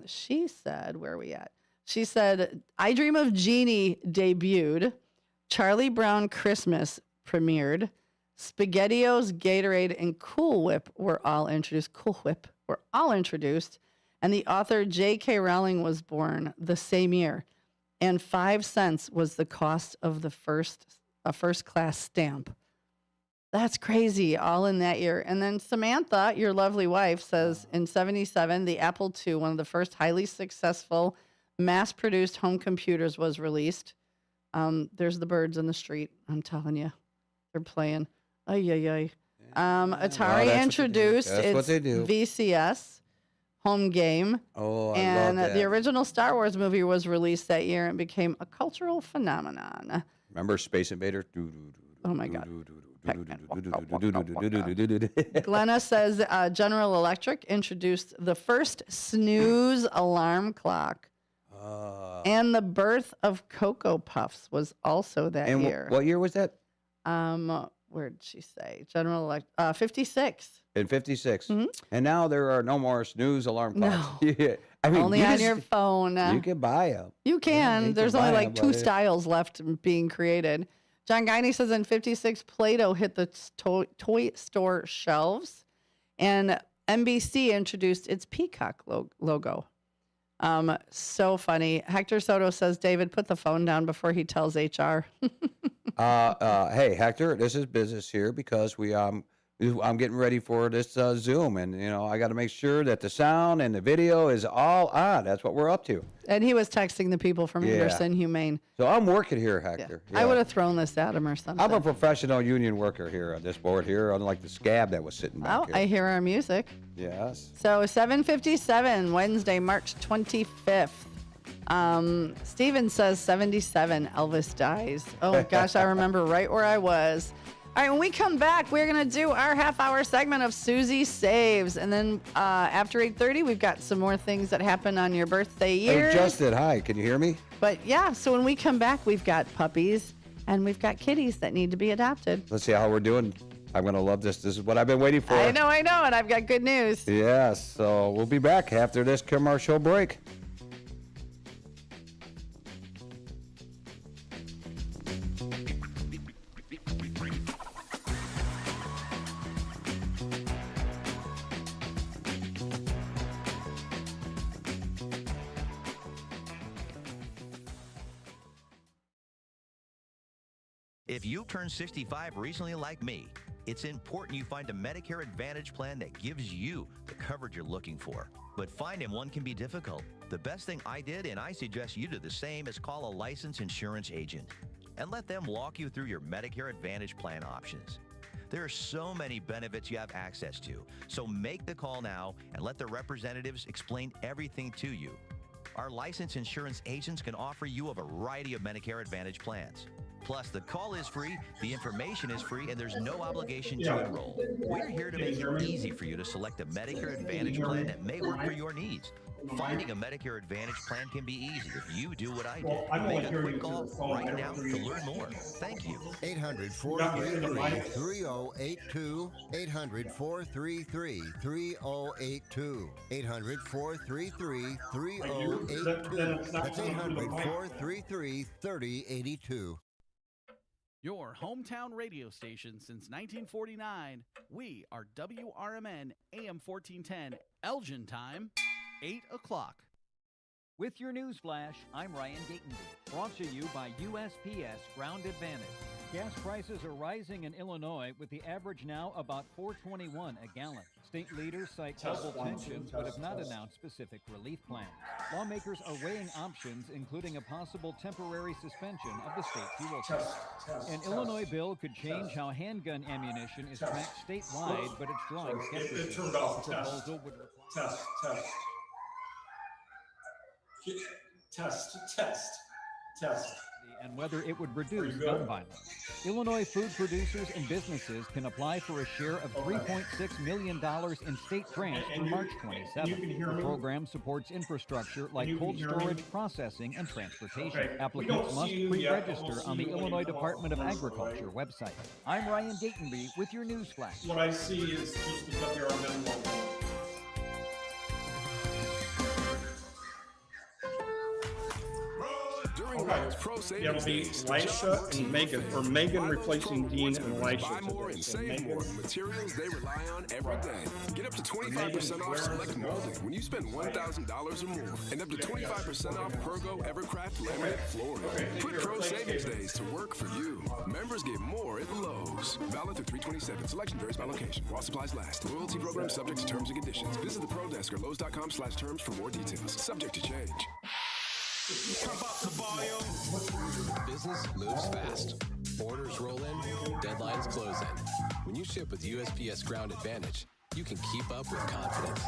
She said, where are we at? She said, I Dream of Jeannie debuted. Charlie Brown Christmas premiered. SpaghettiOs, Gatorade, and Cool Whip were all introduced. And the author J.K. Rowling was born the same year. And 5 cents was the cost of a first class stamp. That's crazy, all in that year. And then Samantha, your lovely wife, says in 1977, the Apple II, one of the first highly successful mass-produced home computers, was released. There's the birds in the street. I'm telling you, they're playing. Atari introduced its VCS home game. Oh, I and love that. The original Star Wars movie was released that year and became a cultural phenomenon. Remember Space Invader? Oh my God. Glenna says General Electric introduced the first snooze alarm clock. And the birth of Cocoa Puffs was also that year. What year was that? Where did she say? General Electric, 56. In 56. Mm-hmm. And now there are no more snooze alarm clocks. No. Yeah. I mean, only on your phone. You can buy them. You can. There's only like 2 styles left being created. John Guiney says in 56, Play-Doh hit the toy store shelves. And NBC introduced its peacock logo. So funny. Hector Soto says, David, put the phone down before he tells HR. Hey, Hector, this is business here because I'm getting ready for this Zoom, and I got to make sure that the sound and the video is all on. That's what we're up to. And he was texting the people from Anderson Humane. So I'm working here, Hector. Yeah. I would have thrown this at him or something. I'm a professional union worker here on this board here, unlike the scab that was sitting back here. I hear our music. Yes. So 7:57, Wednesday, March 25th. Steven says 77, Elvis dies. Oh gosh, I remember right where I was. All right, when we come back, we're going to do our half-hour segment of Susie Saves. And then after 8:30, we've got some more things that happen on your birthday year. Hey, Justin, hi. Can you hear me? But yeah, so when we come back, we've got puppies and we've got kitties that need to be adopted. Let's see how we're doing. I'm going to love this. This is what I've been waiting for. I know, and I've got good news. Yes, so we'll be back after this commercial break. If you turned 65 recently like me, it's important you find a Medicare Advantage plan that gives you the coverage you're looking for. But finding one can be difficult. The best thing I did, and I suggest you do the same, is call a licensed insurance agent and let them walk you through your Medicare Advantage plan options. There are so many benefits you have access to. So make the call now and let the representatives explain everything to you. Our licensed insurance agents can offer you a variety of Medicare Advantage plans. Plus, the call is free, the information is free, and there's no obligation to enroll. We're here to make it easy for you to select a Medicare Advantage plan that may work for your needs. Finding a Medicare Advantage plan can be easy if you do what I did. Make a quick call right now to learn more. Thank you. 800-433-3082. 800-433-3082. 800-433-3082. That's 800-433-3082. Your hometown radio station since 1949. We are WRMN AM 1410. Elgin time, 8 o'clock. With your news flash, I'm Ryan Gatenby. Brought to you by USPS Ground Advantage. Gas prices are rising in Illinois, with the average now about $4.21 a gallon. State leaders cite global tensions but have not announced specific relief plans. Lawmakers are weighing options, including a possible temporary suspension of the state fuel tax. An Illinois bill could change how handgun ammunition is tracked statewide, but it's drawing skepticism. It turned off. The proposal would require Test. And whether it would reduce gun violence. Illinois food producers and businesses can apply for a share of $3.6 million in state grants through March 27th. The program supports infrastructure like cold storage, processing, and transportation. Applicants must pre-register on the Illinois Department of Agriculture website. I'm Ryan Gatenby with your news flash. What I see is just the WRMN logo. Okay. It'll be Elisha and Megan, or Megan replacing Dean and Elisha. Buy more and save more. Materials they rely on every day. Get up to 25% off select molding when you spend $1,000 or more. And up to 25% off Pergo Evercraft laminate flooring. Put Pro Savings Days to work for you. Members get more at Lowe's. Valid through 3/27. Selection varies by location. While supplies last. Loyalty program subject to terms and conditions. Visit the Pro Desk or Lowe's.com/terms for more details. Subject to change. Business moves fast. Orders roll in, deadlines close in. When you ship with USPS Ground Advantage, you can keep up with confidence.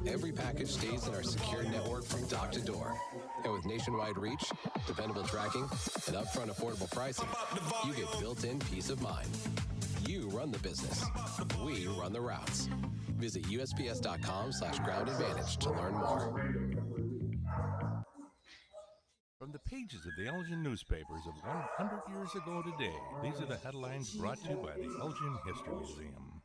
Every package stays in our secure network from dock to door. And with nationwide reach, dependable tracking, and upfront affordable pricing, you get built-in peace of mind. You run the business. We run the routes. Visit USPS.com/Ground Advantage to learn more. From the pages of the Elgin newspapers of 100 years ago today, these are the headlines brought to you by the Elgin History Museum.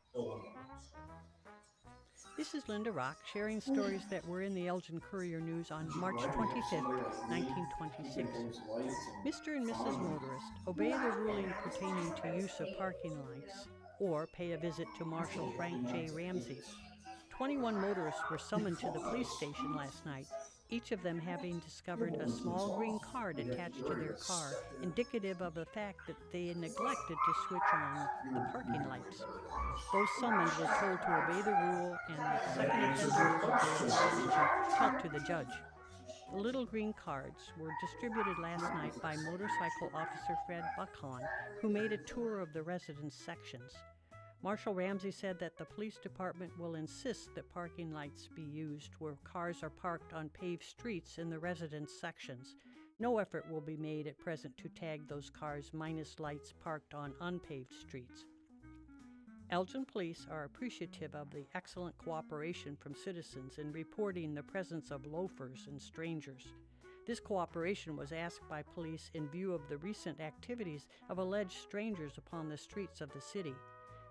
This is Linda Rock sharing stories that were in the Elgin Courier News on March 25th, 1926. Mr. and Mrs. Motorist, obey the ruling pertaining to use of parking lights, or pay a visit to Marshal Frank J. Ramsey. 21 motorists were summoned to the police station last night, each of them having discovered a small green card attached to their car, indicative of the fact that they had neglected to switch on the parking lights. Those summoned were told to obey the rule, and the second offenders of their infraction talked to the judge. The little green cards were distributed last night by Motorcycle Officer Fred Buckhorn, who made a tour of the residence sections. Marshal Ramsey said that the police department will insist that parking lights be used where cars are parked on paved streets in the residence sections. No effort will be made at present to tag those cars minus lights parked on unpaved streets. Elgin police are appreciative of the excellent cooperation from citizens in reporting the presence of loafers and strangers. This cooperation was asked by police in view of the recent activities of alleged strangers upon the streets of the city.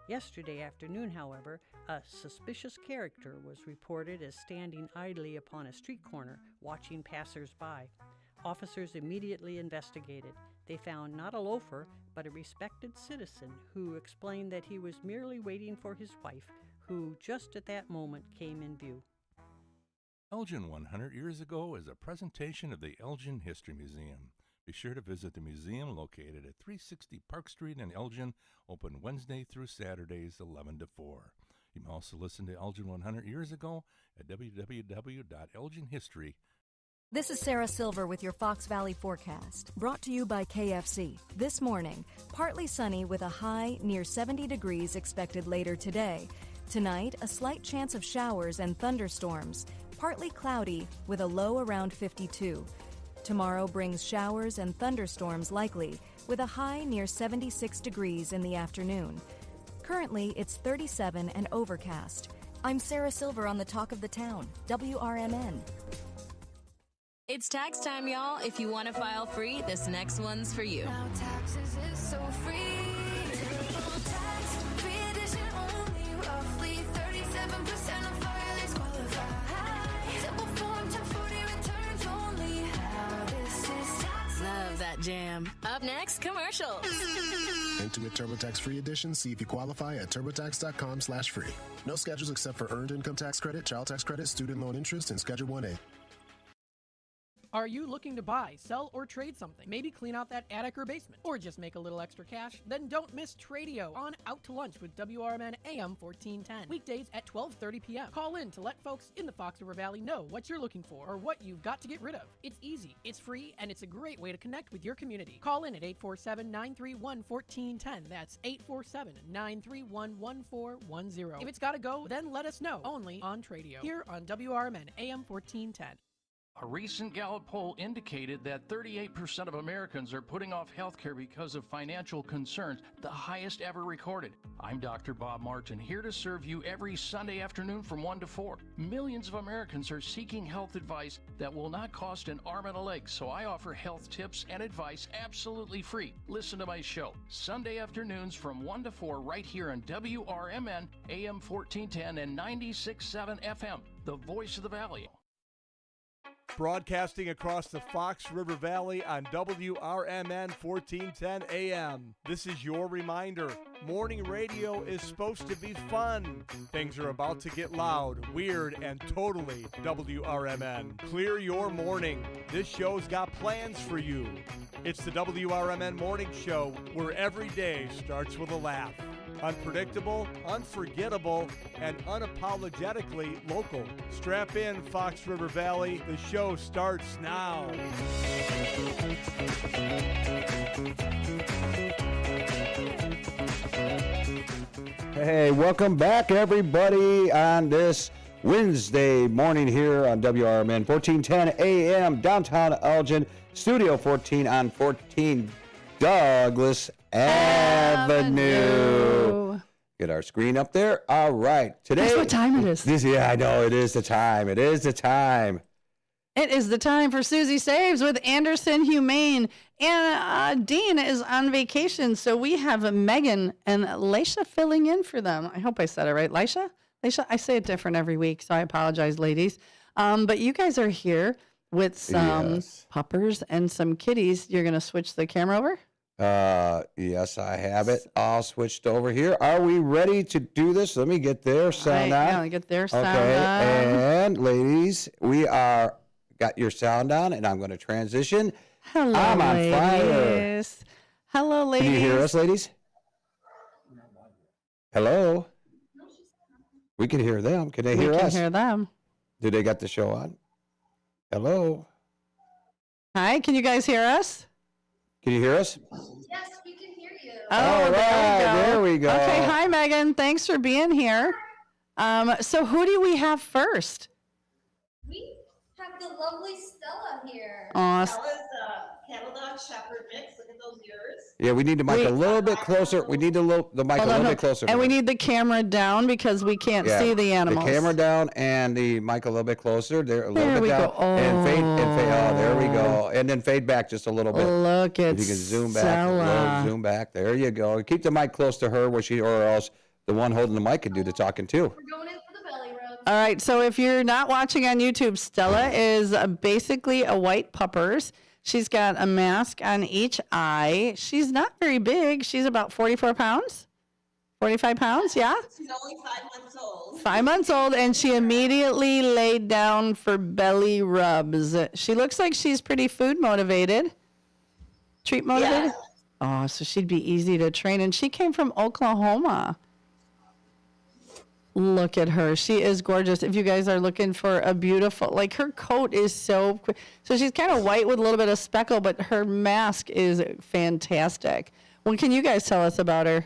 Yesterday afternoon, however, a suspicious character was reported as standing idly upon a street corner, watching passers-by. Officers immediately investigated. They found not a loafer, but a respected citizen who explained that he was merely waiting for his wife, who just at that moment came in view. Elgin 100 years ago is a presentation of the Elgin History Museum. Be sure to visit the museum located at 360 Park Street in Elgin, open Wednesday through Saturdays 11 to 4. You can also listen to Elgin 100 years ago at www.elginhistory.com. This is Sarah Silver with your Fox Valley forecast, brought to you by KFC. This morning, partly sunny with a high near 70 degrees expected later today. Tonight, a slight chance of showers and thunderstorms, partly cloudy with a low around 52. Tomorrow brings showers and thunderstorms likely, with a high near 76 degrees in the afternoon. Currently, it's 37 and overcast. I'm Sarah Silver on the Talk of the Town, WRMN. It's tax time, y'all. If you want to file free, this next one's for you. Now taxes is so free. Typical tax, free edition only. Roughly 37% of filers qualify. Simple form 1040 returns only. How this is tax. Love that jam. Up next, commercials. Intuit TurboTax free edition. See if you qualify at turbotax.com/free. No schedules except for earned income tax credit, child tax credit, student loan interest, and Schedule 1A. Are you looking to buy, sell, or trade something? Maybe clean out that attic or basement, or just make a little extra cash? Then don't miss Tradio on Out to Lunch with WRMN AM 1410. Weekdays at 12:30 p.m. Call in to let folks in the Fox River Valley know what you're looking for or what you've got to get rid of. It's easy, it's free, and it's a great way to connect with your community. Call in at 847-931-1410. That's 847-931-1410. If it's got to go, then let us know. Only on Tradio, here on WRMN AM 1410. A recent Gallup poll indicated that 38% of Americans are putting off health care because of financial concerns, the highest ever recorded. I'm Dr. Bob Martin, here to serve you every Sunday afternoon from 1 to 4. Millions of Americans are seeking health advice that will not cost an arm and a leg, so I offer health tips and advice absolutely free. Listen to my show, Sunday afternoons from 1 to 4 right here on WRMN AM 1410 and 96.7 FM, the voice of the Valley. Broadcasting across the Fox River Valley on WRMN 1410 AM. This is your reminder. Morning radio is supposed to be fun. Things are about to get loud, weird, and totally WRMN. Clear your morning. This show's got plans for you. It's the WRMN Morning Show, where every day starts with a laugh. Unpredictable, unforgettable, and unapologetically local. Strap in, Fox River Valley. The show starts now. Hey, welcome back, everybody, on this Wednesday morning here on WRMN 1410 AM, downtown Elgin, Studio 14 on 14 Douglas Avenue. Get our screen up there. All right. Today. Guess what time it is? Yeah, I know. It is the time. It is the time. It is the time for Susie Saves with Anderson Humane. And Dean is on vacation, so we have Megan and Leisha filling in for them. I hope I said it right. Leisha? I say it different every week, so I apologize, ladies. But you guys are here with some puppers and some kitties. You're going to switch the camera over? Yes, I have it all switched over here. Are we ready to do this? Let me get their sound on. Yeah, get their sound on. And ladies, we got your sound on, and I'm going to transition. Hello, I'm on fire. Hello, ladies. Can you hear us, ladies? Hello? We can hear them. Can they hear us? We can hear them. Do they got the show on? Hello? Hi, can you guys hear us? Can you hear us? Yes, we can hear you. All right, there we go. Okay, hi, Megan. Thanks for being here. So who do we have first? We have the lovely Stella here. Stella's Cattle Dog Shepherd mix. Look at those ears. Yeah, we need the mic a little bit closer. We need the mic a little bit closer. And we need the camera down because we can't see the animals. The camera down and the mic a little bit closer. There, a little bit down. And fade. Oh, there we go. And then fade back just a little bit. Look at if you can zoom back. Zoom back. There you go. Keep the mic close to her, or else the one holding the mic can do the talking too. We're going in for the belly rub. All right. So if you're not watching on YouTube, Stella is basically a white puppers. She's got a mask on each eye. She's not very big. She's about 44 pounds, 45 pounds, yeah? She's only 5 months old. 5 months old, and she immediately laid down for belly rubs. She looks like she's pretty food motivated, treat motivated. Yeah. Oh, so she'd be easy to train. And she came from Oklahoma. Look at her. She is gorgeous. If you guys are looking for a beautiful, like her coat is so she's kind of white with a little bit of speckle, but her mask is fantastic. What can you guys tell us about her?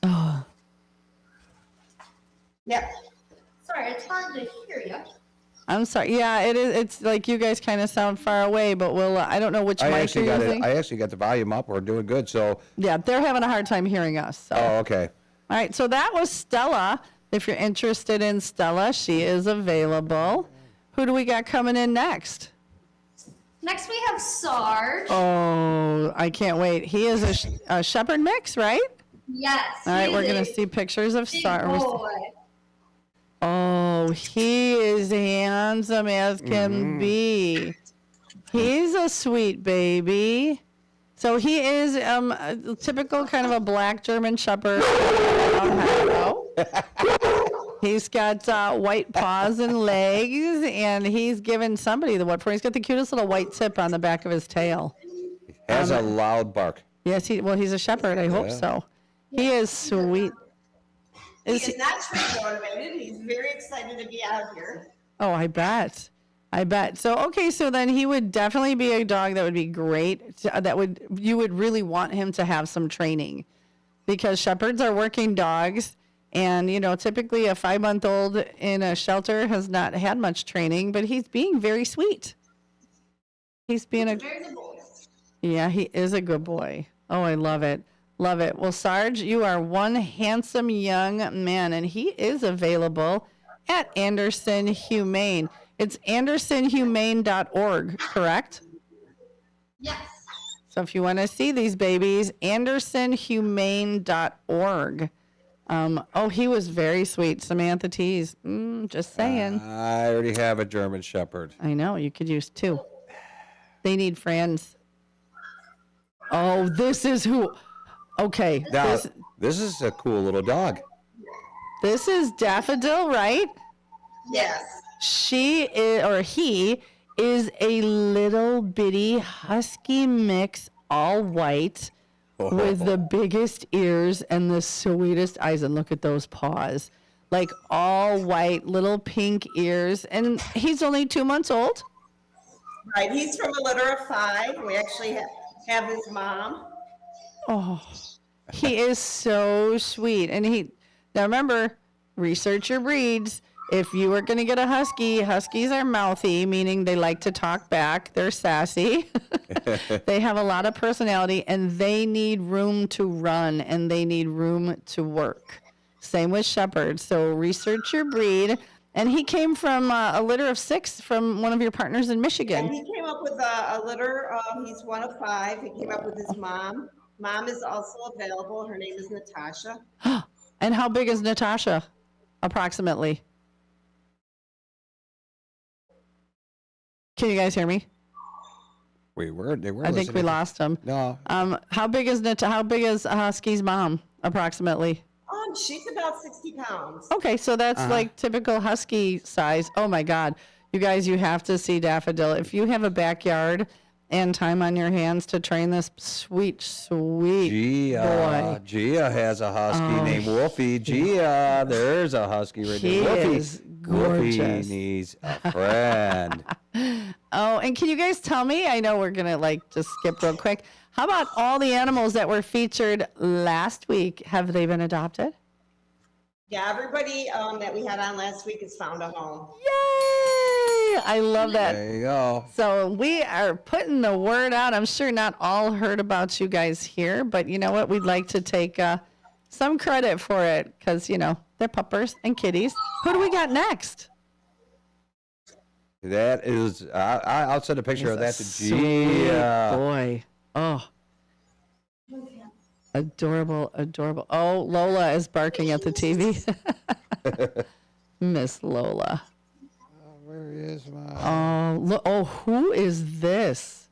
Oh. Yep. Sorry, it's hard to hear you. I'm sorry. Yeah, it is. It's like you guys kind of sound far away, but we'll. I don't know which mic you're using. I actually got the volume up. We're doing good. So. Yeah, they're having a hard time hearing us. So. Oh, okay. All right, so that was Stella. If you're interested in Stella, she is available. Who do we got coming in next? Next we have Sarge. Oh, I can't wait. He is a shepherd mix, right? Yes. All right, we're going to see pictures of Sarge. Oh, he is handsome as can be. He's a sweet baby. So he is a typical kind of a black German shepherd. He's got white paws and legs, and he's given somebody the what for. He's got the cutest little white tip on the back of his tail. Has a loud bark. Yes, he's a shepherd. I hope so. He is sweet. He is not tree motivated. He's very excited to be out here. Oh, I bet. So, okay, so then he would definitely be a dog that would be great. You would really want him to have some training because shepherds are working dogs. And, typically a 5-month-old in a shelter has not had much training, but he's being very sweet. He's being a very good boy. Yeah, he is a good boy. Oh, I love it. Love it. Well, Sarge, you are one handsome young man, and he is available at Anderson Humane. It's andersonhumane.org, correct? Yes. So if you want to see these babies, andersonhumane.org. He was very sweet, Samantha Tees. Just saying. I already have a German Shepherd. I know, you could use 2. They need friends. Oh, this is who. Okay. Now, this is a cool little dog. This is Daffodil, right? Yes. She is, or he is a little bitty husky mix, all white, with the biggest ears and the sweetest eyes. And look at those paws. Like all white, little pink ears. And he's only 2 months old. Right. He's from a litter of 5. We actually have his mom. Oh, he is so sweet. And now remember, research your breeds. If you are going to get a husky, huskies are mouthy, meaning they like to talk back. They're sassy. They have a lot of personality, and they need room to run, and they need room to work. Same with shepherds. So research your breed. And he came from a litter of 6 from one of your partners in Michigan. And he came up with a litter. He's one of 5. He came up with his mom. Mom is also available. Her name is Natasha. And how big is Natasha, approximately? Can you guys hear me? They were. I think we lost him. No. How big is Husky's mom, approximately? She's about 60 pounds. Okay, so that's like typical husky size. Oh my God, you guys, you have to see Daffodil. If you have a backyard and time on your hands to train this sweet boy. Gia has a husky named Wolfie. Gia, there's a husky right there. Wolfie is gorgeous. Wolfie needs a friend. And can you guys tell me? I know we're gonna just skip real quick. How about all the animals that were featured last week? Have they been adopted? Yeah, everybody that we had on last week has found a home. Yay! I love that. There you go. So we are putting the word out. I'm sure not all heard about you guys here, but you know what? We'd like to take some credit for it because, they're puppers and kitties. Who do we got next? That is, I'll send a picture of that to Gia. Boy. Oh. Adorable. Oh, Lola is barking at the TV. Miss Lola. Where is my... who is this?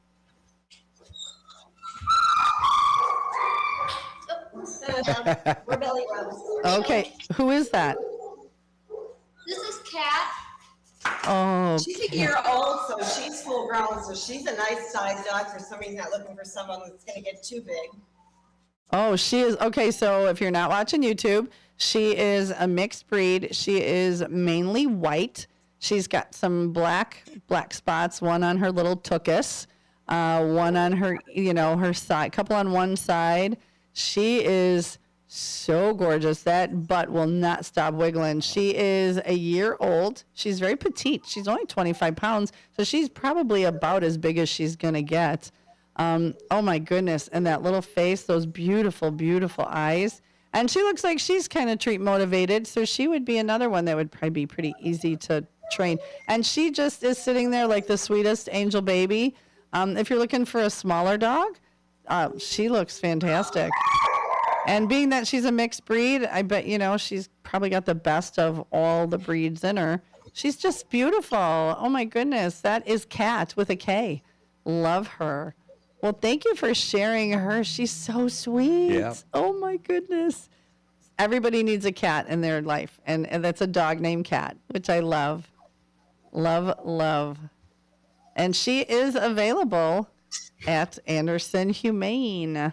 We're Belly Rose. Okay, who is that? This is Kat. Oh, She's a year old, so she's full grown, so she's a nice sized dog for somebody not looking for someone that's going to get too big. Oh, she is. Okay, so if you're not watching YouTube, she is a mixed breed. She is mainly white. She's got some black spots, one on her little tuchus, one on her, her side, couple on one side. She is so gorgeous. That butt will not stop wiggling. She is a year old. She's very petite. She's only 25 pounds, so she's probably about as big as she's going to get. Oh, my goodness. And that little face, those beautiful, beautiful eyes. And she looks like she's kind of treat motivated, so she would be another one that would probably be pretty easy to train. And she just is sitting there like the sweetest angel baby. If you're looking for a smaller dog, she looks fantastic. And being that she's a mixed breed, I bet, she's probably got the best of all the breeds in her. She's just beautiful. Oh, my goodness. That is Kat with a K. Love her. Well, thank you for sharing her. She's so sweet. Yeah. Oh, my goodness. Everybody needs a cat in their life, and that's a dog named Kat, which I love. Love, love. And she is available at Anderson Humane.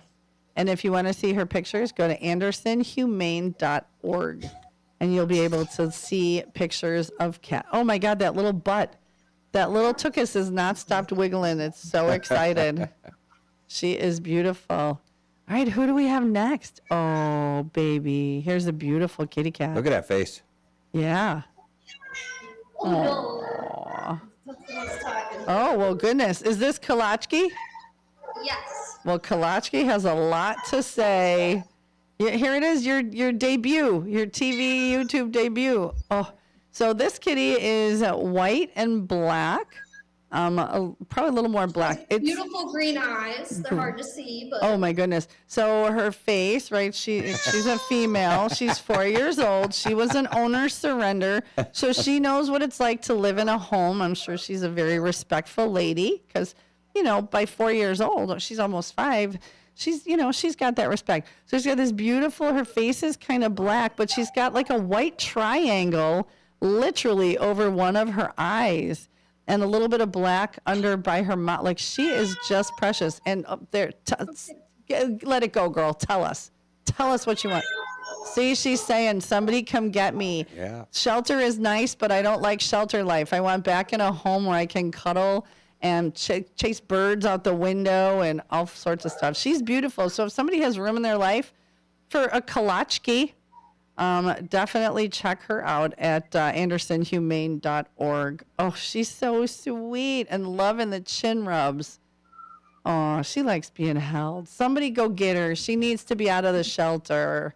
And if you want to see her pictures, go to andersonhumane.org, and you'll be able to see pictures of Kat. Oh, my God, that little butt. That little tuchus has not stopped wiggling. It's so excited. She is beautiful. All right, who do we have next? Oh, baby. Here's a beautiful kitty cat. Look at that face. Yeah. Oh, well, goodness. Is this Kalachki? Yes. Well, Kalachki has a lot to say. Yeah, here it is, your debut, your TV, YouTube debut. Oh, so this kitty is white and black. Probably a little more black. It's beautiful green eyes. They're hard to see, but oh my goodness. So her face, right? She's a female. She's 4 years old. She was an owner surrender, so she knows what it's like to live in a home. I'm sure she's a very respectful lady because, by 4 years old, she's almost 5. She's got that respect. So she's got this beautiful. Her face is kind of black, but she's got like a white triangle, literally over one of her eyes. And a little bit of black under by her mouth. Like, she is just precious. And up there, let it go, girl. Tell us what you want. See, she's saying, somebody come get me. Yeah. Shelter is nice, but I don't like shelter life. I want back in a home where I can cuddle and chase birds out the window and all sorts of stuff. She's beautiful. So if somebody has room in their life for a Kalachki, definitely check her out at andersonhumane.org. Oh, she's so sweet and loving the chin rubs. Oh, she likes being held. Somebody go get her. She needs to be out of the shelter.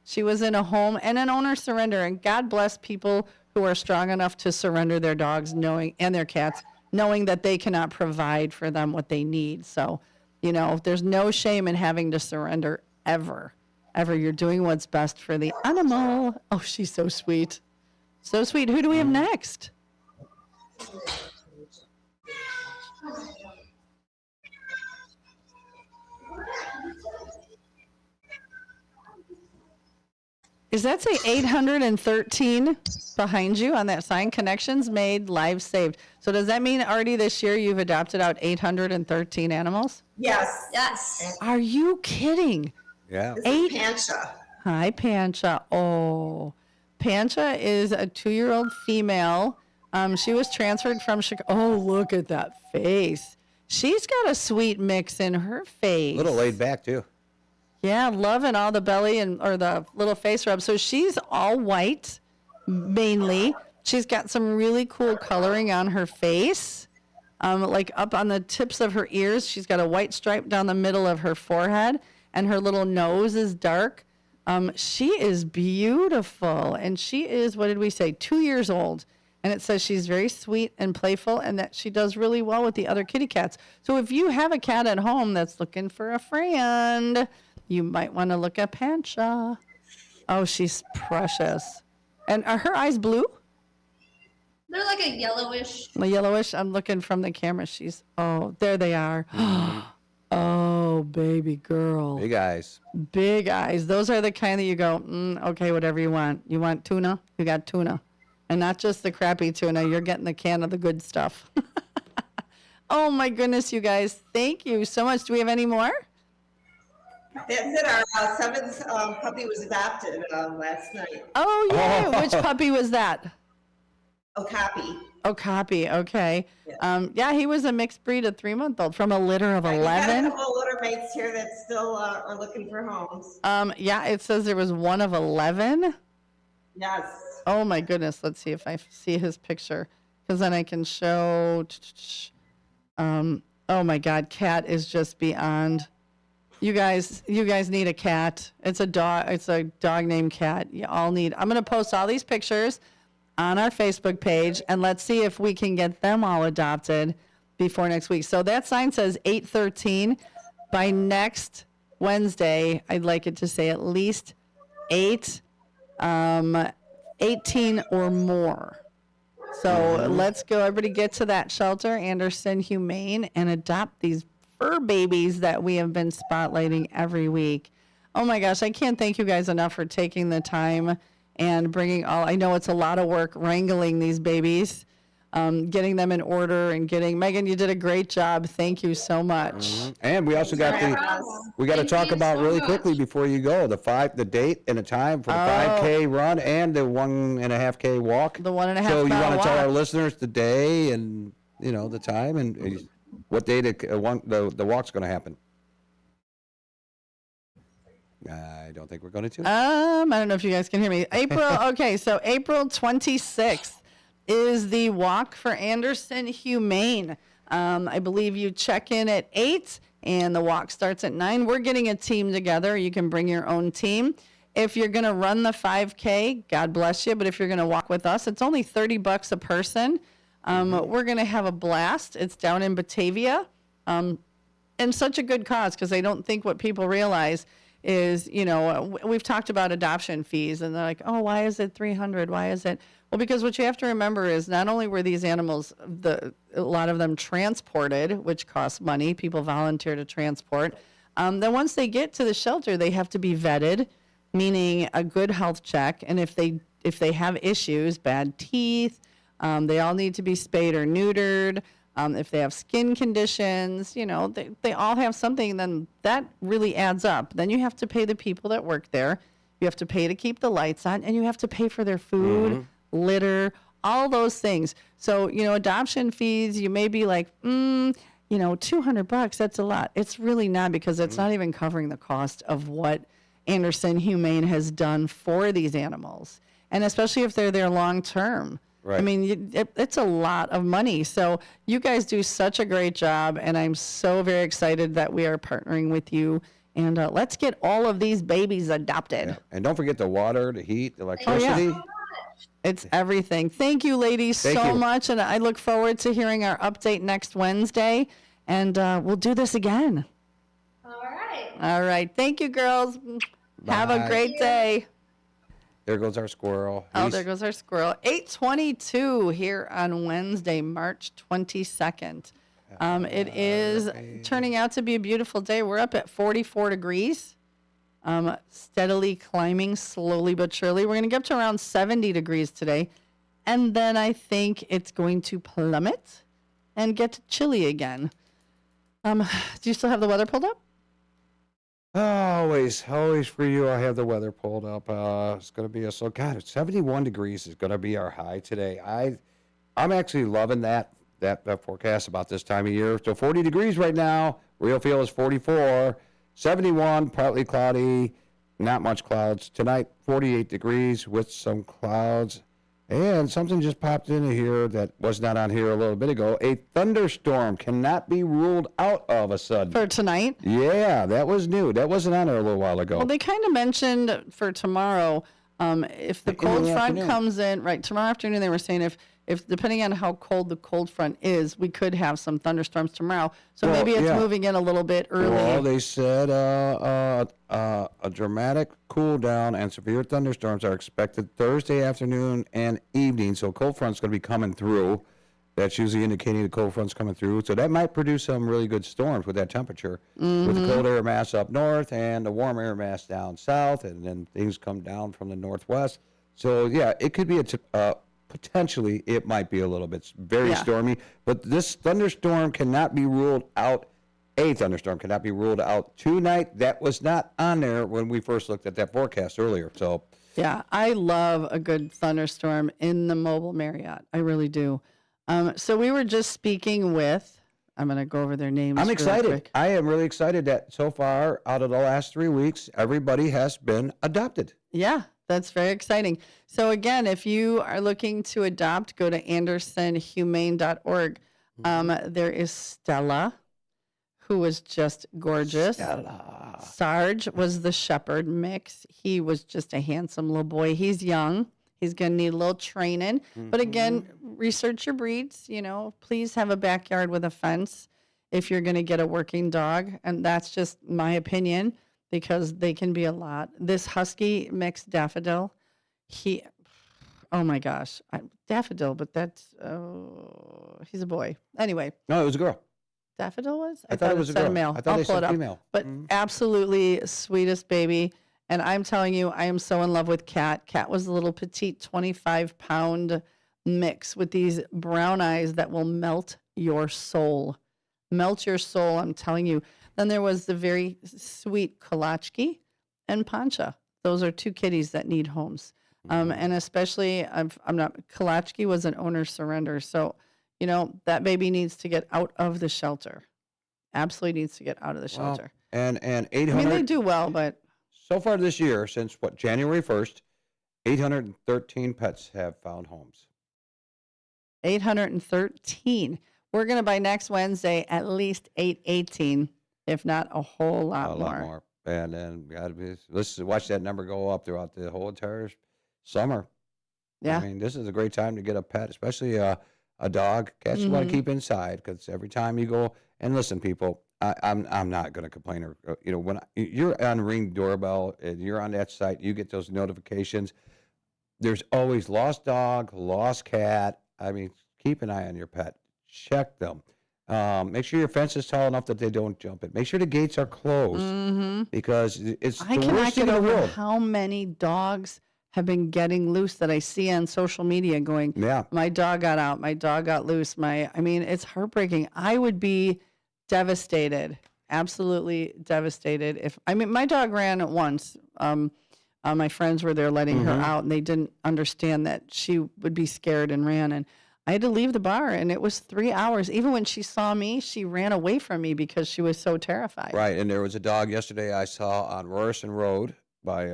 She was in a home and an owner surrender, and God bless people who are strong enough to surrender their dogs and their cats, knowing that they cannot provide for them what they need. So, there's no shame in having to surrender ever. You're doing what's best for the animal. Oh, she's so sweet. So sweet. Who do we have next? Is that say 813 behind you on that sign? Connections made, lives saved. So does that mean already this year you've adopted out 813 animals? Yes. Yes. Are you kidding? Yeah. This is Pancha. Hi, Pancha. Oh, Pancha is a 2-year-old female. She was transferred from Chicago. Oh, look at that face. She's got a sweet mix in her face. A little laid back, too. Yeah, loving all the belly or the little face rub. So she's all white, mainly. She's got some really cool coloring on her face. Like up on the tips of her ears, she's got a white stripe down the middle of her forehead, and her little nose is dark. She is beautiful, and she is, what did we say, 2 years old. And it says she's very sweet and playful and that she does really well with the other kitty cats. So if you have a cat at home that's looking for a friend, you might want to look at Pancha. Oh, she's precious. And are her eyes blue? They're like a yellowish. The yellowish? I'm looking from the camera. Oh, there they are. Oh, baby girl. Big eyes. Big eyes. Those are the kind that you go, okay, whatever you want. You want tuna? You got tuna. And not just the crappy tuna. You're getting the can of the good stuff. Oh, my goodness, you guys. Thank you so much. Do we have any more? That's it. Our seventh puppy was adopted last night. Oh, yeah. Which puppy was that? Okapi. Okapi. Okay. Yeah, he was a mixed breed, a 3-month-old from a litter of 11. We got a couple of litter mates here that still are looking for homes. Yeah, it says there was one of 11. Yes. Oh my goodness. Let's see if I see his picture, because then I can show. Oh my God, cat is just beyond. You guys need a cat. It's a dog. It's a dog named Cat. You all need. I'm gonna post all these pictures on our Facebook page, and let's see if we can get them all adopted before next week. So that sign says 8/13. By next Wednesday, I'd like it to say at least 18 or more. So let's go, everybody get to that shelter, Anderson Humane, and adopt these fur babies that we have been spotlighting every week. Oh my gosh, I can't thank you guys enough for taking the time and bringing all, I know it's a lot of work wrangling these babies, getting them in order and Megan, you did a great job. Thank you so much. And we also got we got to talk about really quickly before you go, the date and the time for the 5K run and the 1.5K walk. The 1.5 So you mile want to tell walk. our listeners the day and, the time and what day the walk's going to happen. I don't think we're going to. I don't know if you guys can hear me. Okay, so April 26th is the walk for Anderson Humane. I believe you check in at 8 and the walk starts at 9. We're getting a team together. You can bring your own team. If you're going to run the 5K, God bless you. But if you're going to walk with us, it's only $30 a person. We're going to have a blast. It's down in Batavia. And such a good cause, because I don't think what people realize is, we've talked about adoption fees and they're like, oh, why is it $300? Why is it? Well, because what you have to remember is not only were these animals, a lot of them transported, which costs money, people volunteer to transport. Then once they get to the shelter, they have to be vetted, meaning a good health check. And if they have issues, bad teeth, they all need to be spayed or neutered. If they have skin conditions, they all have something, then that really adds up. Then you have to pay the people that work there. You have to pay to keep the lights on, and you have to pay for their food, litter, all those things. So, adoption fees, you may be like, $200, that's a lot. It's really not, because it's not even covering the cost of what Anderson Humane has done for these animals. And especially if they're there long term. Right. I mean, it's a lot of money. So you guys do such a great job, and I'm so very excited that we are partnering with you. And let's get all of these babies adopted. Yeah. And don't forget the water, the heat, the electricity. Oh, yeah. It's everything. Thank you, ladies, so much. And I look forward to hearing our update next Wednesday. And we'll do this again. All right. Thank you, girls. Bye. Have a great day. There goes our squirrel. There goes our squirrel. 8:22 here on Wednesday, March 22nd. It is turning out to be a beautiful day. We're up at 44 degrees, steadily climbing slowly but surely. We're going to get up to around 70 degrees today. And then I think it's going to plummet and get chilly again. Do you still have the weather pulled up? Always for you. I have the weather pulled up. It's going to be 71 degrees is going to be our high today. I'm actually loving that forecast about this time of year. So 40 degrees right now. Real feel is 44. 71, partly cloudy, not much clouds. Tonight, 48 degrees with some clouds. And something just popped into here that was not on here a little bit ago. A thunderstorm cannot be ruled out of a sudden. For tonight? Yeah, that was new. That wasn't on there a little while ago. Well, they kind of mentioned for tomorrow, if the cold front comes in, right, tomorrow afternoon, they were saying if depending on how cold the cold front is, we could have some thunderstorms tomorrow. So maybe it's moving in a little bit early. Well, they said a dramatic cool down and severe thunderstorms are expected Thursday afternoon and evening. So cold front's going to be coming through. That's usually indicating the cold front's coming through. So that might produce some really good storms with that temperature. With the cold air mass up north and the warm air mass down south, and then things come down from the northwest. So, yeah, it could be potentially, it might be a little bit very stormy, but this thunderstorm cannot be ruled out A thunderstorm cannot be ruled out tonight. That was not on there when we first looked at that forecast earlier. So, yeah, I love a good thunderstorm in the mobile Marriott. I really do. So we were just speaking with, I'm going to go over their names. I'm really excited. quick. I am really excited that so far, out of the last 3 weeks, everybody has been adopted. Yeah, that's very exciting. So again, if you are looking to adopt, go to andersonhumane.org. There is Stella, who was just gorgeous. Stella. Sarge was the shepherd mix. He was just a handsome little boy. He's young. He's going to need a little training. But again, research your breeds. You know, please have a backyard with a fence if you're going to get a working dog. And that's just my opinion, because they can be a lot. This husky mix daffodil, oh my gosh, daffodil, but that's, he's a boy. Anyway. No, it was a girl. Daffodil was? I thought it was a said girl. male. I thought I'll they pull said it up. female. But absolutely sweetest baby. And I'm telling you, I am so in love with Cat. Cat was a little petite 25-pound mix with these brown eyes that will melt your soul. Melt your soul, I'm telling you. Then there was the very sweet Kolachki and Pancha. Those are two kitties that need homes. And especially, Kolachki was an owner surrender. So, you know, that baby needs to get out of the shelter. Absolutely needs to get out of the shelter. And 800. I mean, they do well, but. So far this year, since January 1st, 813 pets have found homes. 813. We're going to, by next Wednesday, at least 818, if not a whole lot more. A lot more. And then let's watch that number go up throughout the whole entire summer. Yeah. I mean, this is a great time to get a pet, especially a dog. Cats you want to keep inside, because every time you go, and listen, people, I'm not going to complain. Or you know, when you're on Ring Doorbell and you're on that site, you get those notifications. There's always lost dog, lost cat. I mean, keep an eye on your pet. Check them. Make sure your fence is tall enough that they don't jump it. Make sure the gates are closed, because it's I the cannot worst thing get in the over world. how many dogs have been getting loose that I see on social media going, Yeah. my dog got out, my dog got loose. I mean, it's heartbreaking. I would be devastated, absolutely devastated. My dog ran once. My friends were there letting her out, and they didn't understand that she would be scared and ran. And I had to leave the bar, and it was 3 hours. Even when she saw me, she ran away from me because she was so terrified. Right, and there was a dog yesterday I saw on Rorson Road by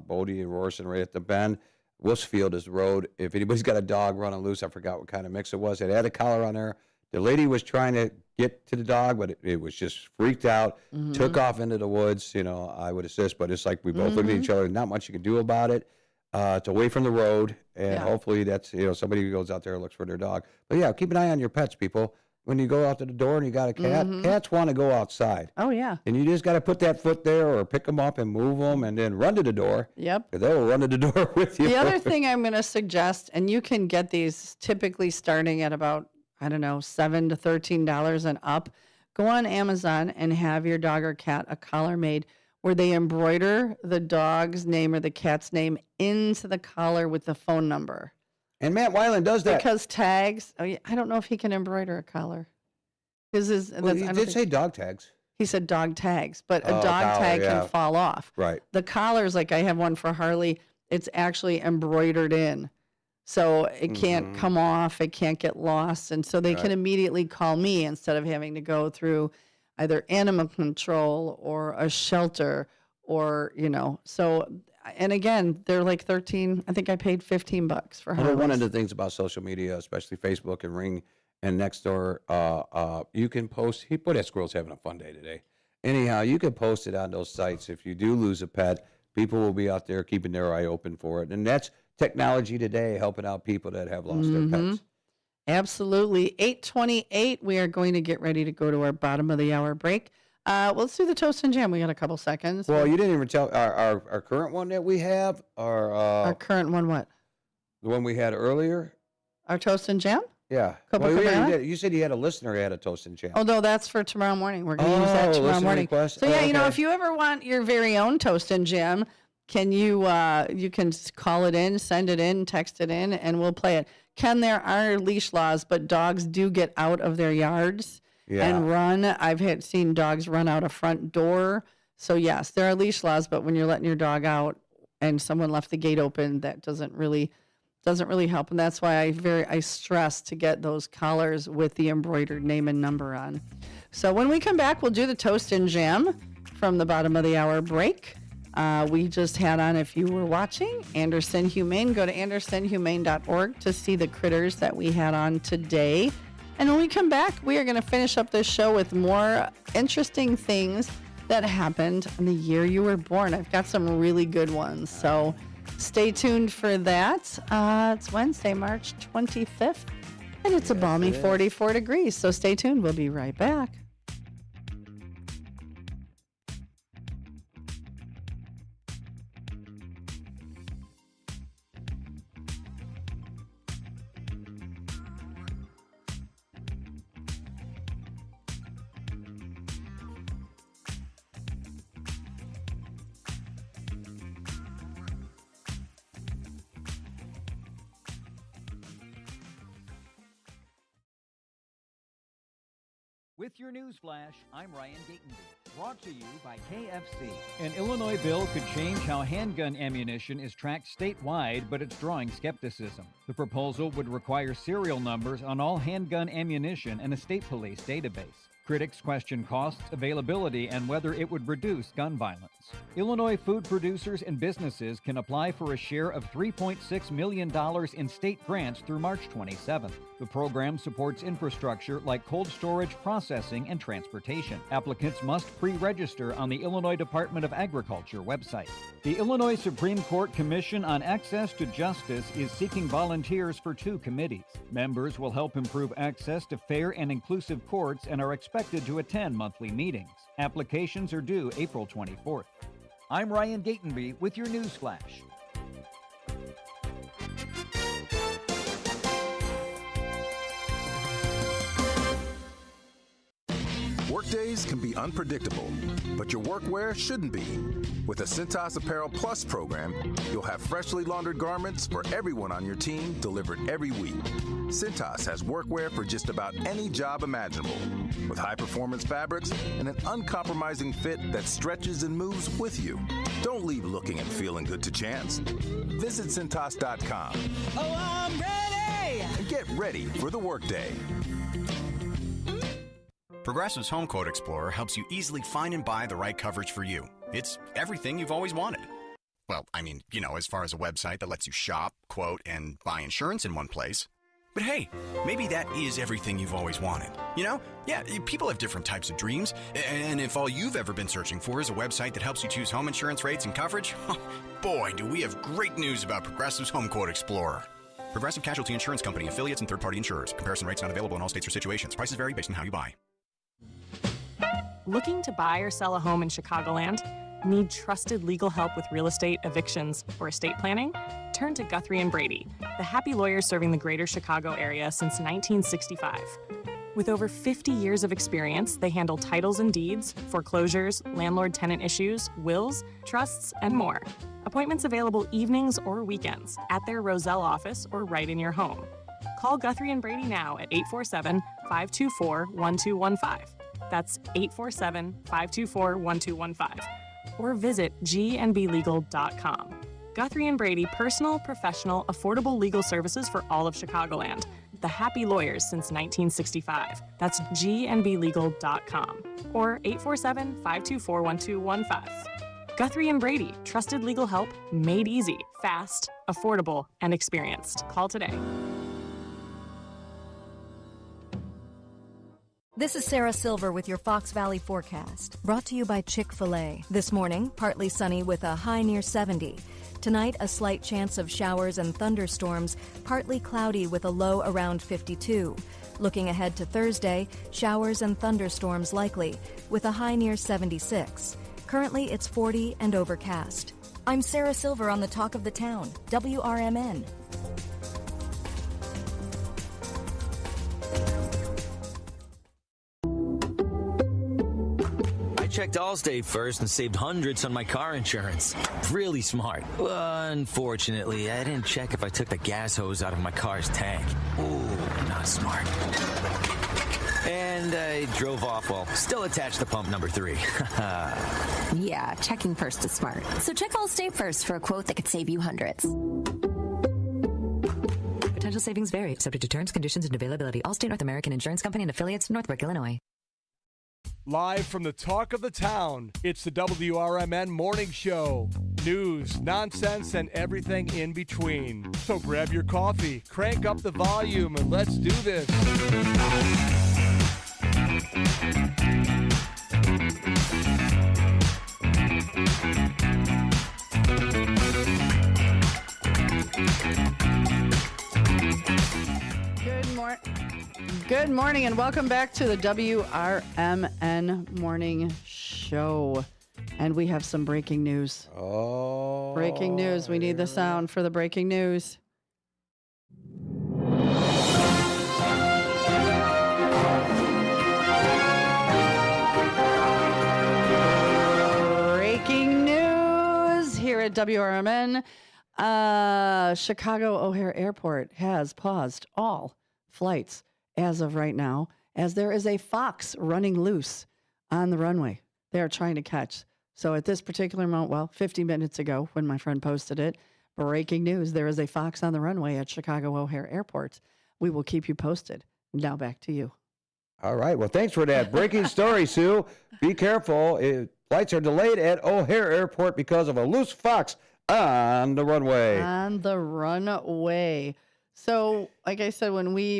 Bodie and Rorson, right at the bend. Wilsfield is the road. If anybody's got a dog running loose, I forgot what kind of mix it was. It had a collar on there. The lady was trying to get to the dog, but it was just freaked out, took off into the woods. You know, I would assist, but it's like we both looked at each other. Not much you can do about it. It's away from the road, and hopefully that's, somebody who goes out there and looks for their dog. But yeah, keep an eye on your pets, people. When you go out to the door and you got a cat, cats want to go outside. Oh, yeah. And you just got to put that foot there or pick them up and move them and then run to the door. Yep. They will run to the door with you. The other thing I'm going to suggest, and you can get these typically starting at about, $7 to $13 and up. Go on Amazon and have your dog or cat a collar made where they embroider the dog's name or the cat's name into the collar with the phone number. And Matt Weiland does that. Because tags, I don't know if he can embroider a collar. He did say dog tags. He said dog tags, but a dog tag can fall off. Right. The collars, like I have one for Harley, it's actually embroidered in. So it can't come off, it can't get lost. And so they can immediately call me instead of having to go through either animal control or a shelter or, So, and again, they're like 13. I think I paid $15 for Harley's. One of the things about social media, especially Facebook and Ring and Nextdoor, you can post, boy, that squirrel's having a fun day today. Anyhow, you can post it on those sites. If you do lose a pet, people will be out there keeping their eye open for it. And that's technology today, helping out people that have lost their pets. Absolutely. 8:28, we are going to get ready to go to our bottom of the hour break. Let's do the toast and jam. We got a couple seconds. Well, you didn't even tell our current one that we have, our current one, what? The one we had earlier? Our toast and jam? Yeah. You said you had a listener who had a toast and jam. Oh, no, that's for tomorrow morning. We're going to use that tomorrow morning. Request? So, if you ever want your very own toast and jam, can you can call it in, send it in, text it in, and we'll play it. Ken, there are leash laws, but dogs do get out of their yards. and run. I've seen dogs run out a front door. So yes, there are leash laws, but when you're letting your dog out and someone left the gate open, that doesn't really help. And that's why I stress to get those collars with the embroidered name and number on. So when we come back, we'll do the toast and jam from the bottom of the hour break. We just had on, if you were watching, Anderson Humane. Go to andersonhumane.org to see the critters that we had on today. And when we come back, we are going to finish up this show with more interesting things that happened in the year you were born. I've got some really good ones. So stay tuned for that. It's Wednesday, March 25th, and it's a balmy 44 degrees. So stay tuned. We'll be right back. With your news flash, I'm Ryan Gatenby. Brought to you by KFC. An Illinois bill could change how handgun ammunition is tracked statewide, but it's drawing skepticism. The proposal would require serial numbers on all handgun ammunition and a state police database. Critics question costs, availability, and whether it would reduce gun violence. Illinois food producers and businesses can apply for a share of $3.6 million in state grants through March 27th. The program supports infrastructure like cold storage, processing, and transportation. Applicants must pre-register on the Illinois Department of Agriculture website. The Illinois Supreme Court Commission on Access to Justice is seeking volunteers for 2 committees. Members will help improve access to fair and inclusive courts and are expected to attend monthly meetings. Applications are due April 24th. I'm Ryan Gatenby with your news flash. Workdays can be unpredictable, but your workwear shouldn't be. With the Cintas Apparel Plus program, you'll have freshly laundered garments for everyone on your team delivered every week. Cintas has workwear for just about any job imaginable, with high-performance fabrics and an uncompromising fit that stretches and moves with you. Don't leave looking and feeling good to chance. Visit Cintas.com. Oh, I'm ready! And get ready for the workday. Progressive's Home Quote Explorer helps you easily find and buy the right coverage for you. It's everything you've always wanted. Well, I mean, as far as a website that lets you shop, quote, and buy insurance in one place. But hey, maybe that is everything you've always wanted. Yeah, people have different types of dreams. And if all you've ever been searching for is a website that helps you choose home insurance rates and coverage, boy, do we have great news about Progressive's Home Quote Explorer. Progressive Casualty Insurance Company, affiliates, and third-party insurers. Comparison rates not available in all states or situations. Prices vary based on how you buy. Looking to buy or sell a home in Chicagoland? Need trusted legal help with real estate, evictions, or estate planning? Turn to Guthrie & Brady, the happy lawyers serving the greater Chicago area since 1965. With over 50 years of experience, they handle titles and deeds, foreclosures, landlord-tenant issues, wills, trusts, and more. Appointments available evenings or weekends at their Roselle office or right in your home. Call Guthrie & Brady now at 847-524-1215. That's 847-524-1215. Or visit gnblegal.com. Guthrie & Brady, personal, professional, affordable legal services for all of Chicagoland. The happy lawyers since 1965. That's gnblegal.com. Or 847-524-1215. Guthrie & Brady, trusted legal help made easy, fast, affordable, and experienced. Call today. This is Sarah Silver with your Fox Valley forecast, brought to you by Chick-fil-A. This morning, partly sunny with a high near 70. Tonight, a slight chance of showers and thunderstorms, partly cloudy with a low around 52. Looking ahead to Thursday, showers and thunderstorms likely, with a high near 76. Currently, it's 40 and overcast. I'm Sarah Silver on the Talk of the Town, WRMN. Checked Allstate first and saved hundreds on my car insurance. Really smart. Unfortunately, I didn't check if I took the gas hose out of my car's tank. Ooh, not smart. And I drove off while still attached to pump number 3. Yeah, checking first is smart. So check Allstate first for a quote that could save you hundreds. Potential savings vary, subject to terms, conditions, and availability. Allstate North American Insurance Company and affiliates, Northbrook, Illinois. Live from the talk of the town, it's the WRMN Morning Show. News, nonsense, and everything in between. So grab your coffee, crank up the volume, and let's do this. Good morning and welcome back to the WRMN Morning Show. And we have some breaking news. Oh. Breaking news. We need the sound for the breaking news. Breaking news here at WRMN. Chicago O'Hare Airport has paused all flights as of right now, as there is a fox running loose on the runway. They are trying to catch. So at this particular moment, 50 minutes ago when my friend posted it, breaking news, there is a fox on the runway at Chicago O'Hare Airport. We will keep you posted. Now back to you. All right. Well, thanks for that breaking story, Sue. Be careful. Flights are delayed at O'Hare Airport because of a loose fox on the runway. On the runway. So, like I said,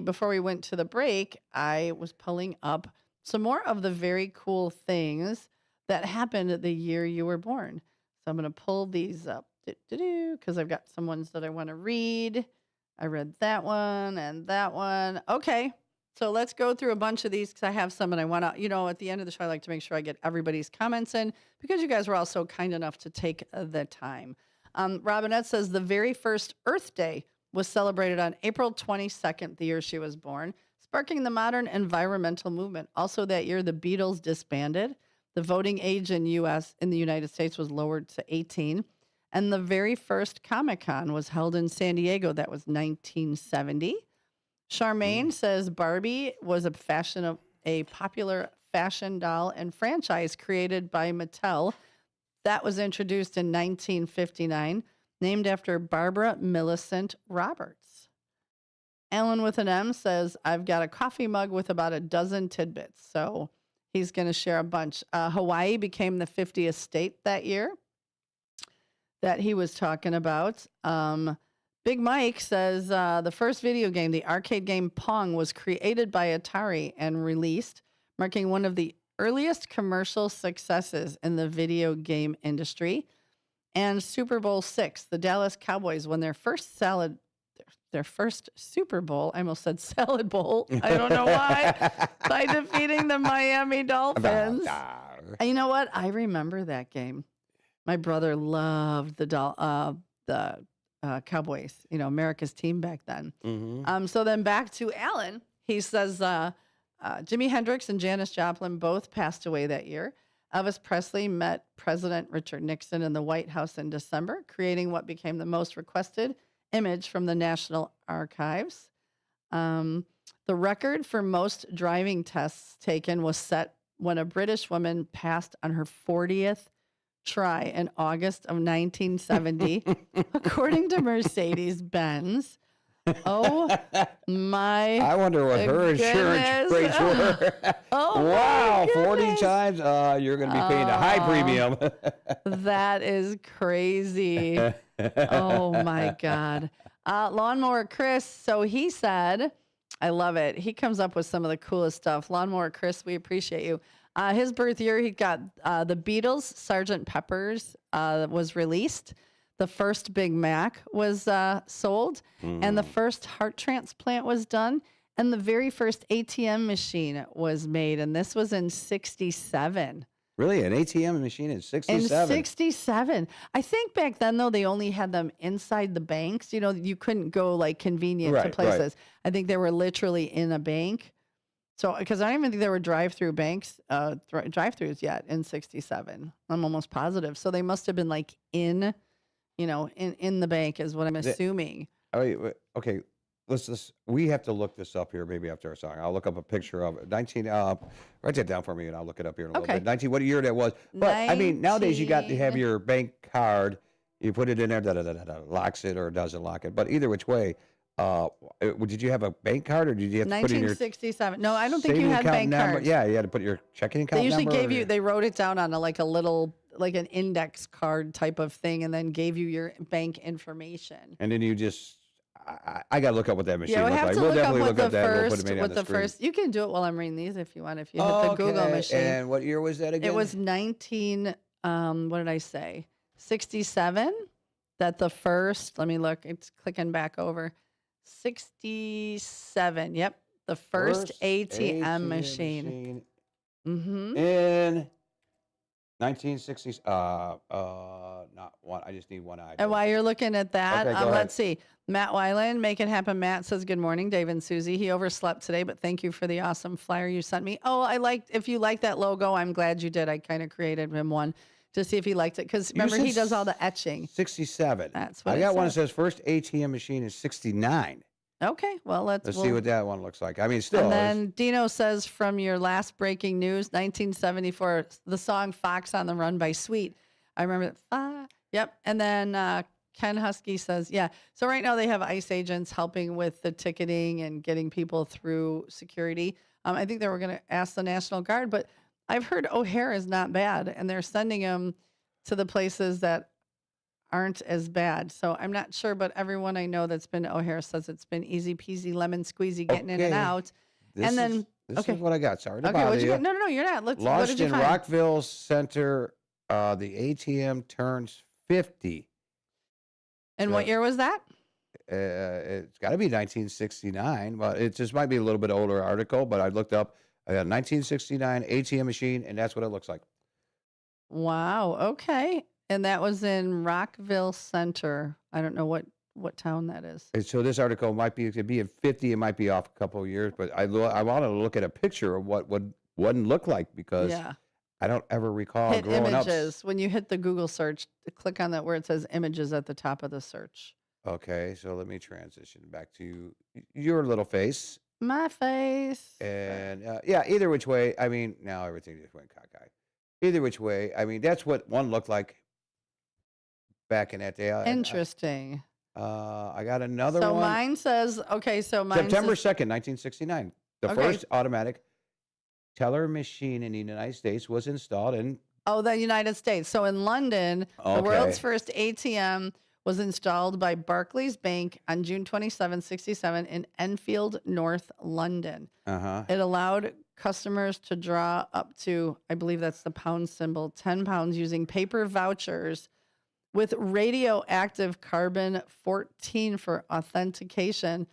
before we went to the break, I was pulling up some more of the very cool things that happened the year you were born. So I'm going to pull these up because I've got some ones that I want to read. I read that one and that one. Okay. So let's go through a bunch of these because I have some and I want to, at the end of the show, I like to make sure I get everybody's comments in because you guys were all so kind enough to take the time. Robinette says the very first Earth Day was celebrated on April 22nd, the year she was born, sparking the modern environmental movement. Also that year, the Beatles disbanded. The voting age in the United States was lowered to 18. And the very first Comic-Con was held in San Diego. That was 1970. Charmaine says Barbie was a popular fashion doll and franchise created by Mattel. That was introduced in 1959. Named after Barbara Millicent Roberts. Alan with an M says, I've got a coffee mug with about a dozen tidbits. So he's going to share a bunch. Hawaii became the 50th state that year that he was talking about. Big Mike says, the first video game, the arcade game Pong, was created by Atari and released, marking one of the earliest commercial successes in the video game industry. And Super Bowl VI, the Dallas Cowboys won their first Super Bowl. I almost said salad bowl. I don't know why. By defeating the Miami Dolphins. And you know what? I remember that game. My brother loved the Cowboys. America's team back then. Mm-hmm. So then back to Alan. He says Jimi Hendrix and Janis Joplin both passed away that year. Elvis Presley met President Richard Nixon in the White House in December, creating what became the most requested image from the National Archives. The record for most driving tests taken was set when a British woman passed on her 40th try in August of 1970, according to Mercedes-Benz. Oh my! I wonder what her insurance rates were. Wow, 40 times. You're going to be paying a high premium. That is crazy. Oh my God. Lawnmower Chris. So he said, I love it. He comes up with some of the coolest stuff. Lawnmower Chris, we appreciate you. His birth year, he got the Beatles, Sgt. Pepper's was released. The first Big Mac was sold, and the first heart transplant was done, and the very first ATM machine was made, and this was in 1967. Really? An ATM machine in 1967? In 1967. I think back then, though, they only had them inside the banks. You couldn't go, convenient to places. Right. I think they were literally in a bank. So, because I don't even think there were drive-through banks, drive-throughs yet in 1967. I'm almost positive. So they must have been, in the bank is what I'm assuming. Okay. we have to look this up here maybe after our song. I'll look up a picture of it. 19, write that down for me and I'll look it up here in a little bit. 19, what year that was. But I mean, nowadays you got to have your bank card. You put it in there, locks it or doesn't lock it. But either which way, did you have a bank card or did you have to put in your 1967? No, I don't think you had bank cards. Yeah, you had to put your checking account They usually number. gave you, they wrote it down on like an index card type of thing and then gave you your bank information. And then you just, I got to look up what that machine Yeah, looks like. we'll Definitely look look up at that. first, We'll put it maybe on the screen. you can do it while I'm reading these if you want, if you hit the Google machine. And what year was that again? It was 19, what did I say? 67. That the first, let me look, it's clicking back over. 67, yep. The first ATM machine. Mm-hmm. In 1960s, not one. I just need one eye. And while you're looking at that, Okay, go ahead. let's see. Matt Weiland, Make It Happen. Matt says, good morning, Dave and Susie. He overslept today, but thank you for the awesome flyer you sent me. Oh, if you like that logo, I'm glad you did. I kind of created him one to see if he liked it. Because remember, he does all the etching. 67. That's what I got one that says first ATM machine is 69. Okay, well, let's see what that one looks like. I mean, still. And then Dino says from your last breaking news, 1974, the song Fox on the Run by Sweet. I remember that. Yep. And then Ken Husky says, yeah. So right now they have ICE agents helping with the ticketing and getting people through security. I think they were going to ask the National Guard, but I've heard O'Hare is not bad, and they're sending them to the places that aren't as bad. So I'm not sure, but everyone I know that's been to O'Hare says it's been easy peasy lemon squeezy getting in and out. This is what I got. Sorry to Okay, bother what'd you you. get? No, you're not. What Launched did you in find? Rockville Center, the ATM turns 50. And what year was that? It's got to be 1969, but it just might be a little bit older article. But I looked up 1969 ATM machine, and that's what it looks like. Wow. Okay. And that was in Rockville Center. I don't know what town that is. And so this article might be at 50. It might be off a couple of years, but I want to look at a picture of what would look like because I don't ever recall Hit growing images. When you hit the Google search, click on that where it says images at the top of the search. Okay, so let me transition back to your little face. My face. And either which way, I mean, now everything just went cockeyed. Either which way, I mean, that's what one looked like back in that day. Interesting. I got another so one. Mine says, September 2nd, 1969. The Okay. first automatic teller machine in the United States was installed in... Oh, the United States. So in London, the world's first ATM was installed by Barclays Bank on June 27, 67 in Enfield, North London. It allowed customers to draw up to, I believe that's the pound symbol, 10 pounds using paper vouchers with radioactive carbon 14 for authentication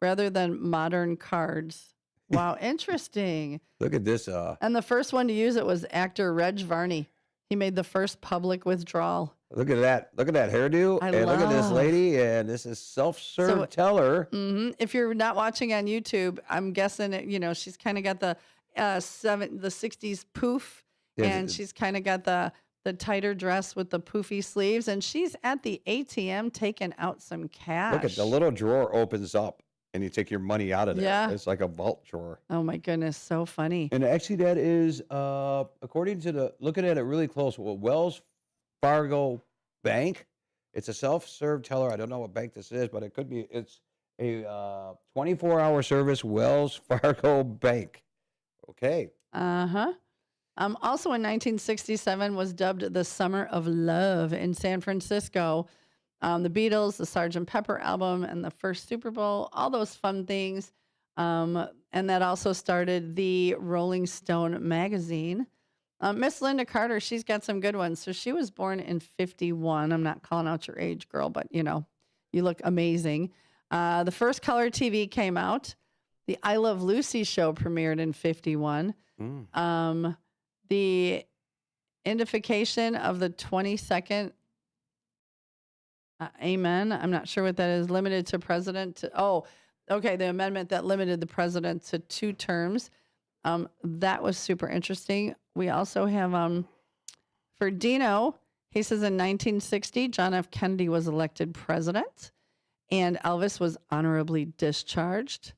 rather than modern cards. Wow, interesting. Look at this. And the first one to use it was actor Reg Varney. He made the first public withdrawal. Look at that. Look at that hairdo. Look at this lady. And this is self-serve teller. If you're not watching on YouTube, I'm guessing, she's kind of got the 60s poof. And she's kind of got the tighter dress with the poofy sleeves. And she's at the ATM taking out some cash. Look at the little drawer opens up and you take your money out of there. Yeah. It's like a vault drawer. Oh, my goodness. So funny. And actually that is, according to looking at it really close, Wells Fargo Bank. It's a self-serve teller. I don't know what bank this is, but it's a 24-hour service Wells Fargo Bank. Okay. Also in 1967 was dubbed the Summer of Love in San Francisco. The Beatles, the Sgt. Pepper album, and the first Super Bowl, all those fun things. And that also started the Rolling Stone magazine. Miss Linda Carter, she's got some good ones. So she was born in 51. I'm not calling out your age, girl, but you look amazing. The first color TV came out. The I Love Lucy show premiered in 51. The indification of the 22nd Amen. I'm not sure what that is. Limited to president. The amendment that limited the president to 2 terms. That was super interesting. We also have, for Dino, he says in 1960, John F. Kennedy was elected president. and Elvis was honorably discharged.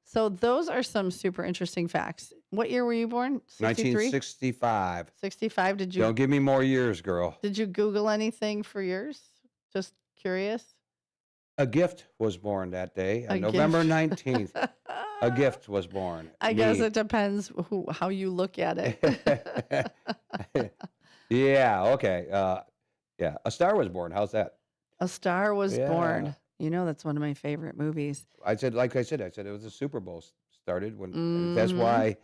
So those are some super interesting facts. What year were you born? 1965. 65. Did you? Don't give me more years, girl. Did you Google anything for yours? Just curious. A gift was born that day on November 19th. A gift was born. I guess it depends how you look at it. Yeah. Okay. Yeah. A Star was born. How's that? A Star was born. You know, that's one of my favorite movies. I said it was a Super Bowl started when. That's why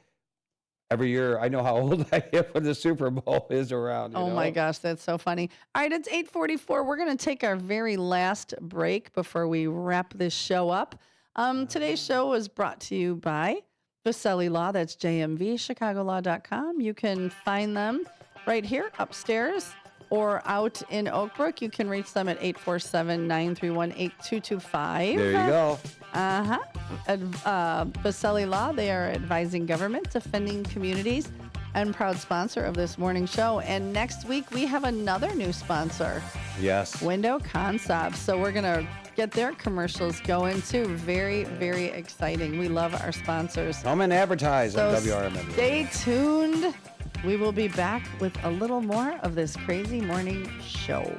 every year I know how old I am when the Super Bowl is around. You know? My gosh, that's so funny. All right, it's 8:44. We're going to take our very last break before we wrap this show up. Today's show was brought to you by Vasselli Law. That's jmvchicagolaw.com. You can find them right here upstairs or out in Oak Brook. You can reach them at 847-931-8225. There you go. Vasselli Law, they are advising government, defending communities, and proud sponsor of this morning show. And next week, we have another new sponsor. Yes. Window Concepts. So we're going to get their commercials going, too. Very, very exciting. We love our sponsors. Come and advertise on WRMN. Stay tuned. We will be back with a little more of this crazy morning show.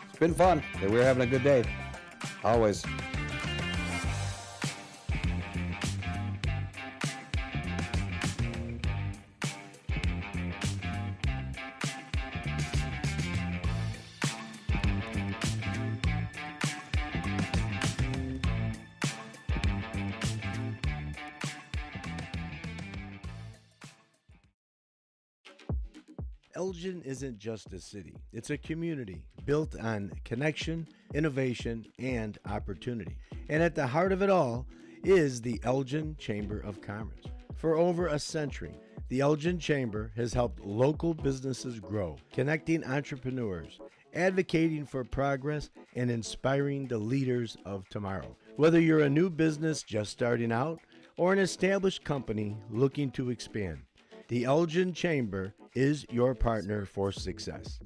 It's been fun. We're having a good day. Always. Elgin isn't just a city, it's a community built on connection, innovation, and opportunity. And at the heart of it all is the Elgin Chamber of Commerce. For over a century, the Elgin Chamber has helped local businesses grow, connecting entrepreneurs, advocating for progress, and inspiring the leaders of tomorrow. Whether you're a new business just starting out or an established company looking to expand, the Elgin Chamber is your partner for success.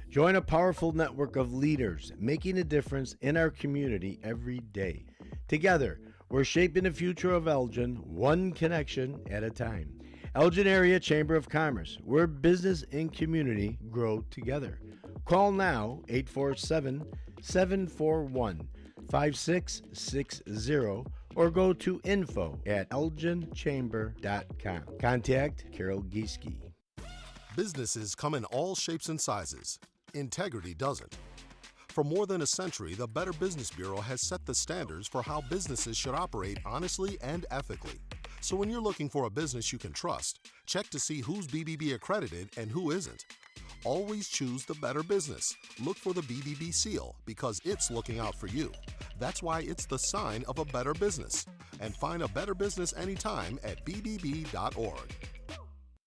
Join a powerful network of leaders making a difference in our community every day. Together, we're shaping the future of Elgin one connection at a time. Elgin Area Chamber of Commerce, where business and community grow together. Call now 847-741-5660 or go to info@elginchamber.com. Contact Carol Gieske. Businesses come in all shapes and sizes. Integrity doesn't. For more than a century, the Better Business Bureau has set the standards for how businesses should operate honestly and ethically. So when you're looking for a business you can trust, check to see who's BBB accredited and who isn't. Always choose the better business. Look for the BBB seal because it's looking out for you. That's why it's the sign of a better business. And find a better business anytime at bbb.org.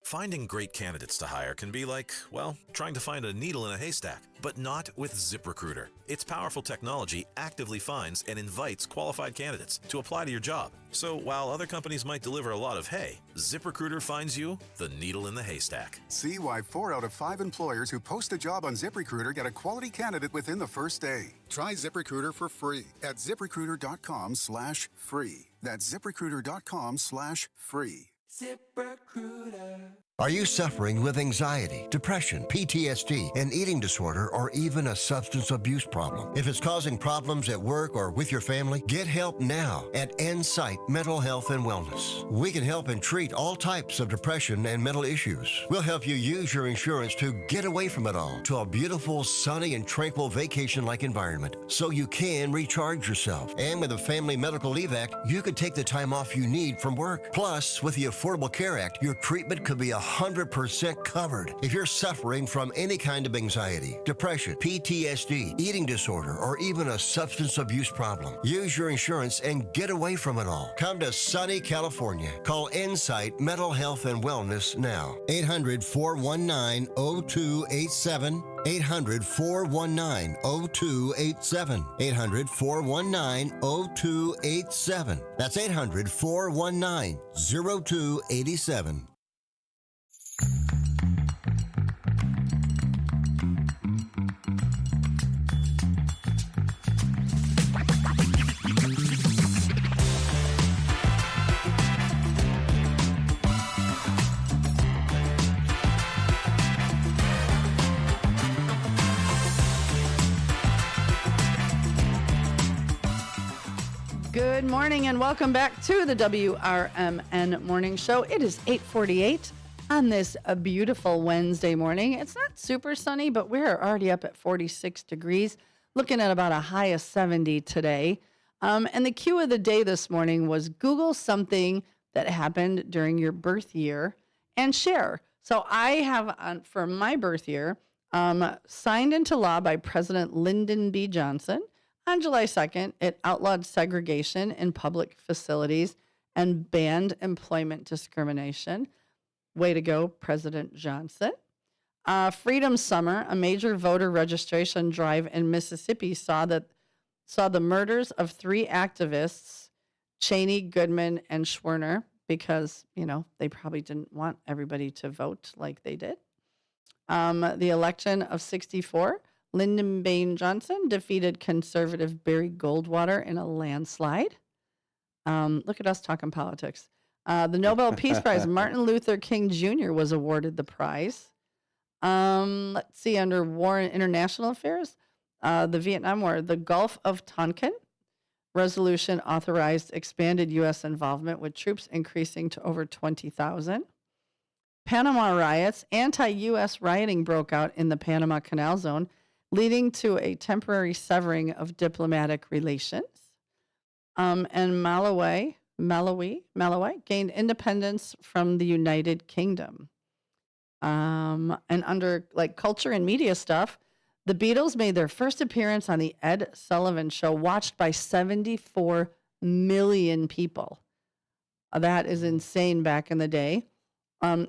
Finding great candidates to hire can be like, well, trying to find a needle in a haystack, but not with ZipRecruiter. Its powerful technology actively finds and invites qualified candidates to apply to your job. So while other companies might deliver a lot of hay, ZipRecruiter finds you the needle in the haystack. See why 4 out of 5 employers who post a job on ZipRecruiter get a quality candidate within the first day. Try ZipRecruiter for free at ZipRecruiter.com/free. That's ZipRecruiter.com/free. ZipRecruiter. Are you suffering with anxiety, depression, PTSD, an eating disorder, or even a substance abuse problem? If it's causing problems at work or with your family, get help now at Insight Mental Health and Wellness. We can help and treat all types of depression and mental issues. We'll help you use your insurance to get away from it all to a beautiful, sunny, and tranquil vacation-like environment so you can recharge yourself. And with a Family Medical Leave Act, you could take the time off you need from work. Plus, with the Affordable Care Act, your treatment could be 100% covered. If you're suffering from any kind of anxiety, depression, PTSD, eating disorder, or even a substance abuse problem, use your insurance and get away from it all. Come to sunny California. Call Insight Mental Health and Wellness now. 800-419-0287. 800-419-0287. 800-419-0287. That's 800-419-0287. Good morning and welcome back to the WRMN Morning Show. It is 8:48 on this beautiful Wednesday morning. It's not super sunny, but we're already up at 46 degrees, looking at about a high of 70 today. And the cue of the day this morning was Google something that happened during your birth year and share. So I have, for my birth year, signed into law by President Lyndon B. Johnson. On July 2nd, it outlawed segregation in public facilities and banned employment discrimination. Way to go, President Johnson. Freedom Summer, a major voter registration drive in Mississippi, saw the murders of 3 activists, Cheney, Goodman, and Schwerner, because, they probably didn't want everybody to vote like they did. The election of 1964, Lyndon B. Johnson defeated conservative Barry Goldwater in a landslide. Look at us talking politics. The Nobel Peace Prize, Martin Luther King Jr. was awarded the prize. Let's see, under war and international affairs, the Vietnam War, the Gulf of Tonkin resolution authorized expanded U.S. involvement with troops increasing to over 20,000. Panama riots, anti-U.S. rioting broke out in the Panama Canal Zone, leading to a temporary severing of diplomatic relations. And Malawi gained independence from the United Kingdom. And under culture and media stuff, the Beatles made their first appearance on the Ed Sullivan Show, watched by 74 million people. That is insane back in the day.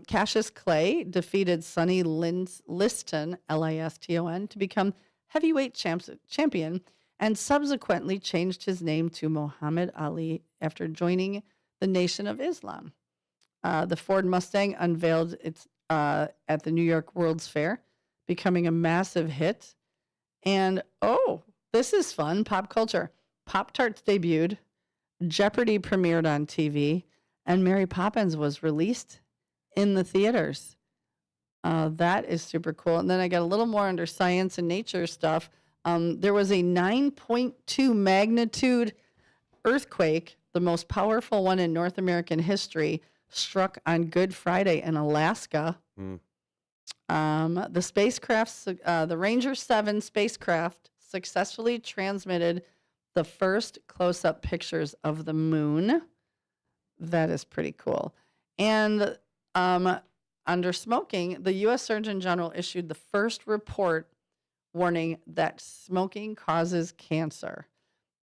Cassius Clay defeated Sonny Liston, Liston, to become heavyweight champion and subsequently changed his name to Muhammad Ali after joining the Nation of Islam. The Ford Mustang unveiled its at the New York World's Fair, becoming a massive hit. And, this is fun, pop culture. Pop-Tarts debuted, Jeopardy premiered on TV, and Mary Poppins was released in the theaters. That is super cool. And then I got a little more under science and nature stuff. There was a 9.2 magnitude earthquake, the most powerful one in North American history, struck on Good Friday in Alaska. The spacecraft, the Ranger 7 spacecraft successfully transmitted the first close-up pictures of the moon. That is pretty cool. And under smoking, the U.S. Surgeon General issued the first report warning that smoking causes cancer.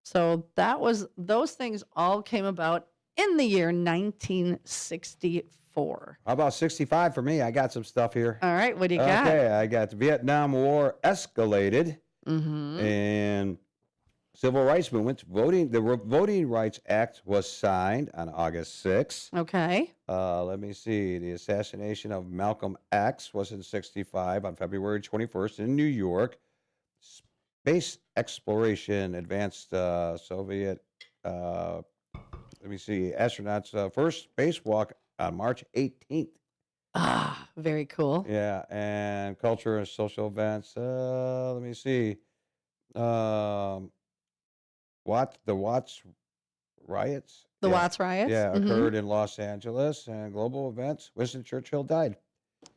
So those things all came about in the year 1964. How about 65 for me? I got some stuff here. All right, what do you got? Okay, I got the Vietnam War escalated, and civil rights movement voting. The Voting Rights Act was signed on August 6th. Okay. Let me see. The assassination of Malcolm X was in 65 on February 21st in New York. Space exploration advanced Soviet. Let me see. Astronauts first spacewalk on March 18th. Ah, very cool. Yeah, and culture and social events. Let me see. The Watts riots. The Watts riots? Yeah, occurred in Los Angeles, and global events. Winston Churchill died.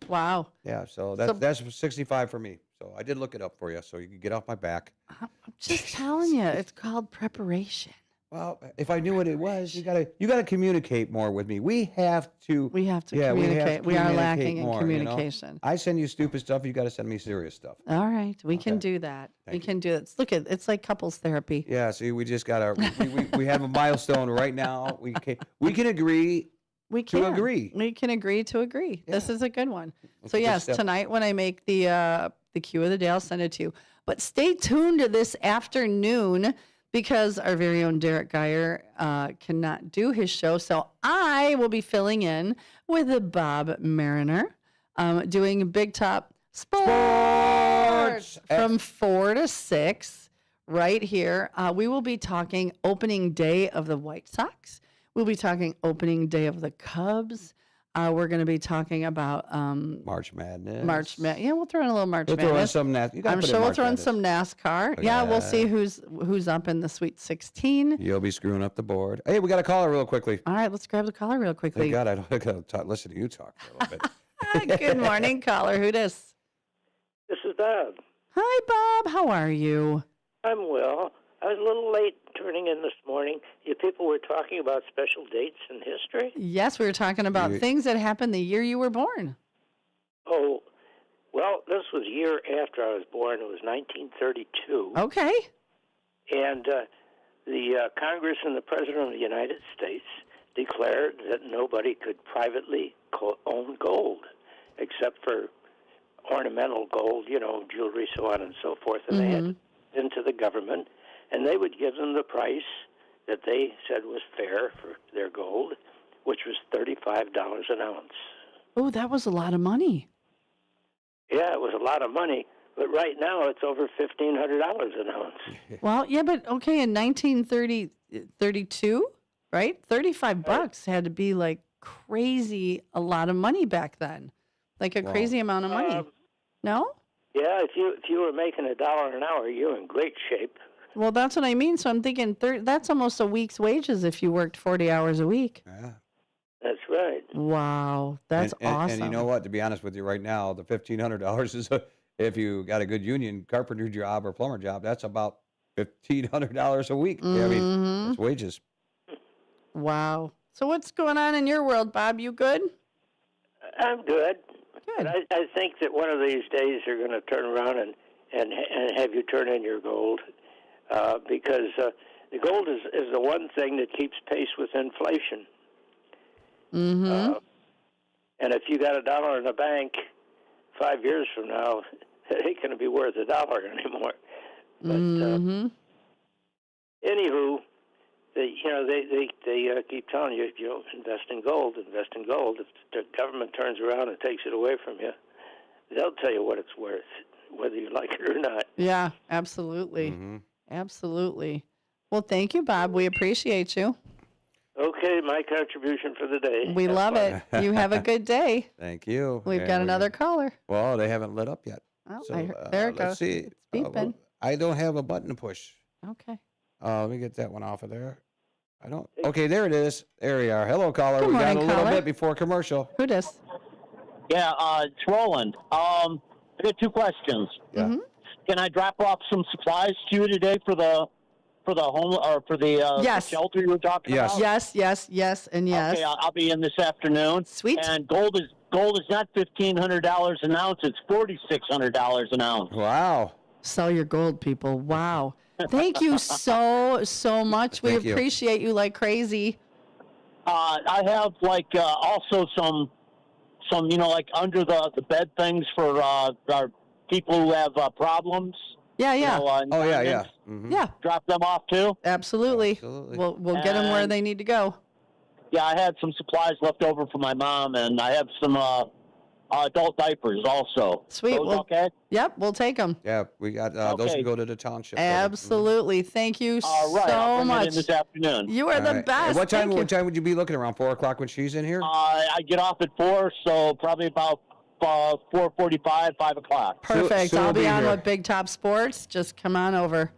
Wow. Yeah, so that's 65 for me. So I did look it up for you, so you can get off my back. I'm just telling you, it's called preparation. Well, if I knew what it was, you gotta communicate more with me. We have to communicate. We are lacking in communication. I send you stupid stuff. You got to send me serious stuff. All right, we can do that. Can do it. Look, it's like couples therapy. Yeah. See, we just gotta. we have a milestone right now. We can agree. We can agree. We can agree to agree. Yeah. This is a good one. So yes, tonight when I make the cue of the day, I'll send it to you. But stay tuned to this afternoon, because our very own Derek Geyer cannot do his show. So I will be filling in with Bob Mariner, doing Big Top Sports from 4 to 6 right here. We will be talking opening day of the White Sox. We'll be talking opening day of the Cubs. We're going to be talking about March Madness. Yeah, we'll throw in a little March We'll Madness. throw in some I'm sure we'll throw in some NASCAR. Yeah, we'll see who's up in the Sweet 16. You'll be screwing up the board. Hey, we got a caller real quickly. All right, let's grab the caller real quickly. Thank God, I got to listen to you talk for a little bit. Good morning, caller. Who dis? This is Bob. Hi, Bob. How are you? I'm well. I was a little late turning in this morning. You people were talking about special dates in history? Yes, we were talking about things that happened the year you were born. Oh, well, this was a year after I was born. It was 1932. Okay. And the Congress and the President of the United States declared that nobody could privately own gold except for ornamental gold, jewelry, so on and so forth. And they had to into the government, and they would give them the price that they said was fair for their gold, which was $35 an ounce. Oh, that was a lot of money. Yeah, it was a lot of money, but right now it's over $1,500 an ounce. Well, yeah, but okay, in 1932, right? $35 had to be like crazy, a lot of money back then, like a crazy amount of money. No? Yeah, if you were making $1 an hour, you're in great shape. Well, that's what I mean. So I'm thinking that's almost a week's wages if you worked 40 hours a week. Yeah. That's right. Wow, that's awesome. And you know what? To be honest with you right now, the $1,500 is, if you got a good union carpenter job or plumber job, that's about $1,500 a week. Yeah, I mean, it's wages. Wow. So what's going on in your world, Bob? You good? I'm good. Good. I think that one of these days they're going to turn around and have you turn in your gold because the gold is the one thing that keeps pace with inflation. And if you got $1 in the bank 5 years from now, it ain't going to be worth $1 anymore. But anywho, they keep telling you, invest in gold, invest in gold. If the government turns around and takes it away from you, they'll tell you what it's worth, whether you like it or not. Yeah, absolutely. Absolutely. Well, thank you, Bob. We appreciate you. Okay, my contribution for the day. We love it. You have a good day. Thank you. We've got another caller. Well, they haven't lit up yet. Oh, So, there it goes. Let's see. It's beeping. I don't have a button to push. Okay. Let me get that one off of there. I don't. Okay, there it is. There we are. Hello, caller. Good We got morning, a little caller. bit before commercial. Who dis? Yeah, it's Roland. I got two questions. Yeah. Can I drop off some supplies to you today for the home or for the Yes. shelter you were talking about? Yes, and yes. Okay, I'll be in this afternoon. Sweet. And gold is not $1,500 an ounce; it's $4,600 an ounce. Wow. Sell your gold, people. Wow. Thank you so much. We Thank you. appreciate you like crazy. I have also some like under the bed things for our people who have problems. Yeah. Yeah. Drop them off too. Absolutely. We'll get them where they need to go. Yeah, I had some supplies left over for my mom, and I have some adult diapers also. Sweet. Those okay? Yep, we'll take them. Yeah, we got those Okay. can go to the township. Absolutely. Thank you All right, so I'll bring much. it in this afternoon. You are All the right. best. And what time? Thank you. What time would you be looking around? 4 o'clock when she's in here? I get off at 4, so probably about 4:45, 5 o'clock. Perfect. Sue will I'll be be on here. with Big Top Sports. Just come on over.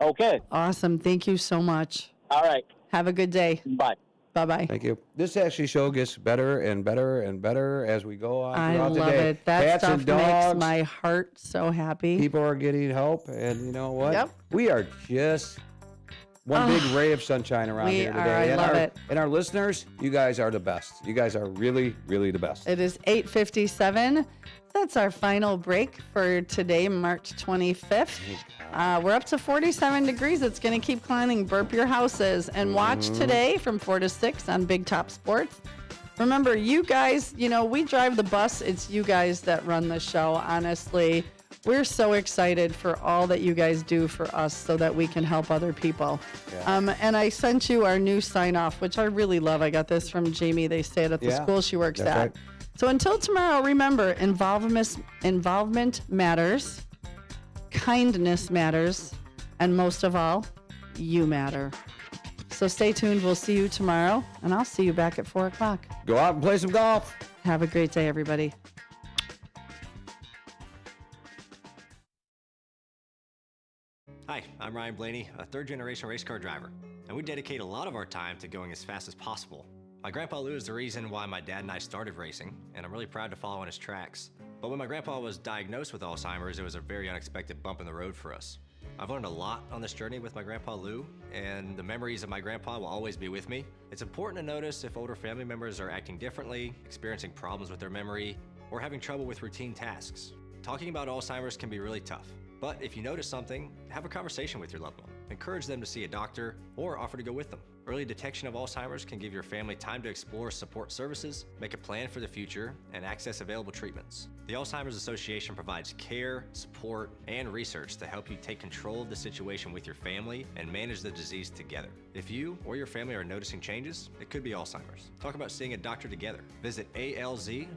Okay. Awesome. Thank you so much. All right. Have a good day. Bye. Bye-bye. Thank you. This actually show gets better and better and better as we go on I throughout love the day. it. That Cats stuff and dogs. makes my heart so happy. People are getting help, and you know what? Yep. We are just one big ray of sunshine around we here are. today. I and love our, it. And our listeners, you guys are the best. You guys are really, really the best. It is 8:57. That's our final break for today, March 25th. We're up to 47 degrees. It's going to keep climbing. Burp your houses. And watch today from 4 to 6 on Big Top Sports. Remember, you guys, we drive the bus. It's you guys that run the show, honestly. We're so excited for all that you guys do for us so that we can help other people. Yeah. And I sent you our new sign-off, which I really love. I got this from Jamie. They say it at the school she works that's at. right. So until tomorrow, remember, involvement matters, kindness matters, and most of all, you matter. So stay tuned. We'll see you tomorrow, and I'll see you back at 4 o'clock. Go out and play some golf. Have a great day, everybody. Hi, I'm Ryan Blaney, a third-generation race car driver, and we dedicate a lot of our time to going as fast as possible. My Grandpa Lou is the reason why my dad and I started racing, and I'm really proud to follow in his tracks. But when my grandpa was diagnosed with Alzheimer's, it was a very unexpected bump in the road for us. I've learned a lot on this journey with my Grandpa Lou, and the memories of my grandpa will always be with me. It's important to notice if older family members are acting differently, experiencing problems with their memory, or having trouble with routine tasks. Talking about Alzheimer's can be really tough, but if you notice something, have a conversation with your loved one. Encourage them to see a doctor or offer to go with them. Early detection of Alzheimer's can give your family time to explore support services, make a plan for the future, and access available treatments. The Alzheimer's Association provides care, support, and research to help you take control of the situation with your family and manage the disease together. If you or your family are noticing changes, it could be Alzheimer's. Talk about seeing a doctor together. Visit alz.org